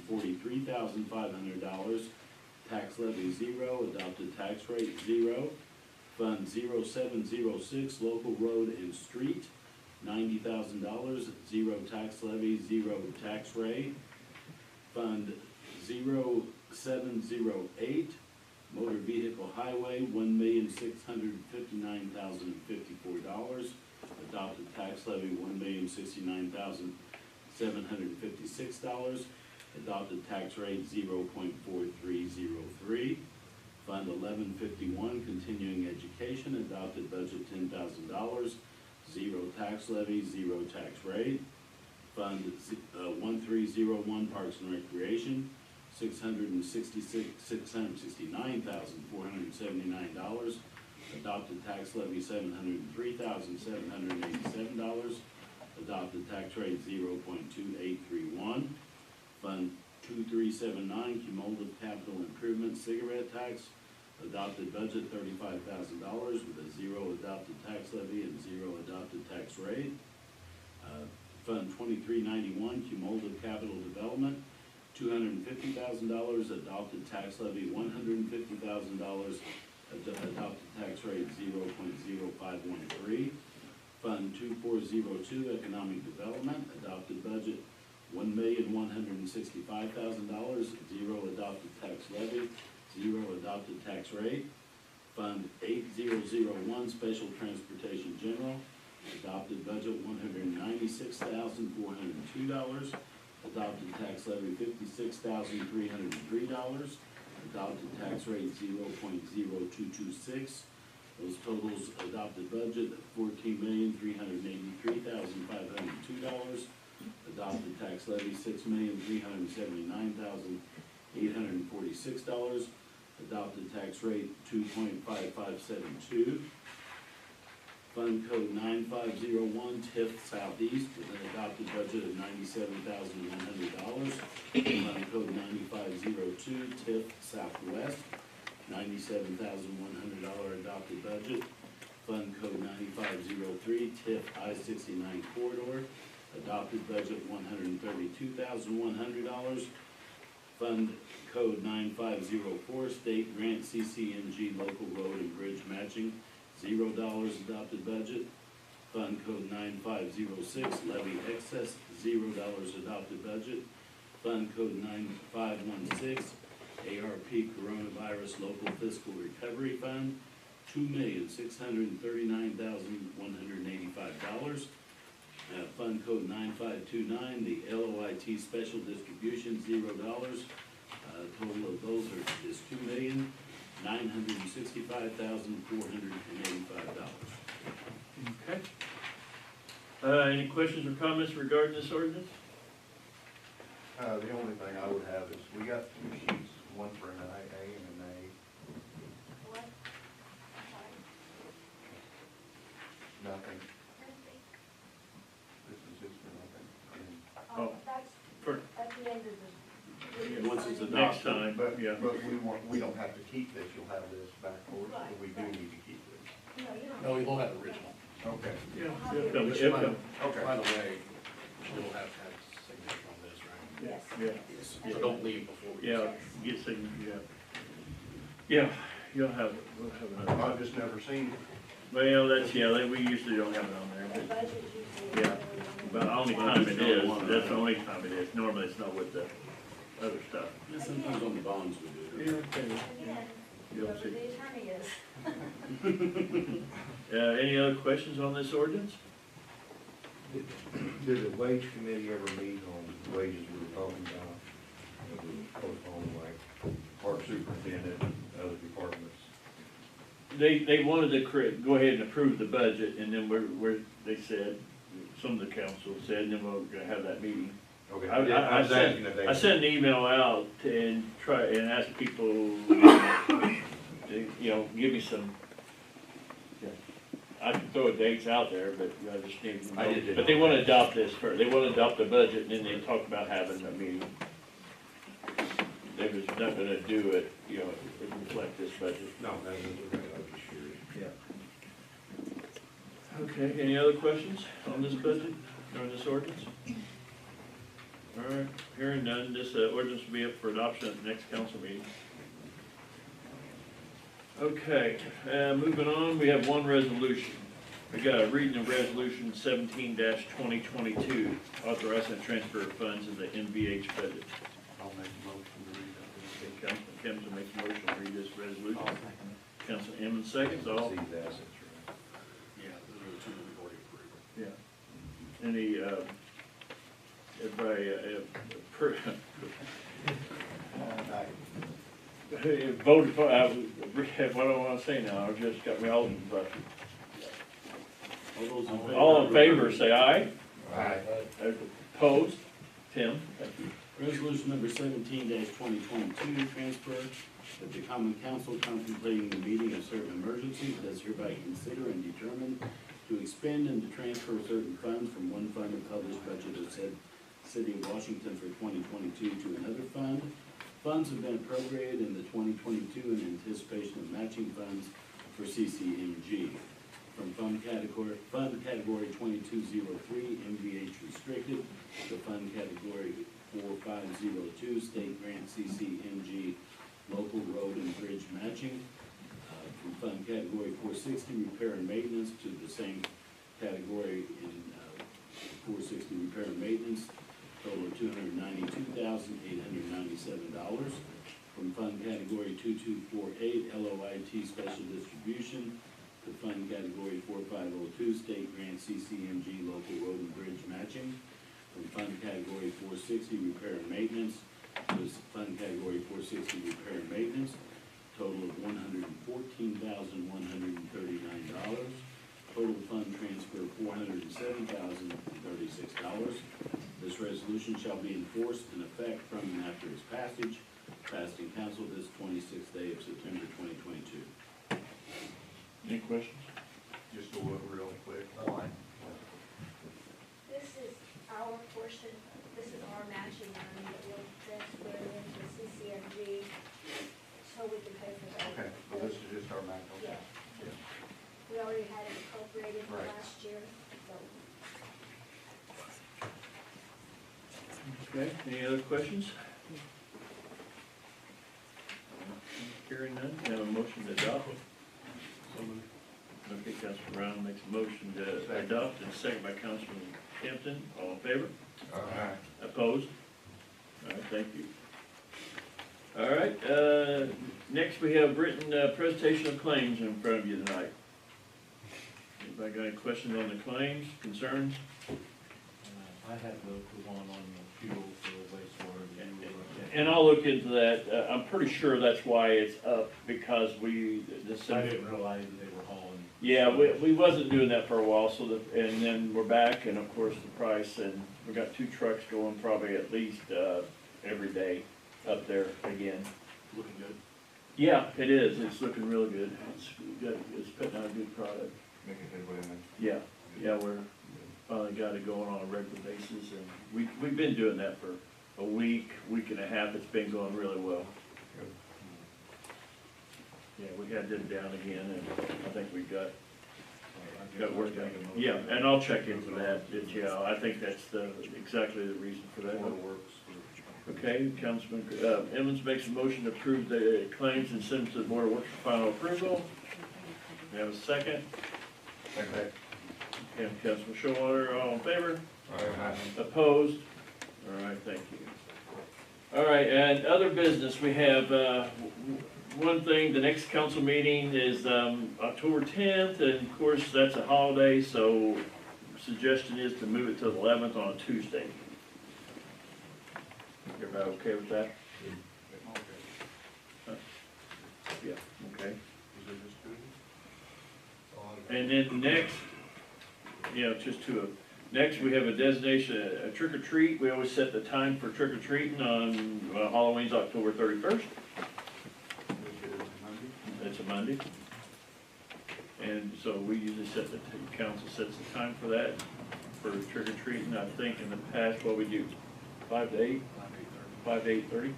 $143,500, tax levy 0, adopted tax rate 0. Fund 0706 local road and street, $90,000, 0 tax levy, 0 tax rate. Fund 0708 motor vehicle highway, $1,659,054, adopted tax levy, $1,069,756, adopted tax rate 0.4303. Fund 1151 continuing education, adopted budget $10,000, 0 tax levy, 0 tax rate. Fund 1301 parks and recreation, $669,479, adopted tax levy $703,787, adopted tax rate 0.2831. Fund 2379 cumulative capital improvement cigarette tax, adopted budget $35,000 with a 0 adopted tax levy and 0 adopted tax rate. Fund 2391 cumulative capital development, $250,000, adopted tax levy $150,000, adopted tax rate 0.0513. Fund 2402 economic development, adopted budget $1,165,000, 0 adopted tax levy, 0 adopted tax rate. Fund 8001 special transportation general, adopted budget $196,402, adopted tax levy $56,303, adopted tax rate 0.0226. Those totals, adopted budget $14,383,502, adopted tax levy $6,379,846, adopted tax rate 2.5572. Fund code 9501 TIF Southeast with an adopted budget of $97,100. Fund code 9502 TIF Southwest, $97,100 adopted budget. Fund code 9503 TIF I-69 corridor, adopted budget $132,100. Fund code 9504 state grant CCNG local road and bridge matching, $0 adopted budget. Fund code 9506 levy excess, $0 adopted budget. Fund code 9516 ARP coronavirus local fiscal recovery fund, $2,639,185. Fund code 9529, the LOIT special distribution, $0. Total of those is $2,965,485. Okay. Any questions or comments regarding this ordinance? The only thing I would have is, we got 2 sheets, one for an IA and an A. What? Nothing. This is just for nothing. Oh, That's for at the end of the. Once it's next adopted. time, But, yeah. but we don't have to keep this, you'll have this back for us, but we do need to keep this. No, you don't. No, we won't have the original. Okay. Yeah, Which, yeah, by yeah. Okay. by the way, we'll have to have a signature on this, right? Yes. Yeah. So don't leave before we. Yeah, get some, yeah. Yeah, we'll have another. I've just never seen it. Well, that's, yeah, we usually don't have it on there, The but, budget usually. yeah. But the only time it is, that's the only time it is. Normally it's not with the other stuff. Yeah, sometimes on the bonds we do. Yeah, okay. Again, You'll whoever see. the attorney is. Any other questions on this ordinance? Did the wage committee ever meet on wages we were talking about? It was postponed, like park superintendent and other departments. They wanted to go ahead and approve the budget, and then they said, some of the council said, and then we're gonna have that meeting. Okay, I was asking if they. sent an email out and ask people, to, give me some, I could throw dates out there, but I just need to know. I did it. But they wanna adopt this first, they wanna adopt the budget, and then they talk about having a meeting. They was not gonna do it, you know, reflect this budget. No, that is okay, I was just curious. Yeah. Okay, any other questions on this budget, or on this ordinance? All right, hearing none, this ordinance will be up for adoption at the next council meeting. Okay, moving on, we have one resolution. We got a reading of resolution 17-2022, authorizing the transfer of funds in the NVH budget. I'll make a motion to read that. Okay, Councilman Kempton makes a motion to read this resolution. Councilman Emmons seconds, all. These assets, right? Yeah, those are the two that we've already approved. Yeah. Any, everybody, voted for, what do I wanna say now, it just got me all in the bucket. All in favor, say aye. Aye. Opposed? Tim, thank you. Resolution number 17-2022, transfer that the common council contemplating the meeting of certain emergencies does hereby consider and determine to expend and to transfer certain funds from one fund of published budget of said City of Washington for 2022 to another fund. Funds have been appropriated in the 2022 in anticipation of matching funds for CCMG. From fund category 2203, MVH restricted, to fund category 4502, state grant CCMG, local road and bridge matching. From fund category 460, repair and maintenance, to the same category in 460, repair and maintenance, total of $292,897. From fund category 2248, LOIT special distribution, to fund category 4502, state grant CCMG, local road and bridge matching. From fund category 460, repair and maintenance, to fund category 460, repair and maintenance, total of $114,139. Total fund transfer $407,036. This resolution shall be enforced in effect from and after its passage, passed in council this 26th day of September 2022. Any questions? Just a little real quick. This is our portion, this is our matching money that we'll transfer into CCMG, so we can pay for that. Okay, well, this is just our match, okay. Yeah. We already had it appropriated for Right. last year, so. Okay, any other questions? Hearing none, we have a motion to adopt. Okay, Councilman Brown makes a motion to adopt, and second by Councilman Kempton. All in favor? Aye. Opposed? All right, thank you. All right, next we have written presentation of claims in front of you tonight. Anybody got any questions on the claims, concerns? I had the one on the fuel for wastewater. And I'll look into that. I'm pretty sure that's why it's up, because we, this. I didn't realize they were hauling. Yeah, we wasn't doing that for a while, so and then we're back, and of course the price, and we got 2 trucks going probably at least, every day up there again. Looking good. Yeah, it is. It's looking real good. It's good. It's putting out a good product. Making headway in Yeah, yeah, we're finally got it going on a regular basis, and we've been doing that for a week and a half. It's been going really well. Yeah, we had them down again, and I think we got worked out. Yeah, and I'll check into that. Yeah, I think that's exactly the reason for that. Okay, Councilman Emmons makes a motion to approve the claims and send them to the Board of Works for final approval. We have a second. Okay. And Councilman Showalter, all in favor? Aye. Opposed? All right, thank you. All right, and other business, we have, one thing, the next council meeting is, October 10th, and of course, that's a holiday, so suggestion is to move it to the 11th on a Tuesday. Everybody okay with that? Yeah, okay. And then next, just next we have a designation, a trick or treat. We always set the time for trick or treating on, Halloween's October 31st. It's a Monday. And so we usually council sets the time for that, for trick or treating. I think in the past, what we do, 5 to 8? 5 to 8:30?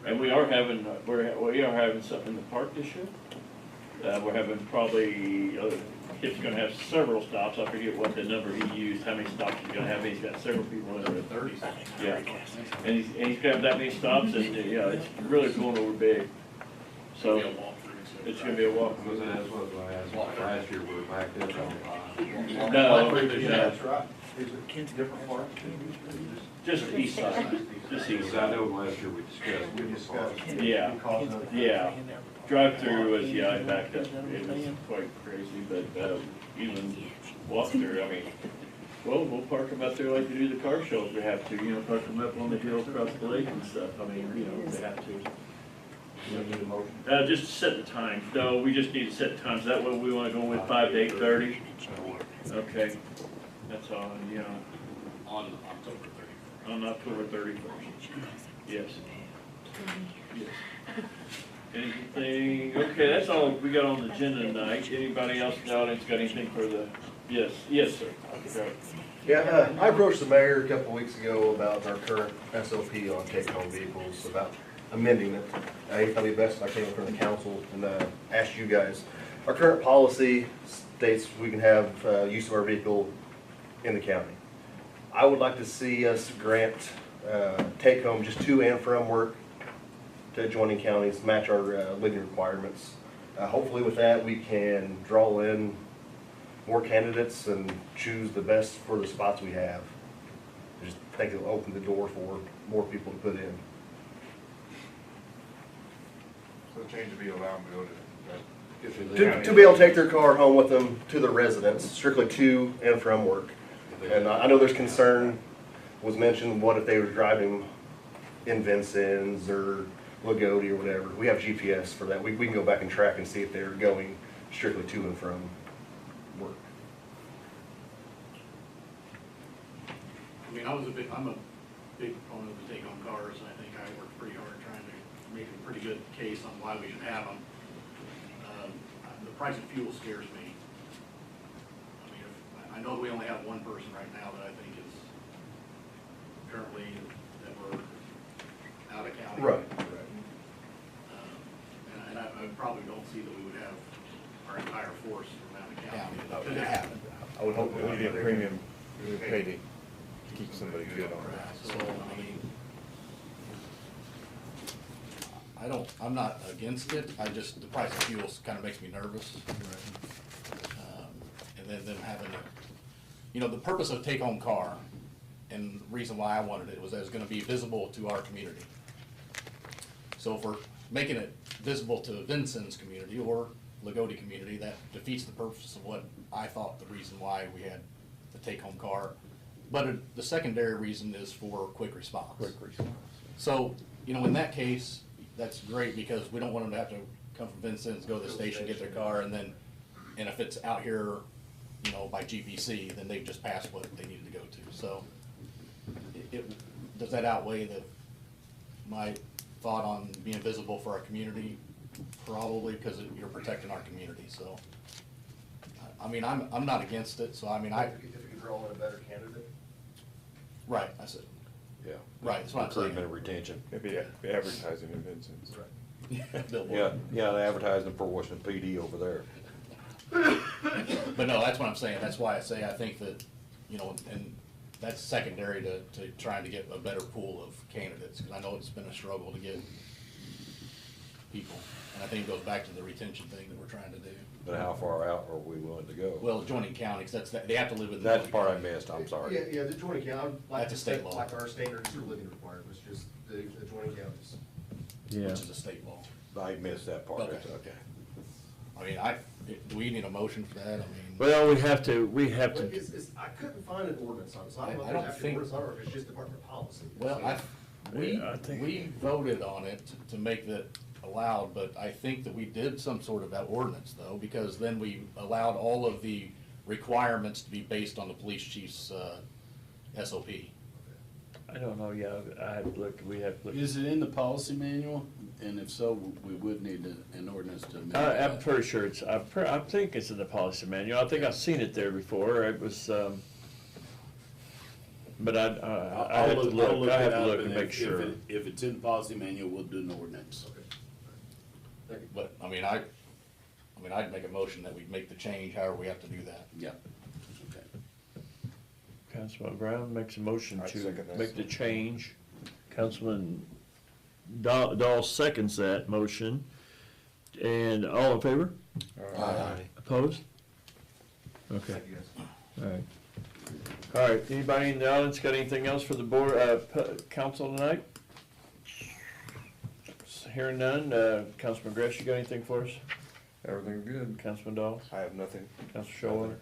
And we are having, we are having something in the park this year. We're having probably, Kip's gonna have several stops. I forget what the number he used, how many stops he's gonna have. He's got several people in there. 30. Yeah. And he's gonna have that many stops, and, yeah, it's really going over big. So, it's gonna be a walk. That's what I asked, last year we were backed up on. No, That's no, right. Is it different park? just the east side, just the east Because I side. know last year we discussed. Yeah, yeah. Drive-through was, yeah, I backed up. It was quite crazy, but, even walk-through, I mean, well, we'll park them out there like we do the car show if we have to, you know, park them up on the hill across the lake and stuff. I mean, you know, if we have to. Just set the time. No, we just need to set the times. That way we wanna go with 5 to 8:30. Okay, that's all, you know, On October 31st. on October 31st. Yes. Yes. Anything, okay, that's all we got on the agenda tonight. Anybody else in the audience got anything for the, yes, yes, sir. Go. Yeah, I approached the mayor a couple weeks ago about our current SOP on take-home vehicles, about amending it. He thought it'd be best if I came in front of the council and asked you guys. Our current policy states we can have use of our vehicle in the county. I would like to see us grant take-home just to and from work to adjoining counties, match our living requirements. Hopefully with that, we can draw in more candidates and choose the best for the spots we have. I just think it'll open the door for more people to put in. So the change to be allowed to go to. To be able to take their car home with them to their residence, strictly to and from work. And I know there's concern, was mentioned, what if they were driving in Vincennes or Lagodi or whatever. We have GPS for that. We can go back and track and see if they're going strictly to and from work. I mean, I'm a big proponent of the take-home cars, and I think I worked pretty hard trying to make a pretty good case on why we should have them. The price of fuel scares me. I mean, I know we only have one person right now that I think is currently, that we're out of county. Right. And I probably don't see that we would have our entire force from out of county. I would hope It would be a premium we would pay to keep somebody good on that. So, I mean, I'm not against it, the price of fuel kind of makes me nervous. And then them having the purpose of take-home car, and the reason why I wanted it was that it was gonna be visible to our community. So if we're making it visible to Vincent's community or Lagodi community, that defeats the purpose of what I thought the reason why we had the take-home car. But the secondary reason is for quick response. Quick response. So, in that case, that's great, because we don't want them to have to come from Vincent's, go to the station, get their car, and if it's out here, by GPC, then they've just passed what they needed to go to. So, does that outweigh my thought on being visible for our community? Probably, because you're protecting our community, so. I mean, I'm not against it, so If you can draw in a better candidate. right, that's it. Yeah. Right, that's what I'm saying. Improvement of retention. Maybe advertising in Vincent's. Billboard. Yeah, they advertise them for Washington PD over there. But no, that's what I'm saying, that's why I say I think that, and that's secondary to trying to get a better pool of candidates, because I know it's been a struggle to get people. And I think it goes back to the retention thing that we're trying to do. But how far out are we willing to go? Well, joining counties, they have to live within. That's the part I missed, I'm sorry. Yeah, the adjoining county, That's a state law. like our standards for living requirements, just the adjoining counties. Which is a state law. I missed that part, Okay. that's okay. I mean, do we need a motion for that? I mean. Well, we have to, I couldn't find an ordinance on it, so I don't know I if don't there's actually think- an ordinance on it, or if it's just department policy. Well, I think- we voted on it to make that allowed, but I think that we did some sort of that ordinance though, because then we allowed all of the requirements to be based on the police chief's SOP. I don't know, yeah, I have to look, we have to look. Is it in the policy manual? And if so, we would need an ordinance to amend I'm that. pretty sure it's, I think it's in the policy manual. I think I've seen it there before. It was, but I have to look, I have to look and make sure. If it's in the policy manual, we'll do an ordinance. But, I'd make a motion that we make the change, however we have to do that. Yeah. Okay. Councilman Brown makes a motion I to second that. make the change. Councilman Dahl seconds that motion. And all in favor? Aye. Opposed? Okay. All right. All right, anybody in the audience got anything else for the board, council tonight? Hearing none, Councilman Gress, you got anything for us? Everything good. Councilman Dahl? I have nothing. Councilman Showalter?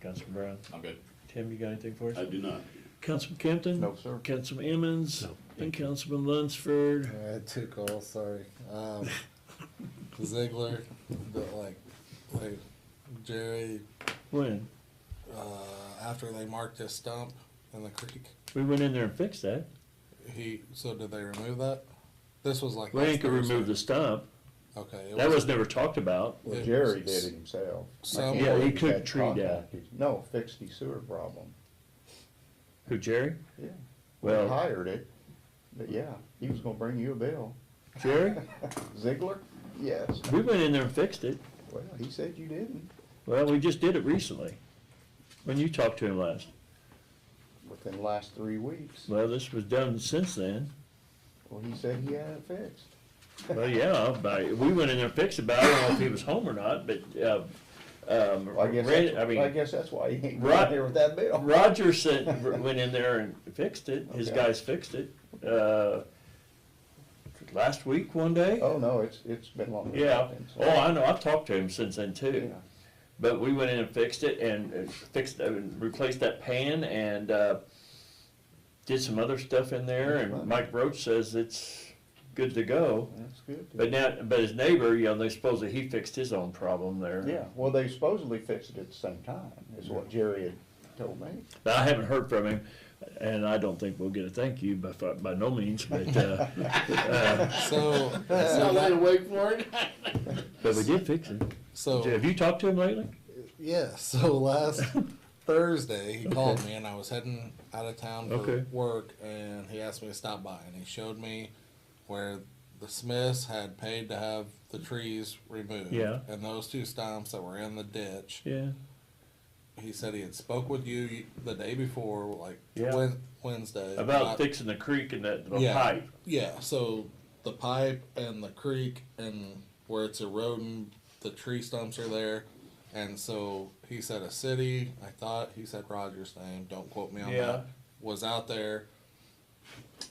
Councilman Brown? I'm good. Tim, you got anything for us? I do not. Councilman Campton? No, sir. Councilman Emmons? And Councilman Lunsford? I had two calls, sorry. Ziegler, but like Jerry, When? after they marked his stump in the creek, We went in there and fixed that. so did they remove that? This was like. We ain't gonna remove the stump. Okay. That was never talked about. Well, It Jerry was- did it himself. Some- Yeah, he Had took the tree down. contacted- No, fixed the sewer problem. Who, Jerry? Yeah. Well- We hired it, but yeah, he was gonna bring you a bill. Jerry? Ziegler? Yes. We went in there and fixed it. Well, he said you didn't, Well, we just did it recently. When you talked to him last. within the last 3 weeks. Well, this was done since then. Well, he said he had it fixed. Well, yeah, but we went in there and fixed it, but I don't know if he was home or not, but, Well, I guess that's why he ain't Rod- right here with that bill. Roger went in there and fixed it. His Okay. guys fixed it. Last week, one day. Oh, no, it's been longer. Yeah. than Oh, that. I know. I've talked to him since then too. Yeah. But we went in and fixed it and replaced that pan and did some other stuff in there. And Mike Roach says it's good to go. That's good. But his neighbor, they supposedly he fixed his own problem there. Yeah, well, they supposedly fixed it at the same time, is what Jerry had told me. But I haven't heard from him, and I don't think we'll get a thank you by no means. But So I'll let him wait for it. but we did fix it. So Have you talked to him lately? yeah, so last Thursday he called me and I was heading out of town for Okay. work and he asked me to stop by and he showed me where the Smiths had paid to have the trees removed. Yeah. And those two stumps that were in the ditch. Yeah. He said he had spoke with you the day before, like Yeah. Wednesday. About fixing the creek and the Yeah. pipe. Yeah, so the pipe and the creek and where it's eroding, the tree stumps are there. And so he said a city, he said Roger's name, don't quote me on Yeah. that, was out there,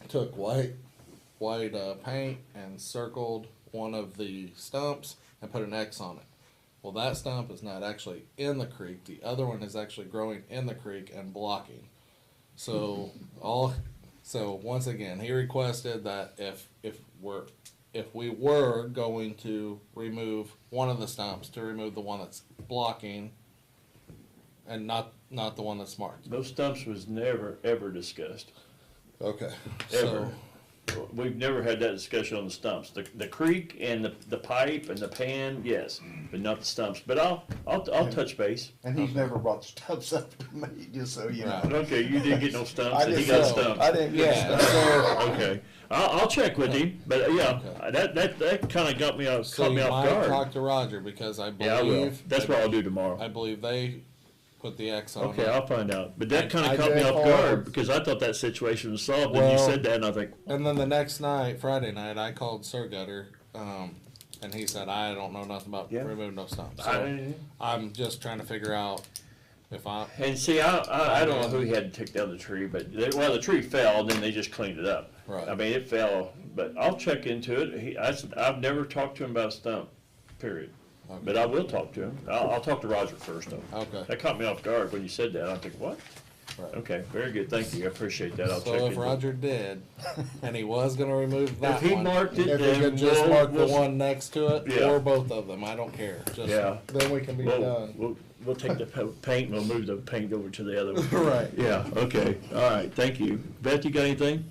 took white paint and circled one of the stumps and put an X on it. Well, that stump is not actually in the creek. The other one is actually growing in the creek and blocking. So once again, he requested that if we were going to remove one of the stumps, to remove the one that's blocking and not the one that's marked. Those stumps was never, ever discussed. Okay. Ever. We've never had that discussion on the stumps. The creek and the pipe and the pan, yes, but not the stumps. But I'll touch base. And he's never brought the stumps up to me, just so you know. Okay, you didn't get no stumps, I and he didn't got know. stumps. I didn't get stumps. Okay, I'll check with him, but yeah, that kind of caught me off guard. Talk to Roger because I believe. Yeah, I will. That's what I'll do tomorrow. I believe they put the X on. Okay, it. I'll find out. But that kind I of caught me did off call- guard because I thought that situation was solved, and you Well, said that, and I think, And then the next night, Friday night, I called Sir Gutter, and he said, I don't know nothing about removing no stumps. So I'm just trying to figure out if I. and see, I don't know who had to take down the tree, but the tree fell, and then they just cleaned it up. Right. I mean, it fell, but I'll check into it. I've never talked to him about a stump, period. Okay. But I will talk to him. I'll talk to Roger first, though. Okay. That caught me off guard when you said that. I think, what? Okay, very good, thank you, I appreciate that, I'll check So into if it. Roger did, and he was gonna remove that he one, marked it, if he then could just we'll- mark the we'll- one next to it, Yeah. or both of them, I don't care. Just, Yeah. then we can be done. We'll take the paint, and we'll move the paint over to the other one. Right. Yeah, okay, all right, thank you. Beth, you got anything?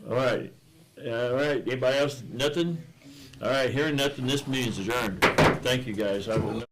All right, anybody else, nothing? All right, hearing nothing, this meeting's adjourned. Thank you, guys. I will.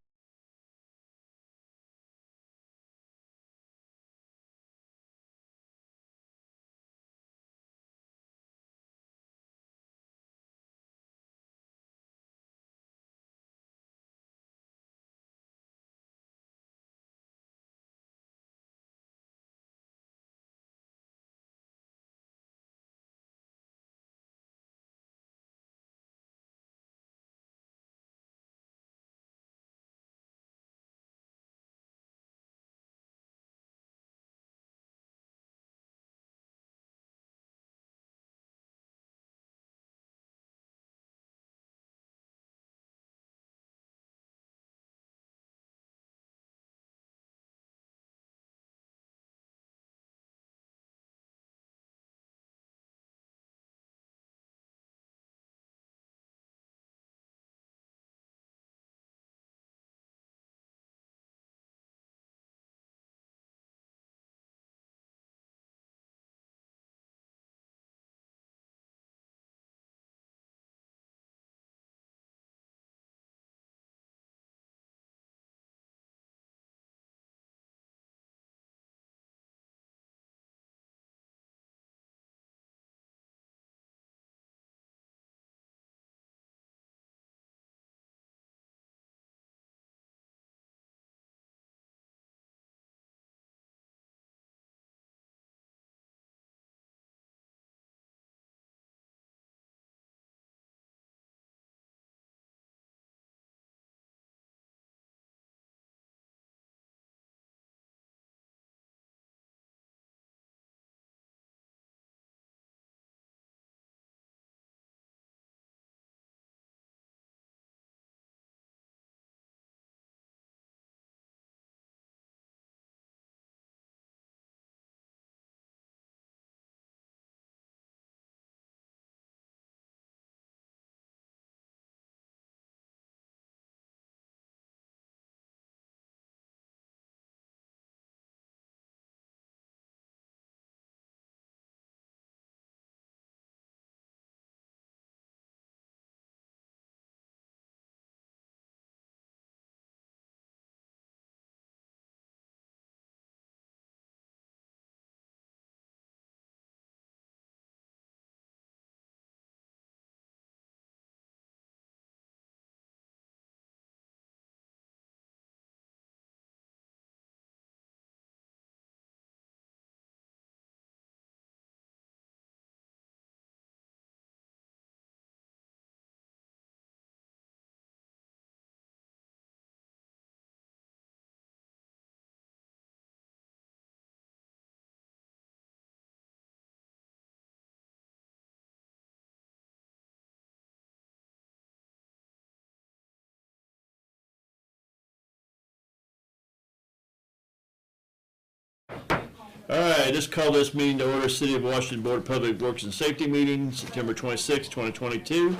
All right, just call this meeting to order, City of Washington Board of Public Works and Safety meeting, September 26, 2022.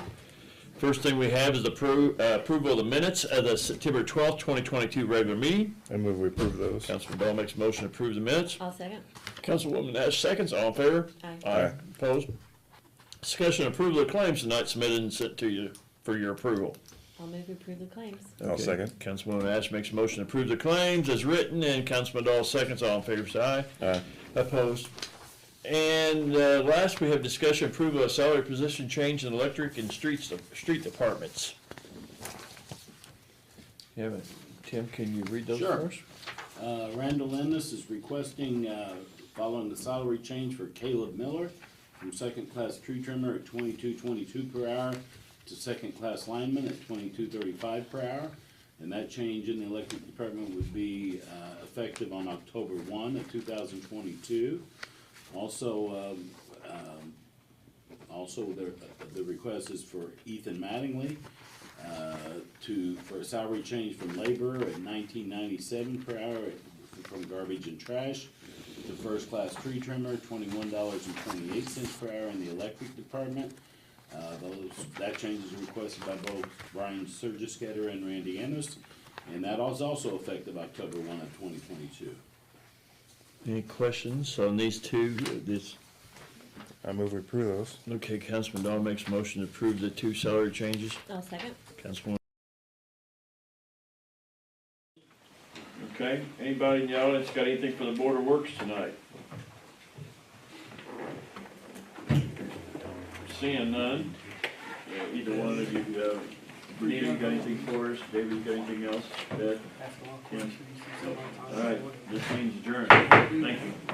First thing we have is approval of the minutes of the September 12th, 2022 regular meeting. I move we approve those. Councilman Bell makes a motion to approve the minutes. I'll second. Councilwoman Nash seconds, all in favor? Aye. Aye. Opposed? Discussion and approval of claims tonight submitted and sent to you for your approval. I'll move to approve the claims. I'll second. Councilwoman Nash makes a motion to approve the claims as written, and Councilman Dahl seconds, all in favor, say aye. Aye. Opposed? And last, we have discussion approval of salary position change in electric and street departments. You have it. Tim, can you read those Sure. first? Randall Ennis is requesting, following the salary change for Caleb Miller from second-class tree trimmer at $22.22 per hour to second-class lineman at $22.35 per hour. And that change in the electric department would be effective on October 1 of 2022. Also, the request is for Ethan Mattingly for a salary change from labor at $19.97 per hour from garbage and trash. The first-class tree trimmer, $21.28 per hour in the electric department. That change is requested by both Brian Surgiscatter and Randy Ennis, and that is also effective October 1 of 2022. Any questions on these two? I move we approve those. Okay, Councilman Dahl makes a motion to approve the two salary changes. I'll second. Councilman. Okay, anybody in the audience got anything for the Board of Works tonight? Seeing none, either one of you, Benita, you got anything for us? David, you got anything else? Beth? Kim? All right, this meeting's adjourned. Thank you.